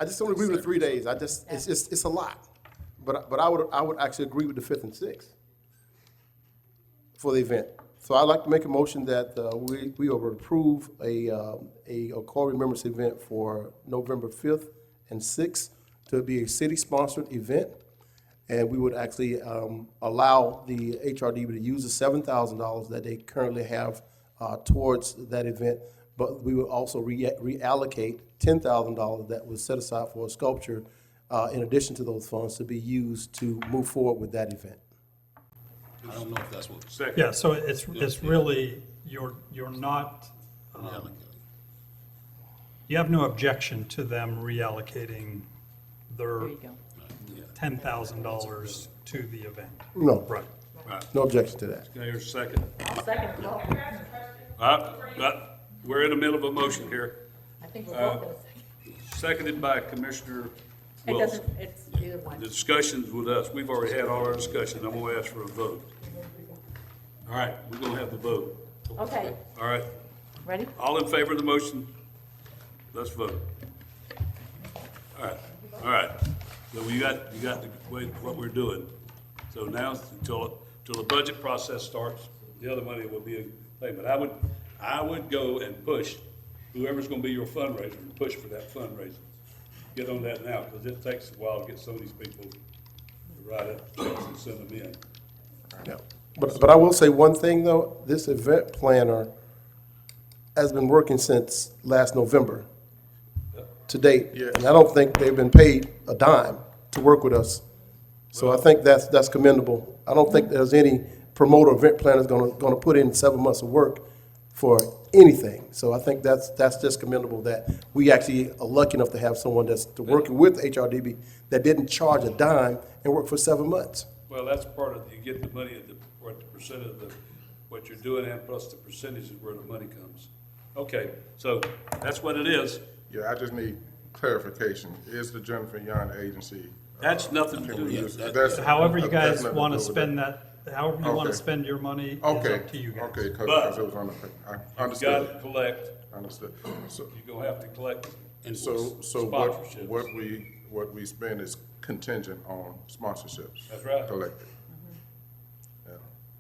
just don't agree with the 3 days. It's a lot. But I would actually agree with the 5th and 6th for the event. So I'd like to make a motion that we will approve a Ocoee Remembrance event for November 5th and 6th to be a city-sponsored event. And we would actually allow the HRDB to use the $7,000 that they currently have towards that event, but we would also reallocate $10,000 that was set aside for a sculpture in addition to those funds to be used to move forward with that event. I don't know if that's what. Second. Yeah, so it's really, you're not, you have no objection to them reallocating their There you go. $10,000 to the event. No. Right. No objection to that. Okay, here's a second. Second. We're in the middle of a motion here. I think we're both gonna second. Seconded by Commissioner It Wilson. doesn't, it's either one. The discussions with us, we've already had all our discussions. I'm gonna ask for a vote. All right, we're gonna have the vote. Okay, All right, Ready? all in favor of the motion? Let's vote. All right. So you got the way, what we're doing. So now, until the budget process starts, the other money will be in payment. I would go and push, whoever's gonna be your fundraiser, and push for that fundraiser. Get on that now, because it takes a while to get some of these people to write up checks and send them in. Yeah. But I will say one thing, though, this event planner has been working since last November to date. And I don't think they've been paid a dime to work with us. So I think that's commendable. I don't think there's any promoter event planner gonna put in 7 months of work for anything. So I think that's just commendable that we actually are lucky enough to have someone that's working with HRDB that didn't charge a dime and work for 7 months. Well, that's part of, you get the money at the percent of what you're doing, and plus the percentage is where the money comes. Okay, so that's what it is. Yeah, I just need clarification. Is the Jennifer Young agency? That's nothing to do Can we with use- it. that's- However you that's guys nothing want to do with spend that. however you want to Okay. spend your money is Okay, up to you guys. okay, But- because it was on the, I You understood. gotta collect, Understood. So, you're gonna have to collect so sponsorships. what we spend is contingent on sponsorships. That's right. Collected. Yeah,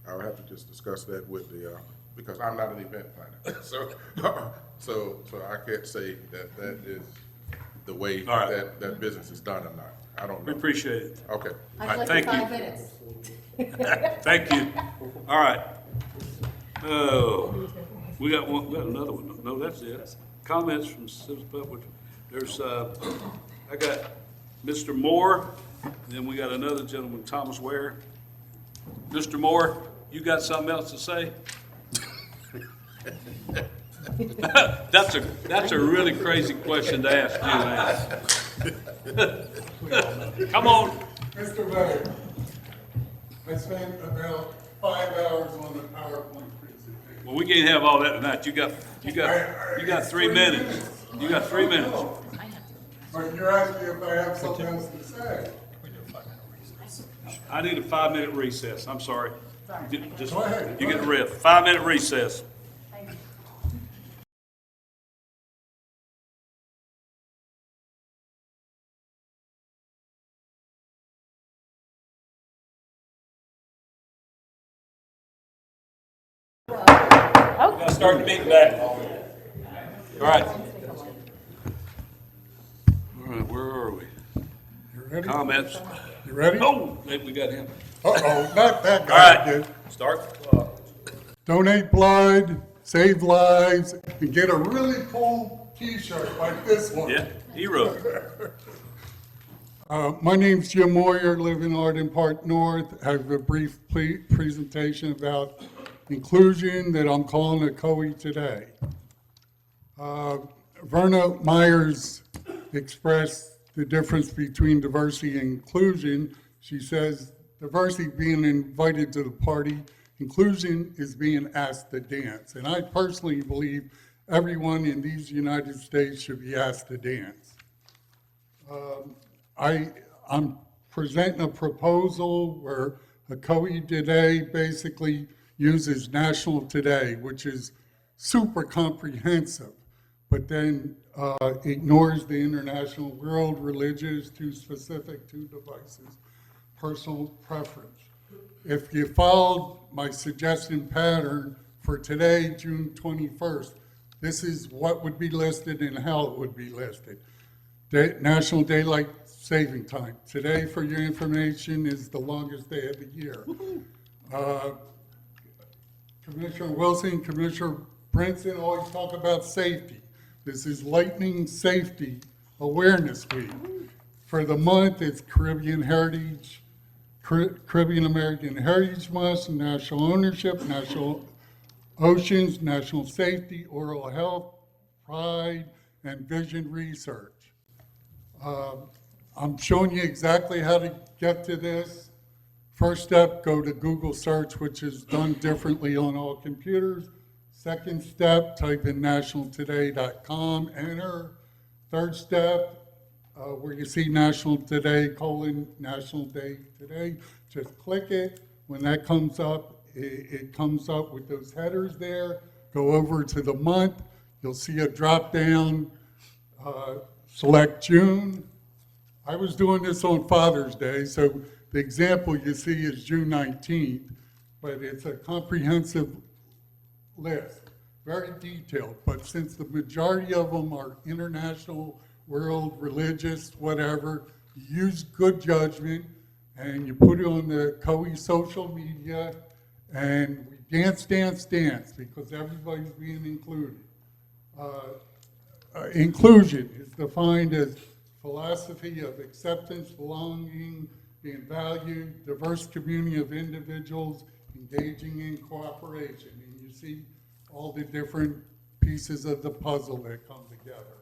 I'll have to just discuss that with the, because I'm not an event planner. So I can't say that is the way All right. that business is done or not. I don't know. We appreciate it. Okay. All right, thank you. Thank you. All right. Oh, we got another one. No, that's it. Comments from citizens public. There's, I got Mr. Moore, then we got another gentleman, Thomas Ware. Mr. Moore, you got something else to say? That's a really crazy question to ask you, man. Come on. Mr. Mayor, I spent about 5 hours on the PowerPoint presentation. Well, we can't have all that tonight. You got 3 minutes. You got 3 minutes. But you're asking if I have something else to say. I need a 5-minute recess. I'm sorry. Just, Go ahead. you get the rest. 5-minute recess. Gotta start the meeting back. All right. All right, where are we? You ready? Comments? You ready? Oh, maybe we got him. Uh-oh, not that All guy right, again. start the clock. Donate blood, save lives, and get a really cool T-shirt like this one. Yeah, hero. My name's Jim Moyer, live in Arden Park North. I have a brief presentation about inclusion that I'm calling Ocoee today. Verna Myers expressed the difference between diversity and inclusion. She says diversity being invited to the party, inclusion is being asked to dance. And I personally believe everyone in these United States should be asked to dance. I'm presenting a proposal where Ocoee Today basically uses National Today, which is super comprehensive, but then ignores the international world, religious, too specific, too devices, personal preference. If you followed my suggestion pattern for today, June 21st, this is what would be listed and how it would be listed. National Daylight Saving Time. Today, for your information, is the longest day of the year. Commissioner Wilson, Commissioner Brinson always talk about safety. This is Lightning Safety Awareness Week. For the month, it's Caribbean American Heritage Month, National Ownership, National Oceans, National Safety, Oral Health, Pride, and Vision Research. I'm showing you exactly how to get to this. First step, go to Google search, which is done differently on all computers. Second step, type in nationaltoday.com, enter. Third step, where you see National Today, National Day Today, just click it. When that comes up, it comes up with those headers there. Go over to the month, you'll see a drop down, select June. I was doing this on Father's Day, so the example you see is June 19th, but it's a comprehensive list, very detailed. But since the majority of them are international, world, religious, whatever, you use good judgment and you put it on the Ocoee social media, and we dance, dance, dance, because everybody's being included. Inclusion is defined as philosophy of acceptance, belonging, being valued, diverse community of individuals engaging in cooperation. And you see all the different pieces of the puzzle that come together.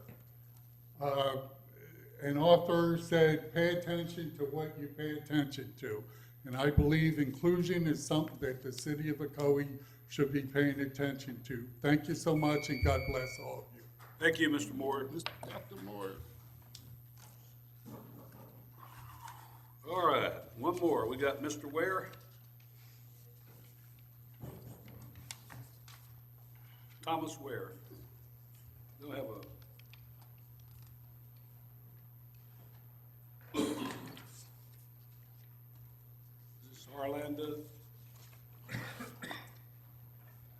An author said, pay attention to what you pay attention to. And I believe inclusion is something that the city of Ocoee should be paying attention to. Thank you so much, and God bless all of you. Thank you, Mr. Moore. Dr. Moore. All right, one more. We got Mr. Ware. Thomas Ware. They'll have a. Is this Orlando?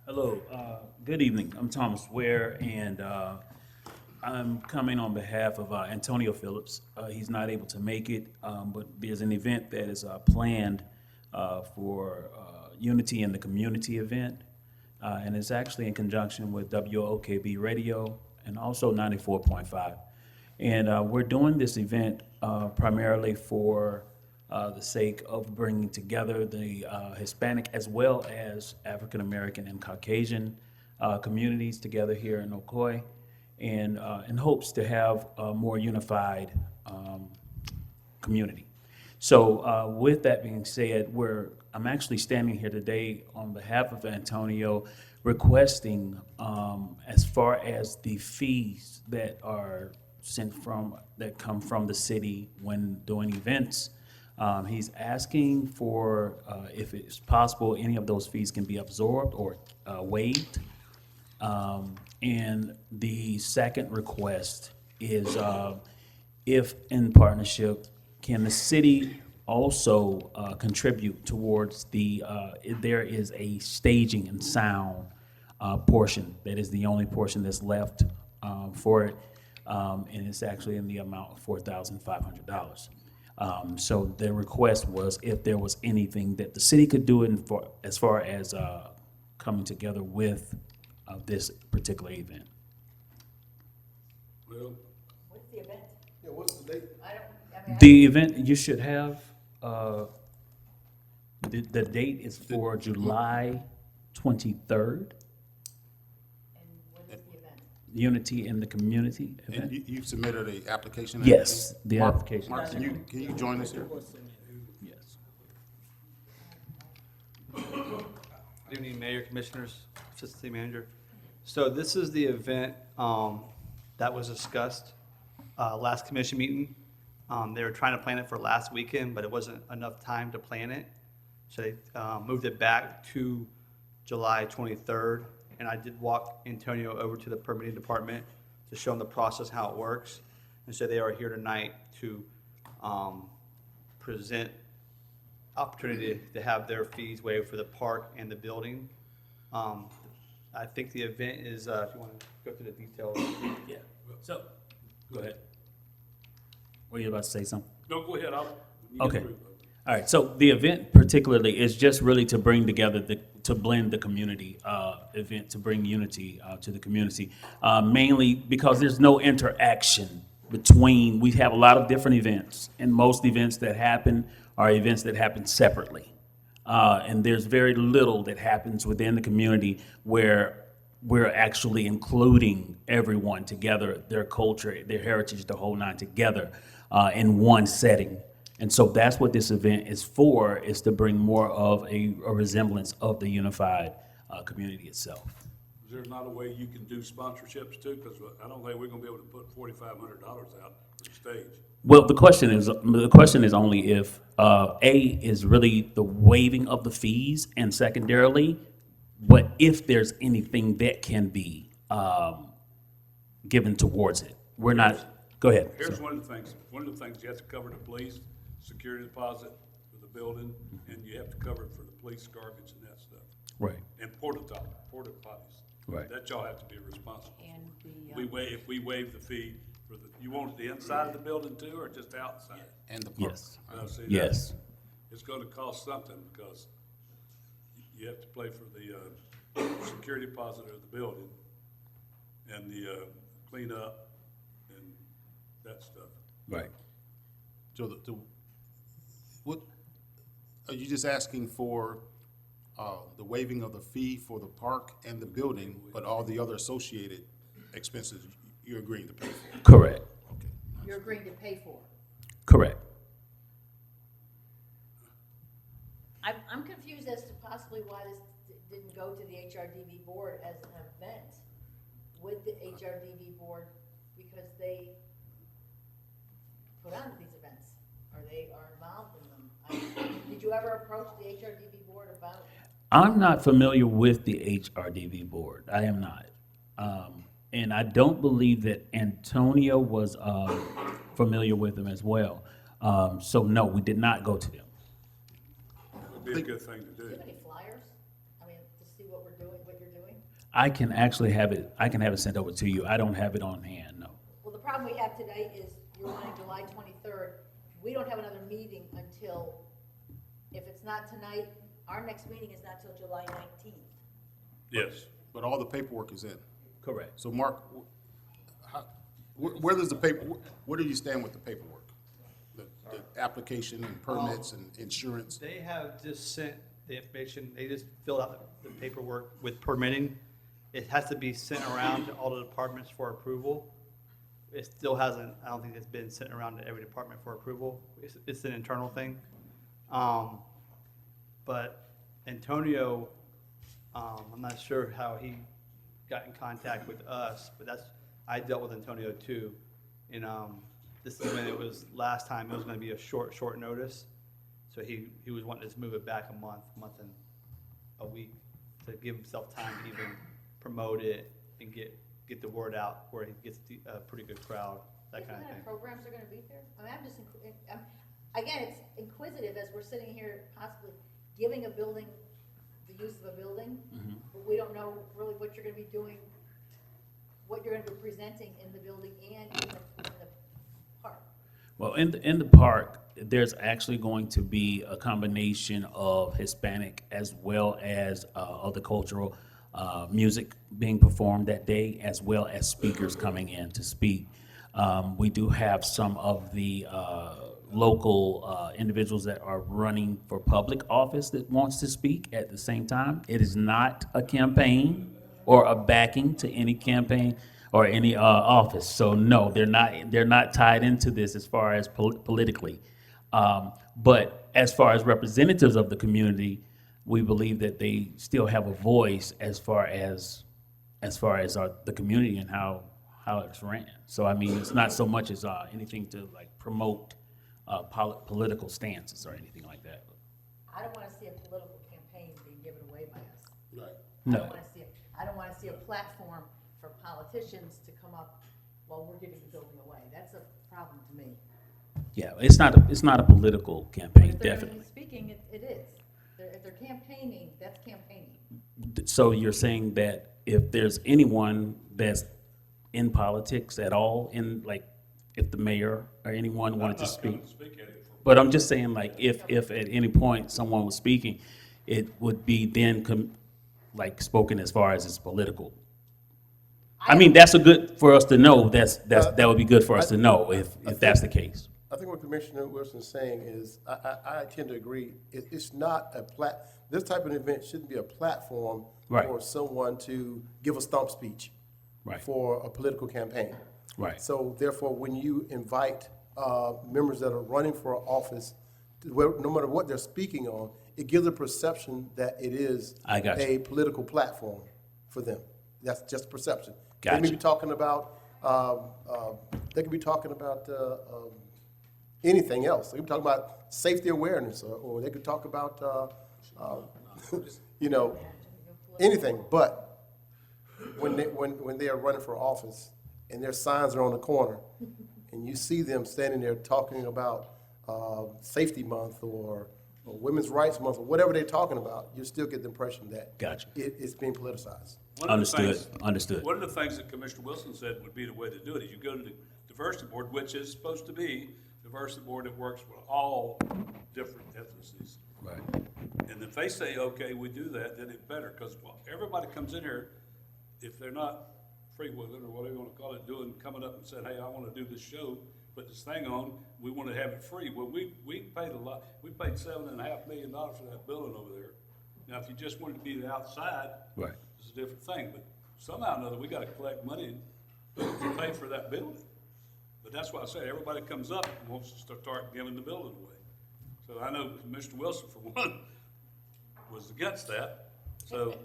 Hello, good evening. I'm Thomas Ware, and I'm coming on behalf of Antonio Phillips. He's not able to make it, but there's an event that is planned for Unity in the Community event, and it's actually in conjunction with WOKB Radio and also 94.5. And we're doing this event primarily for the sake of bringing together the Hispanic as well as African American and Caucasian communities together here in Ocoee, and in hopes to have a more unified community. So with that being said, I'm actually standing here today on behalf of Antonio requesting, as far as the fees that are that come from the city when doing events, he's asking for, if it's possible, any of those fees can be absorbed or waived. And the second request is, if in partnership, can the city also contribute towards there is a staging and sound portion that is the only portion that's left for it, and it's actually in the amount of $4,500. So the request was if there was anything that the city could do as far as coming together with this particular event. Well, What's the event? Yeah, what's the date? The event, you should have, the date is for July 23rd. And what is the event? Unity in the Community event. And you submitted an application? and Yes, everything? the Mark- application. Mark, can you join us here? Yes. Good evening, Mayor, Commissioners, Assistant City Manager. So this is the event that was discussed last commission meeting. They were trying to plan it for last weekend, but it wasn't enough time to plan it. So they moved it back to July 23rd. And I did walk Antonio over to the permitting department to show him the process, how it works. And so they are here tonight to present opportunity to have their fees waived for the park and the building. I think the event is, if you want to go through the details. Yeah, so, go ahead. Were you about to say something? no, go ahead. Okay. All right, so the event particularly is just really to bring together, to blend the community event, to bring unity to the community. Mainly because there's no interaction between, we have a lot of different events, and most events that happen are events that happen separately. And there's very little that happens within the community where we're actually including everyone together, their culture, their heritage, the whole nine together in one setting. And so that's what this event is for, is to bring more of a resemblance of the unified community itself. Is there not a way you can do sponsorships too? Because I don't think we're gonna be able to put $4,500 out for the stage. Well, the question is only if, A, is really the waiving of the fees, and secondarily, but if there's anything that can be, given towards it. We're not, go ahead. Here's one of the things you have to cover the police, security deposit for the building, and you have to cover it for the police garbage and that stuff. Right. And porta potties. Right. That y'all have to be responsible And for. If we waive the fee for you want it the inside of the building too, or just outside? And the park. Yes. See, Yes. it's gonna cost something, because you have to pay for the, security deposit of the building, and the, cleanup, and that stuff. Right. So what, are you just asking for, the waiving of the fee for the park and the building, but all the other associated expenses you're agreeing to pay for? Correct. You're agreeing to pay for. Correct. I'm confused as to possibly why this didn't go to the HRDB board as an event with the HRDB board, because they put on these events, or they are involved in them. Did you ever approach the HRDB board about? I'm not familiar with the HRDV board. I am not. And I don't believe that Antonio was familiar with them as well. So no, we did not go to them. It would be a good thing to Do you do. have any flyers? I mean, to see what we're doing, what you're doing? I can actually have it, I can have it sent over to you. I don't have it on hand, no. Well, the problem we have today is you're wanting July 23rd. We don't have another meeting until, if it's not tonight, our next meeting is not till July 19th. Yes. But all the paperwork is in. Correct. So Mark, where does the paper, where do you stand with the paperwork? The application and permits and insurance? They have just sent the information, they just filled out the paperwork with permitting. It has to be sent around to all the departments for approval. It still hasn't, I don't think it's been sent around to every department for approval. It's an internal thing. But Antonio, I'm not sure how he got in contact with us, but I dealt with Antonio too. And this is when it was, last time, it was gonna be a short notice. So he was wanting to move it back a month and a week, to give himself time to even promote it and get the word out where he gets a pretty good crowd, that kind of thing. What kind of programs are gonna be there? I mean, I'm just, again, it's inquisitive as we're sitting here possibly giving a building the use of a building, but we don't know really what you're gonna be doing, what you're gonna be presenting in the building and in the park. Well, in the park, there's actually going to be a combination of Hispanic as well as other cultural music being performed that day, as well as speakers coming in to speak. We do have some of the local individuals that are running for public office that wants to speak at the same time. It is not a campaign or a backing to any campaign or any office. So no, they're not tied into this as far as politically. But as far as representatives of the community, we believe that they still have a voice as far as the community and how it's ran. So I mean, it's not so much as anything to like promote political stances or anything like that. I don't wanna see a political campaign being given away by us. Right. No. I don't wanna see a platform for politicians to come up while we're giving the building away. That's a problem to me. Yeah, it's not a political campaign, If they're definitely. speaking, it is. If they're campaigning, that's campaigning. So you're saying that if there's anyone that's in politics at all, if the mayor or anyone wanted to speak? But I'm just saying, like, if at any point someone was speaking, it would be then spoken as far as it's political. I mean, that's for us to know. That would be good for us to know if that's the case. I think what Commissioner Wilson's saying is, I tend to agree, it's not this type of event shouldn't be a platform Right. for someone to give a stump speech Right. for a political campaign. Right. So therefore, when you invite members that are running for office, no matter what they're speaking on, it gives a perception that it is I got you. a political platform for them. That's just perception. Gotcha. They may be talking about, they could be talking about anything else. They could be talking about safety awareness, or they could talk about, you know, anything. But when they are running for office and their signs are on the corner, and you see them standing there talking about Safety Month or Women's Rights Month or whatever they're talking about, you still get the impression that Gotcha. it's being politicized. Understood. One of the things that Commissioner Wilson said would be the way to do it is you go to the diversity board, which is supposed to be the diversity board that works with all different ethnicities. Right. And if they say, okay, we do that, then it's better, because everybody comes in here, if they're not freewheeling or whatever you want to call it, coming up and saying, hey, I want to do this show, put this thing on, we want to have it free. Well, we paid a lot. We paid $7.5 million for that building over there. Now, if you just wanted to be the outside, Right. it's a different thing. But somehow or another, we got to collect money to pay for that building. But that's why I say everybody comes up and wants to start giving the building away. So I know Mr. Wilson, for one, was against that. So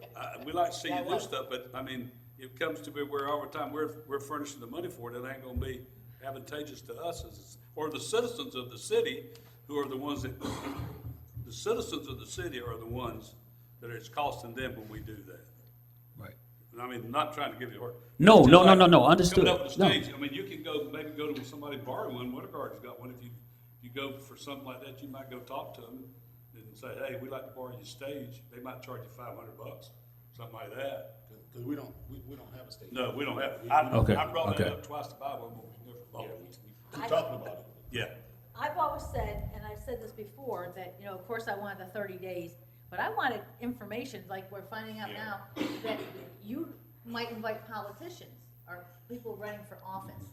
we like to see you do stuff, but I mean, it comes to be where all the time we're furnishing the money for it. It ain't going to be advantageous to us or the citizens of the city, who are the ones that the citizens of the city are the ones that it's costing them when we do that. Right. And I mean, not trying to give you a hard. No, It's no, just no, like no, understood. Coming up with a No. stage, I mean, you can maybe go to somebody borrow one. Winterguard's got one. If you go for something like that, you might go talk to them and say, hey, we'd like to borrow your stage. They might charge you $500, something like that. Because we don't have a stage. No, we don't have. Okay, I brought that okay. up twice to buy one, but we never bought it. Keep talking about it. Yeah. I've always said, and I've said this before, that, you know, of course I wanted the 30 days, but I wanted information, like we're finding out now, that you might invite politicians or people running for office.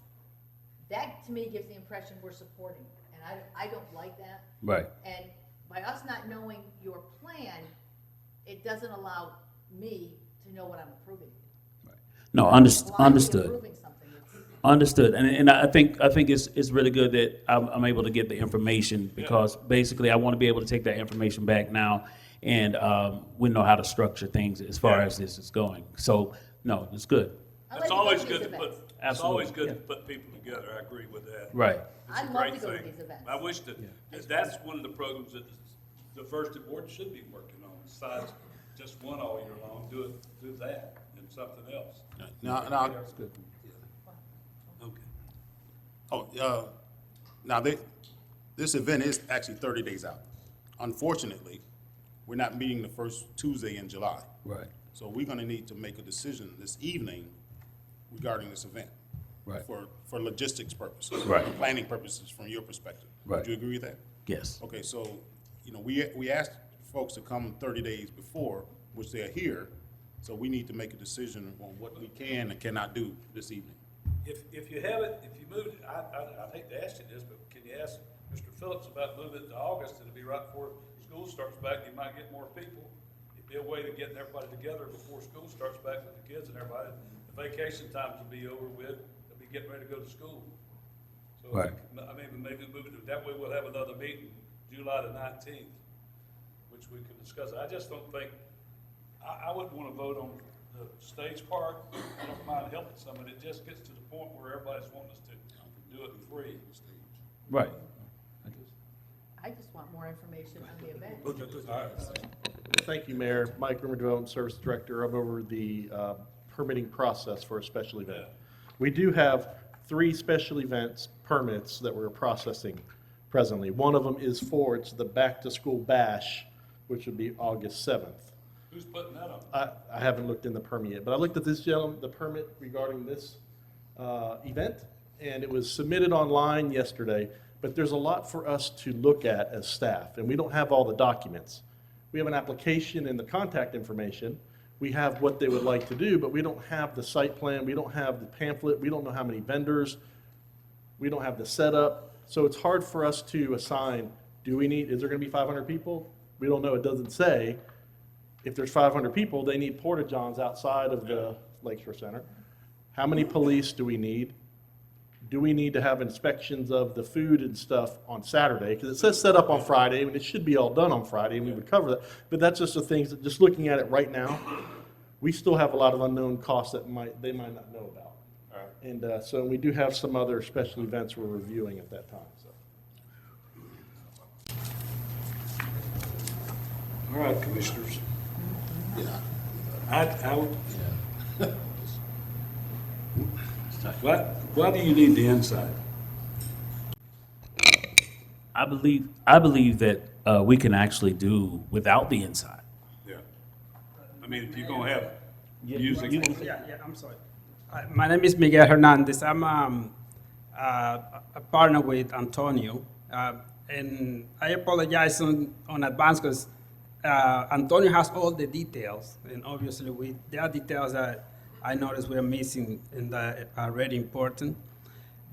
That, to me, gives the impression we're supporting, and I don't like that. Right. And by us not knowing your plan, it doesn't allow me to know what I'm approving. No, Well, I'm understood. approving something. Understood, and I think it's really good that I'm able to get the information, because basically I want to be able to take that information back now, and we know how to structure things as far as this is going. So no, it's good. It's always good to put. It's Absolutely, always good yeah. to put people together. I agree with that. Right. It's a I'd love great to go to thing. these events. I wish that's one of the programs that the diversity board should be working on. Besides just one all year long, do that and something else. Now, That's good. Okay. Now this event is actually 30 days out. Unfortunately, we're not meeting the first Tuesday in July. Right. So we're gonna need to make a decision this evening regarding this event. Right. For logistics purposes. Right. Planning purposes from your perspective. Right. Would you agree with that? Yes. Okay, so, we asked folks to come 30 days before, which they're here, so we need to make a decision on what we can and cannot do this evening. If you have it, if you move it, I hate to ask you this, but can you ask Mr. Phillips about moving it to August? It'll be right before school starts back. You might get more people. It'd be a way to get everybody together before school starts back with the kids and everybody. The vacation times will be over with. They'll be getting ready to go to school. So, Right. I mean, maybe move it, that way we'll have another meeting, July the 19th, which we can discuss. I just don't think, I wouldn't want to vote on the stage part. I don't mind helping some, but it just gets to the point where everybody's wanting us to do it free. Right. I just want more information on the event. All right. Thank you, Mayor. Mike, Remember Development Service Director. I'm over the permitting process for a special event. We do have 3 special events permits that we're processing presently. One of them is it's the Back to School Bash, which would be August 7th. Who's putting that on? I haven't looked in the permit yet, but I looked at this gentleman, the permit regarding this event, and it was submitted online yesterday, but there's a lot for us to look at as staff, and we don't have all the documents. We have an application and the contact information. We have what they would like to do, but we don't have the site plan, we don't have the pamphlet, we don't know how many vendors, we don't have the setup. So it's hard for us to assign, is there gonna be 500 people? We don't know, it doesn't say. If there's 500 people, they need porta-johns outside of the Lakeshore Center. How many police do we need? Do we need to have inspections of the food and stuff on Saturday? Because it says set up on Friday, and it should be all done on Friday, and we would cover that. But that's just the things, just looking at it right now, we still have a lot of unknown costs that they might not know about. All right. And so we do have some other special events we're reviewing at that time, so. All right, commissioners. Yeah. Why do you need the inside? I believe that we can actually do without the inside. Yeah. I mean, if you're gonna have music. Yeah, I'm sorry. My name is Miguel Hernandez. I'm a partner with Antonio. And I apologize on advance because Antonio has all the details. And obviously, there are details that I noticed we're missing and that are really important.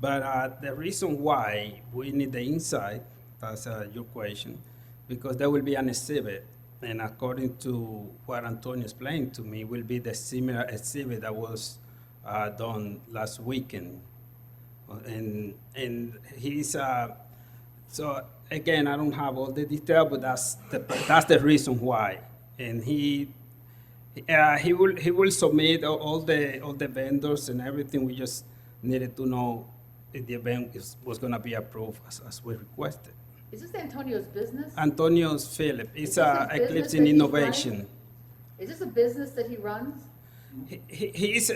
But the reason why we need the inside, that's your question, because there will be an exhibit. And according to what Antonio explained to me, will be the similar exhibit that was done last weekend. And he's, so again, I don't have all the detail, but that's the reason why. And he will submit all the vendors and everything. We just needed to know if the event was gonna be approved as we requested. Is this Antonio's business? Antonio's Philip. It's Is this his Eclipse business in that he's Innovation. running? Is this a business that he runs? He's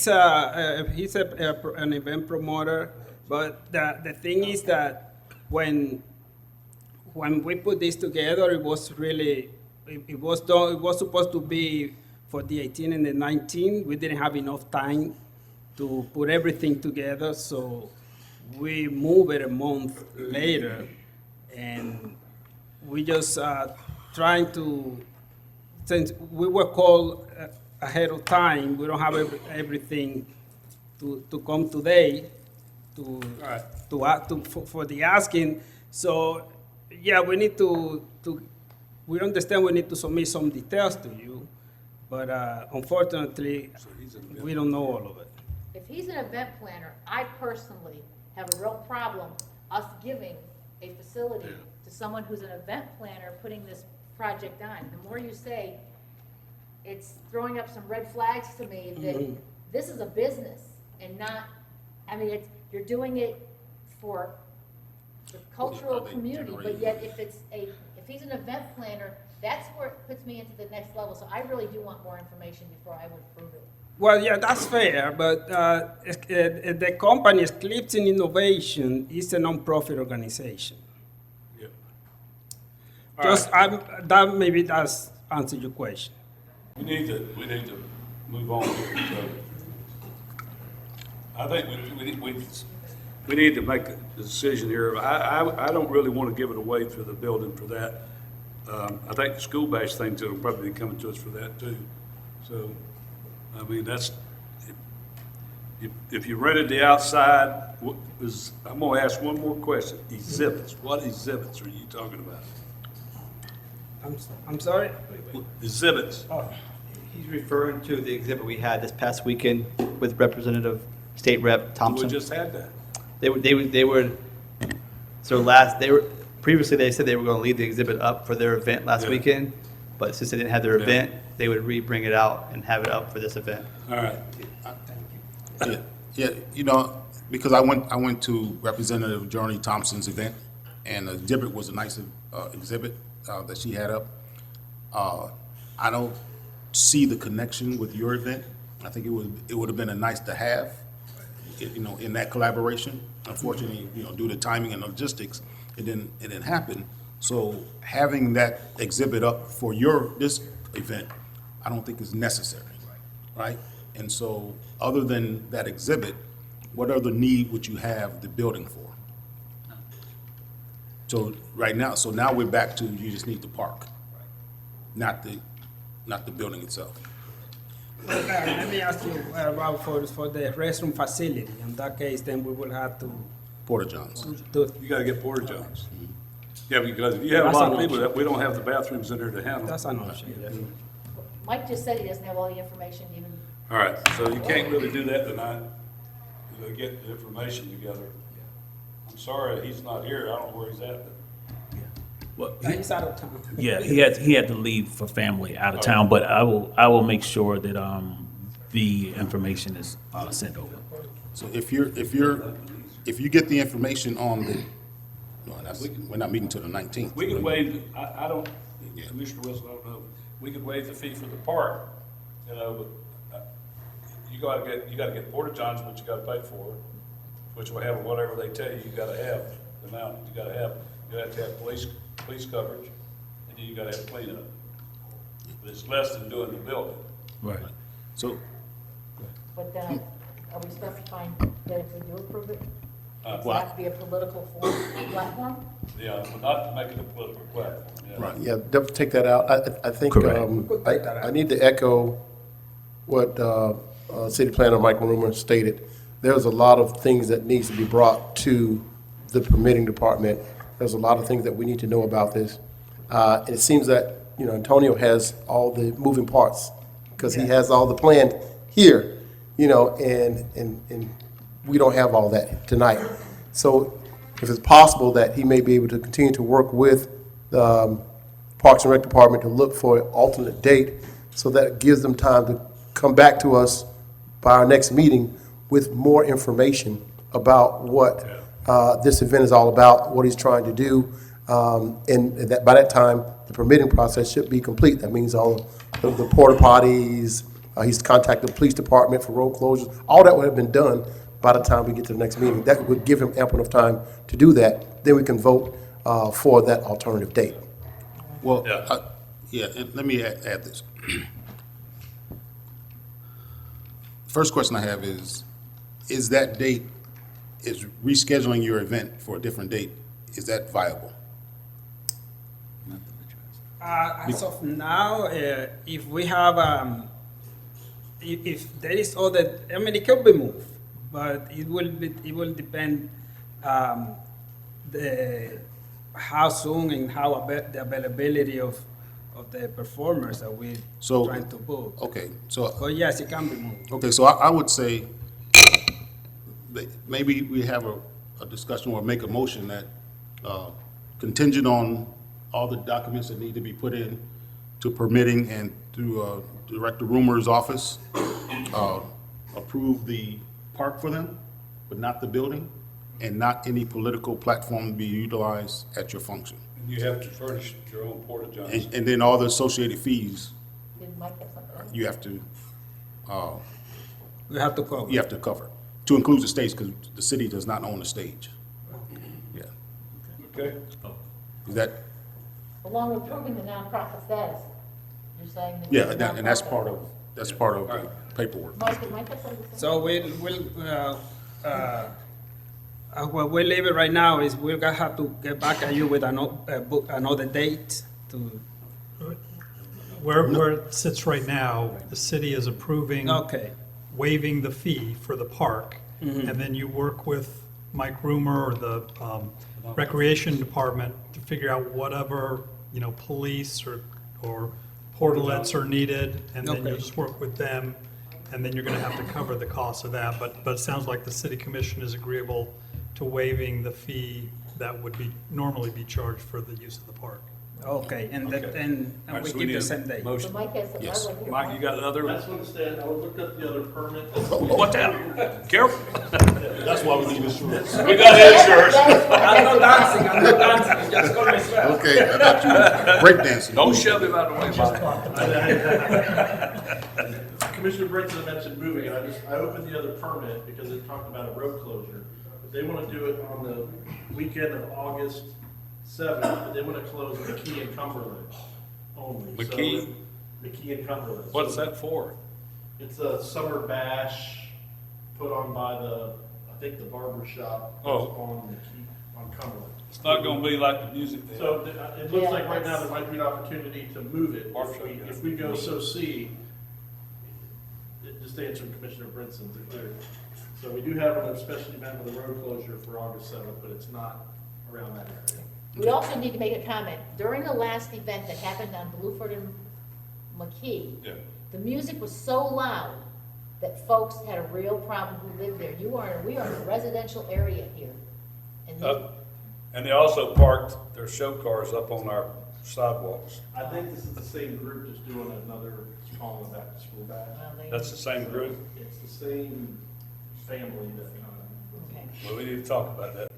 an event promoter, but the thing is that when we put this together, it was supposed to be for the 18 and the 19. We didn't have enough time to put everything together, so we moved it a month later, and we just trying to, since we were called ahead of time, we don't have everything to come today for the asking. So yeah, we need we understand we need to submit some details to you, but unfortunately, we don't know all of it. If he's an event planner, I personally have a real problem us giving a facility to someone who's an event planner putting this project on. The more you say, it's throwing up some red flags to me that this is a business and not, I mean, you're doing it for the cultural community, but yet if he's an event planner, that's where it puts me into the next level. So I really do want more information before I would approve it. Well, yeah, that's fair, but the company Eclipse in Innovation is a non-profit organization. Yeah. That maybe does answer your question. We need to move on here. So I think we need to make a decision here. I don't really want to give it away for the building for that. I think the school bash things will probably be coming to us for that too. So, I mean, if you rented the outside, I'm going to ask one more question. Exhibits. What exhibits are you talking about? I'm sorry? Exhibits. Oh, he's referring to the exhibit we had this past weekend with Representative State Rep Thompson. We just had that. Previously they said they were going to leave the exhibit up for their event last weekend, but since they didn't have their event, they would bring it out and have it up for this event. All right. Yeah, you know, because I went to Representative Journey Thompson's event, and the exhibit was a nice exhibit that she had up. I don't see the connection with your event. I think it would have been a nice to have, you know, in that collaboration. Unfortunately, you know, due to timing and logistics, it didn't happen. So having that exhibit up for this event, I don't think is necessary, right? And so, other than that exhibit, what other need would you have the building for? So now we're back to you just need the park, not the building itself. Let me ask you about for the restroom facility. In that case, then we will have to. Porta johns. You got to get porta johns. Yeah, because if you have a lot of people that we don't have the bathrooms in there to handle. That's an option. Yeah. Mike just said he doesn't have all the information even. All right, so you can't really do that tonight. You know, get the information together. I'm sorry he's not here. I don't know where he's at, but Well, He's out of town. Yeah, he had to leave for family out of town, but I will make sure that the information is sent over. So if you get the information on the, no, we're not meeting till the 19th. We could waive, I don't, Commissioner Wilson, I don't know, we could waive the fee for the park, you know, but you gotta get porta johns, which you gotta pay for, which will have whatever they tell you gotta have, the amount you gotta have. You have to have police coverage, and then you gotta have cleanup. But it's less than doing the building. Right. So, But are we specifying that if we do approve it, it well, has to be a political platform? Yeah, but not to make it a political platform, yeah. Right. Yeah, definitely take that out. I think, Correct. I need to echo what City Planner Michael Rumor stated. There's a lot of things that needs to be brought to the permitting department. There's a lot of things that we need to know about this. And it seems that, you know, Antonio has all the moving parts, because he has all the plan here, you know, and we don't have all that tonight. So if it's possible that he may be able to continue to work with the Parks and Rec Department to look for an alternate date, so that it gives them time to come back to us by our next meeting with more information about what this event is all about, what he's trying to do. And that by that time, the permitting process should be complete. That means all the porta potties, he's contacted the police department for road closures. All that would have been done by the time we get to the next meeting. That would give him ample enough time to do that. Then we can vote for that alternative date. well, and let me add this. First question I have is that date, is rescheduling your event for a different date, is that viable? As of now, if we have, if there is other, I mean, it could be moved, but it will depend how soon and how the availability of the performers that we're trying to book. Okay, so. But yes, it can be moved. Okay, so I would say that maybe we have a discussion or make a motion that contingent on all the documents that need to be put in to permitting and through Director Rumor's office, approve the park for them, but not the building, and not any political platform to be utilized at your function. And you have to furnish your own porta johns. And then all the associated fees, Did Mike have something? you have to, We have to cover. you have to cover, to include the stage, because the city does not own the stage. Yeah. Okay? Is that, Along with proving the nonprofit status, you're saying that. yeah, it's and that's nonprofit. part of the paperwork. Mike, did Mike have something to say? So we'll leave it right now. Is we're gonna have to get back at you with another date to. Where it sits right now, the city is approving. Okay. Waiving the fee for the park, and then you work with Mike Rumor or the Recreation Department to figure out whatever, you know, police or portalets are needed, and then you just work with them, and then you're gonna have to cover the cost of that. But it sounds like the city commission is agreeable to waiving the fee that would normally be charged for the use of the park. Okay, and All right, we so keep need the a same date. So Motion. Mike has some. Yes. Mike, you got another? That's what it said. I looked up the other permit. Watch out. Careful. That's why we need insurance. We got insurance. I'm not dancing, I'm not dancing, just call me Sven. Okay, I thought you were breakdancing. Don't shove him out of the way, Bob. Commissioner Brinson mentioned moving, and I opened the other permit because it talked about a road closure. But they want to do it on the weekend of August 7th, and they want to close McKee and Cumberland only. So, McKee? McKee and Cumberland. What's So that for? It's a summer bash put on by I think the barber shop on McKee, on Cumberland. It's not gonna be like the music thing. So it looks like right now there might be an opportunity to move it. Barbershop, If we go so see, just to answer Commissioner Brinson's clear. So we do have a special event with a road closure for August 7th, but it's not around that area. We also need to make a comment. During the last event that happened on Bluford and McKee, the music was so loud that folks had a real problem who lived there. We are in a residential area here. And And they also parked their show cars up on our sidewalks. I think this is the same group just doing another small back to school bag. That's the same group? It's the same family that, Okay. Well, we need to talk about that.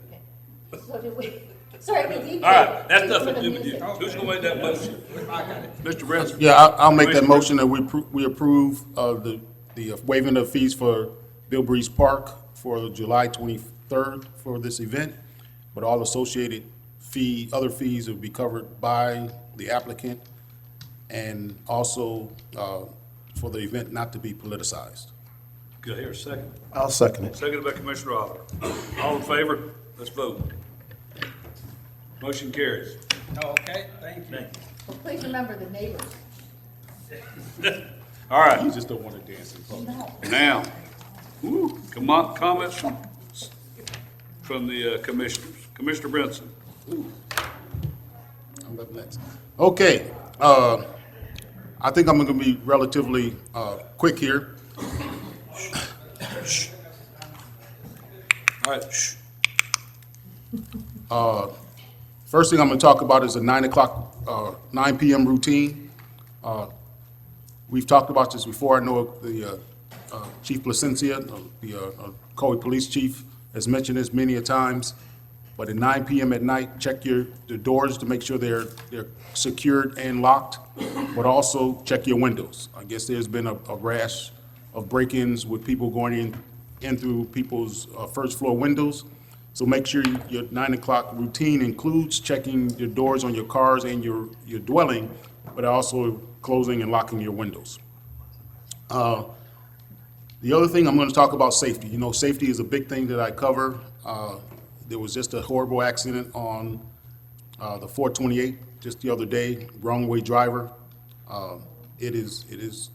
So did we, sorry, we did. All right, that's nothing to do with you. Who's gonna make that motion? Mr. Renson? Yeah, I'll make that motion that we approve the waiving of fees for Bill Breeze Park for July 23rd for this event, but all associated other fees will be covered by the applicant, and also for the event not to be politicized. Good, here, second. I'll second it. Seconded by Commissioner Oliver. All in favor? Let's vote. Motion carries. Okay, thank you. Well, please remember the neighbors. All right. You just don't want to dance in public. Now, comments from the commissioners. Commissioner Brinson. I'm up next. Okay, I think I'm going to be relatively quick here. All right. First thing I'm going to talk about is the 9 p.m. routine. We've talked about this before. I know the Chief Placencia, the Ocoee Police Chief, has mentioned this many a times. But at 9 p.m. at night, check the doors to make sure they're secured and locked, but also check your windows. I guess there's been a rash of break-ins with people going in through people's first floor windows. So make sure your 9 o'clock routine includes checking your doors on your cars and your dwelling, but also closing and locking your windows. The other thing I'm going to talk about safety. You know, safety is a big thing that I cover. There was just a horrible accident on the 428 just the other day, wrong way driver. It is,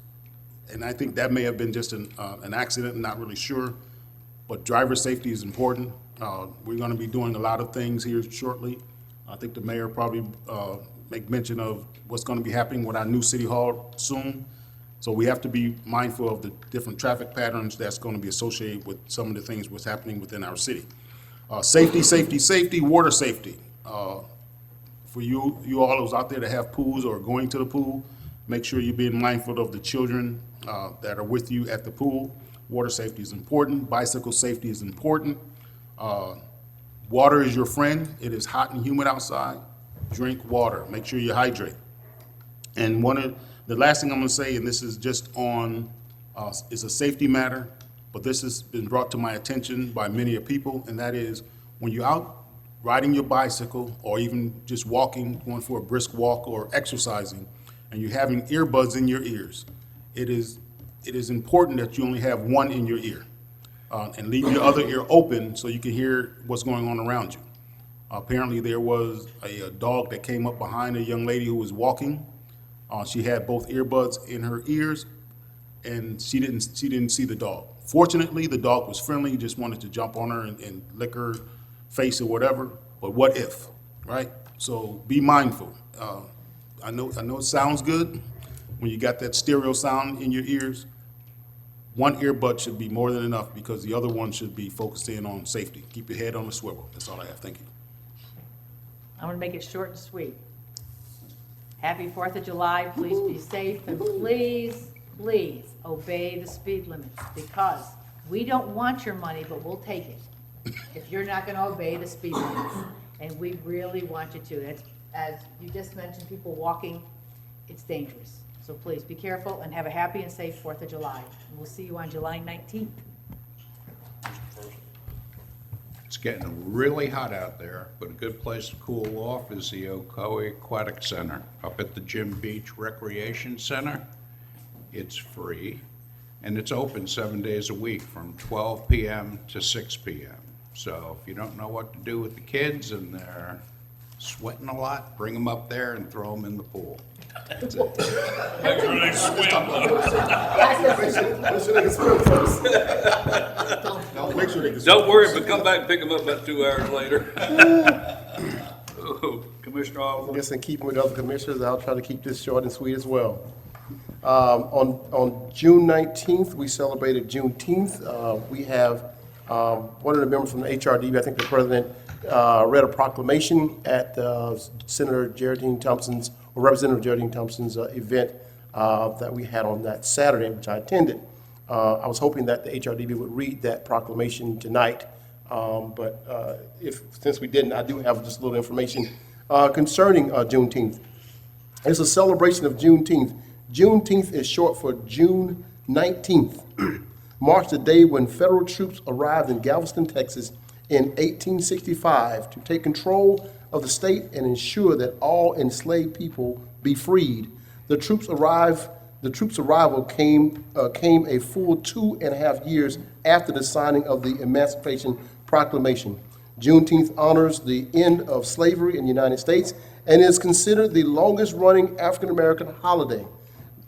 and I think that may have been just an accident, I'm not really sure, but driver safety is important. We're going to be doing a lot of things here shortly. I think the mayor probably make mention of what's going to be happening with our new city hall soon. So we have to be mindful of the different traffic patterns that's going to be associated with some of the things what's happening within our city. Safety, water safety. For you all who's out there that have pools or going to the pool, make sure you're being mindful of the children that are with you at the pool. Water safety is important. Bicycle safety is important. Water is your friend. It is hot and humid outside. Drink water. Make sure you hydrate. And the last thing I'm going to say, and this is just on, it's a safety matter, but this has been brought to my attention by many people, and that is when you're out riding your bicycle or even just walking, going for a brisk walk or exercising, and you're having earbuds in your ears, it is important that you only have one in your ear and leave your other ear open so you can hear what's going on around you. Apparently there was a dog that came up behind a young lady who was walking. She had both earbuds in her ears, and she didn't see the dog. Fortunately, the dog was friendly, just wanted to jump on her and lick her face or whatever, but what if, right? So be mindful. I know it sounds good when you got that stereo sound in your ears. One earbud should be more than enough because the other one should be focused in on safety. Keep your head on the swivel. That's all I have. Thank you. I'm going to make it short and sweet. Happy 4th of July. Please be safe, and please obey the speed limits, because we don't want your money, but we'll take it if you're not going to obey the speed limits. And we really want you to. As you just mentioned, people walking, it's dangerous. So please be careful and have a happy and safe 4th of July. And we'll see you on July 19th. It's getting really hot out there, but a good place to cool off is the Ocoee Aquatic Center up at the Jim Beach Recreation Center. It's free, and it's open 7 days a week from 12 p.m. to 6 p.m. So if you don't know what to do with the kids and they're sweating a lot, bring them up there and throw them in the pool. That's it. Make sure they swim. Don't worry, but come back and pick them up about 2 hours later. Commissioner Oliver. I guess in keeping with other commissioners, I'll try to keep this short and sweet as well. On June 19th, we celebrated Juneteenth. We have one of the members from the HRDB, I think the president, read a proclamation at Senator Geraldine Thompson's, or Representative Geraldine Thompson's event that we had on that Saturday, which I attended. I was hoping that the HRDB would read that proclamation tonight, but since we didn't, I do have just a little information concerning Juneteenth. It's a celebration of Juneteenth. Juneteenth is short for June 19th. Marks the day when federal troops arrived in Galveston, Texas in 1865 to take control of the state and ensure that all enslaved people be freed. The troops' arrival came a full 2.5 years after the signing of the Emancipation Proclamation. Juneteenth honors the end of slavery in the United States and is considered the longest-running African-American holiday.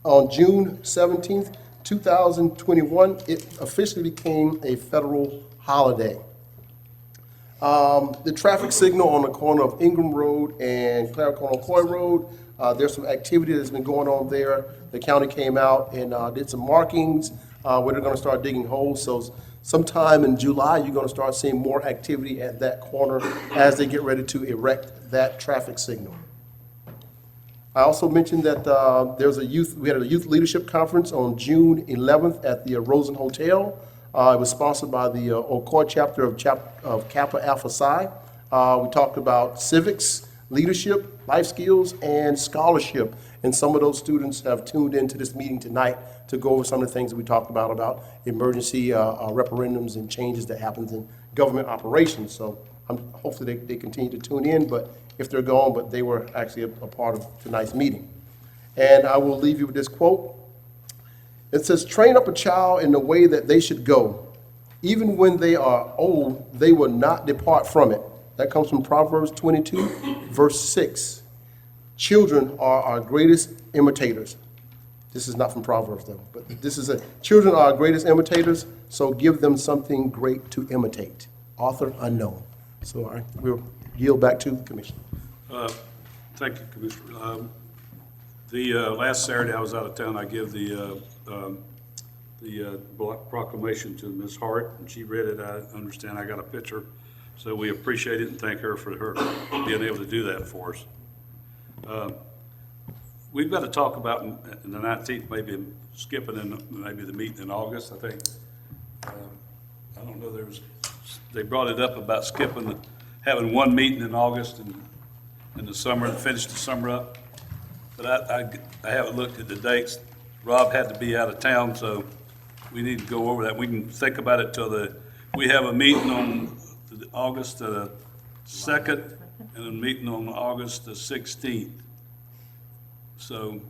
On June 17th, 2021, it officially became a federal holiday. The traffic signal on the corner of Ingram Road and Ocoee Road, there's some activity that's been going on there. The county came out and did some markings where they're going to start digging holes. So sometime in July, you're going to start seeing more activity at that corner as they get ready to erect that traffic signal. I also mentioned that we had a youth leadership conference on June 11th at the Rosen Hotel. It was sponsored by the Ocoee chapter of Kappa Alpha Psi. We talked about civics, leadership, life skills, and scholarship. And some of those students have tuned into this meeting tonight to go over some of the things that we talked about emergency referendums and changes that happens in government operations. So hopefully they continue to tune in, but if they're gone, but they were actually a part of tonight's meeting. And I will leave you with this quote. It says, "Train up a child in the way that they should go. Even when they are old, they will not depart from it." That comes from Proverbs 22, verse 6. Children are our greatest imitators. This is not from Proverbs, though, but children are our greatest imitators, so give them something great to imitate. Author unknown. So I will yield back to the commission. Thank you, Commissioner. Last Saturday, I was out of town. I gave the proclamation to Ms. Hart, and she read it. I understand. I got a picture. So we appreciate it and thank her for her being able to do that for us. We've got to talk about in the 19th, maybe skipping in maybe the meeting in August, I think. I don't know, they brought it up about having one meeting in August and in the summer and finish the summer up. But I haven't looked at the dates. Rob had to be out of town, so we need to go over that. We can think about it we have a meeting on August the 2nd and a meeting on August the 16th. So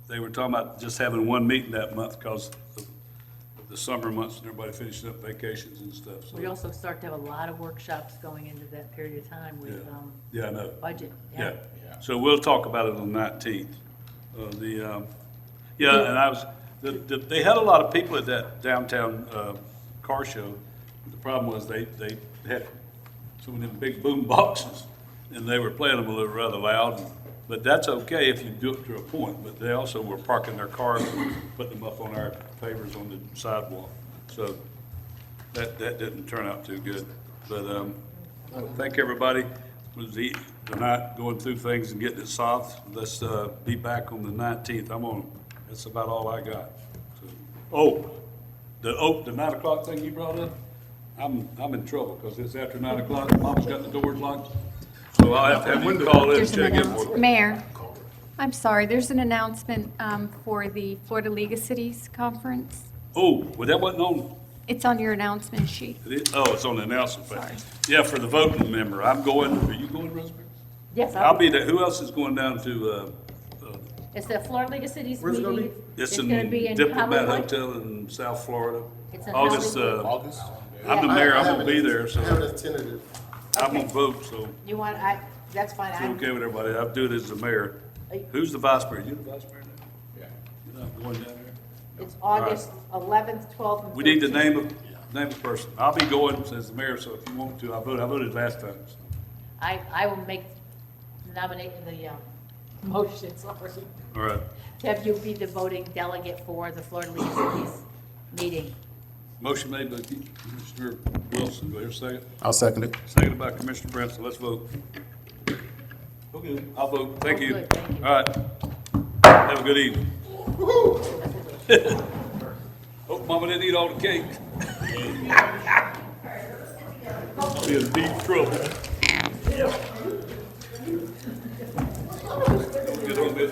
they were talking about just having one meeting that month because of the summer months and everybody finishing up vacations and stuff. So. We also start to have a lot of workshops going into that period of time with I know. budget. Yeah. So we'll talk about it on the 19th. And they had a lot of people at that downtown car show. The problem was they had some of them big boom boxes and they were playing them a little rather loud. But that's okay if you do it to a point. But they also were parking their cars and putting them up on our pavers on the sidewalk. So that didn't turn out too good. But thank everybody for tonight going through things and getting it solved. Let's be back on the 19th. That's about all I got. So, the 9 o'clock thing you brought up, I'm in trouble because it's after 9 o'clock. Mom's got the doors locked. So I'll have to have you call in and check in. Mayor, I'm sorry, there's an announcement for the Florida League of Cities Conference. Oh, well, that wasn't on. It's on your announcement sheet. It's on the announcement page. Yeah, for the voting member. I'm going. Are you going, Rosemary? Yes, I'll be there. Who else is going down to? It's the Florida League of Cities Where's it gonna meeting. be? It's gonna be in Diplomat Hollywood. Hotel in South Florida. It's in August. Hollywood. I'm the mayor. I'm gonna be there, so Tentative. I'm gonna vote. So You want, that's fine. it's okay with everybody. I'll do it as the mayor. Who's the vice mayor? You the vice mayor now? Yeah. You're not going down there? It's August 11th, 12th, and 13th. We need to name a person. I'll be going as the mayor, so if you want to, I voted last time. So. I will make nominating the motions already. All right. To have you be the voting delegate for the Florida League of Cities meeting. Motion made by Commissioner Wilson. Do I hear a second? I'll second it. Seconded by Commissioner Branson. Let's vote. Okay, I'll vote. Thank you. Good, thank you. All right. Have a good evening. Hope Mama didn't eat all the cake. I'll be in deep trouble. Get on this,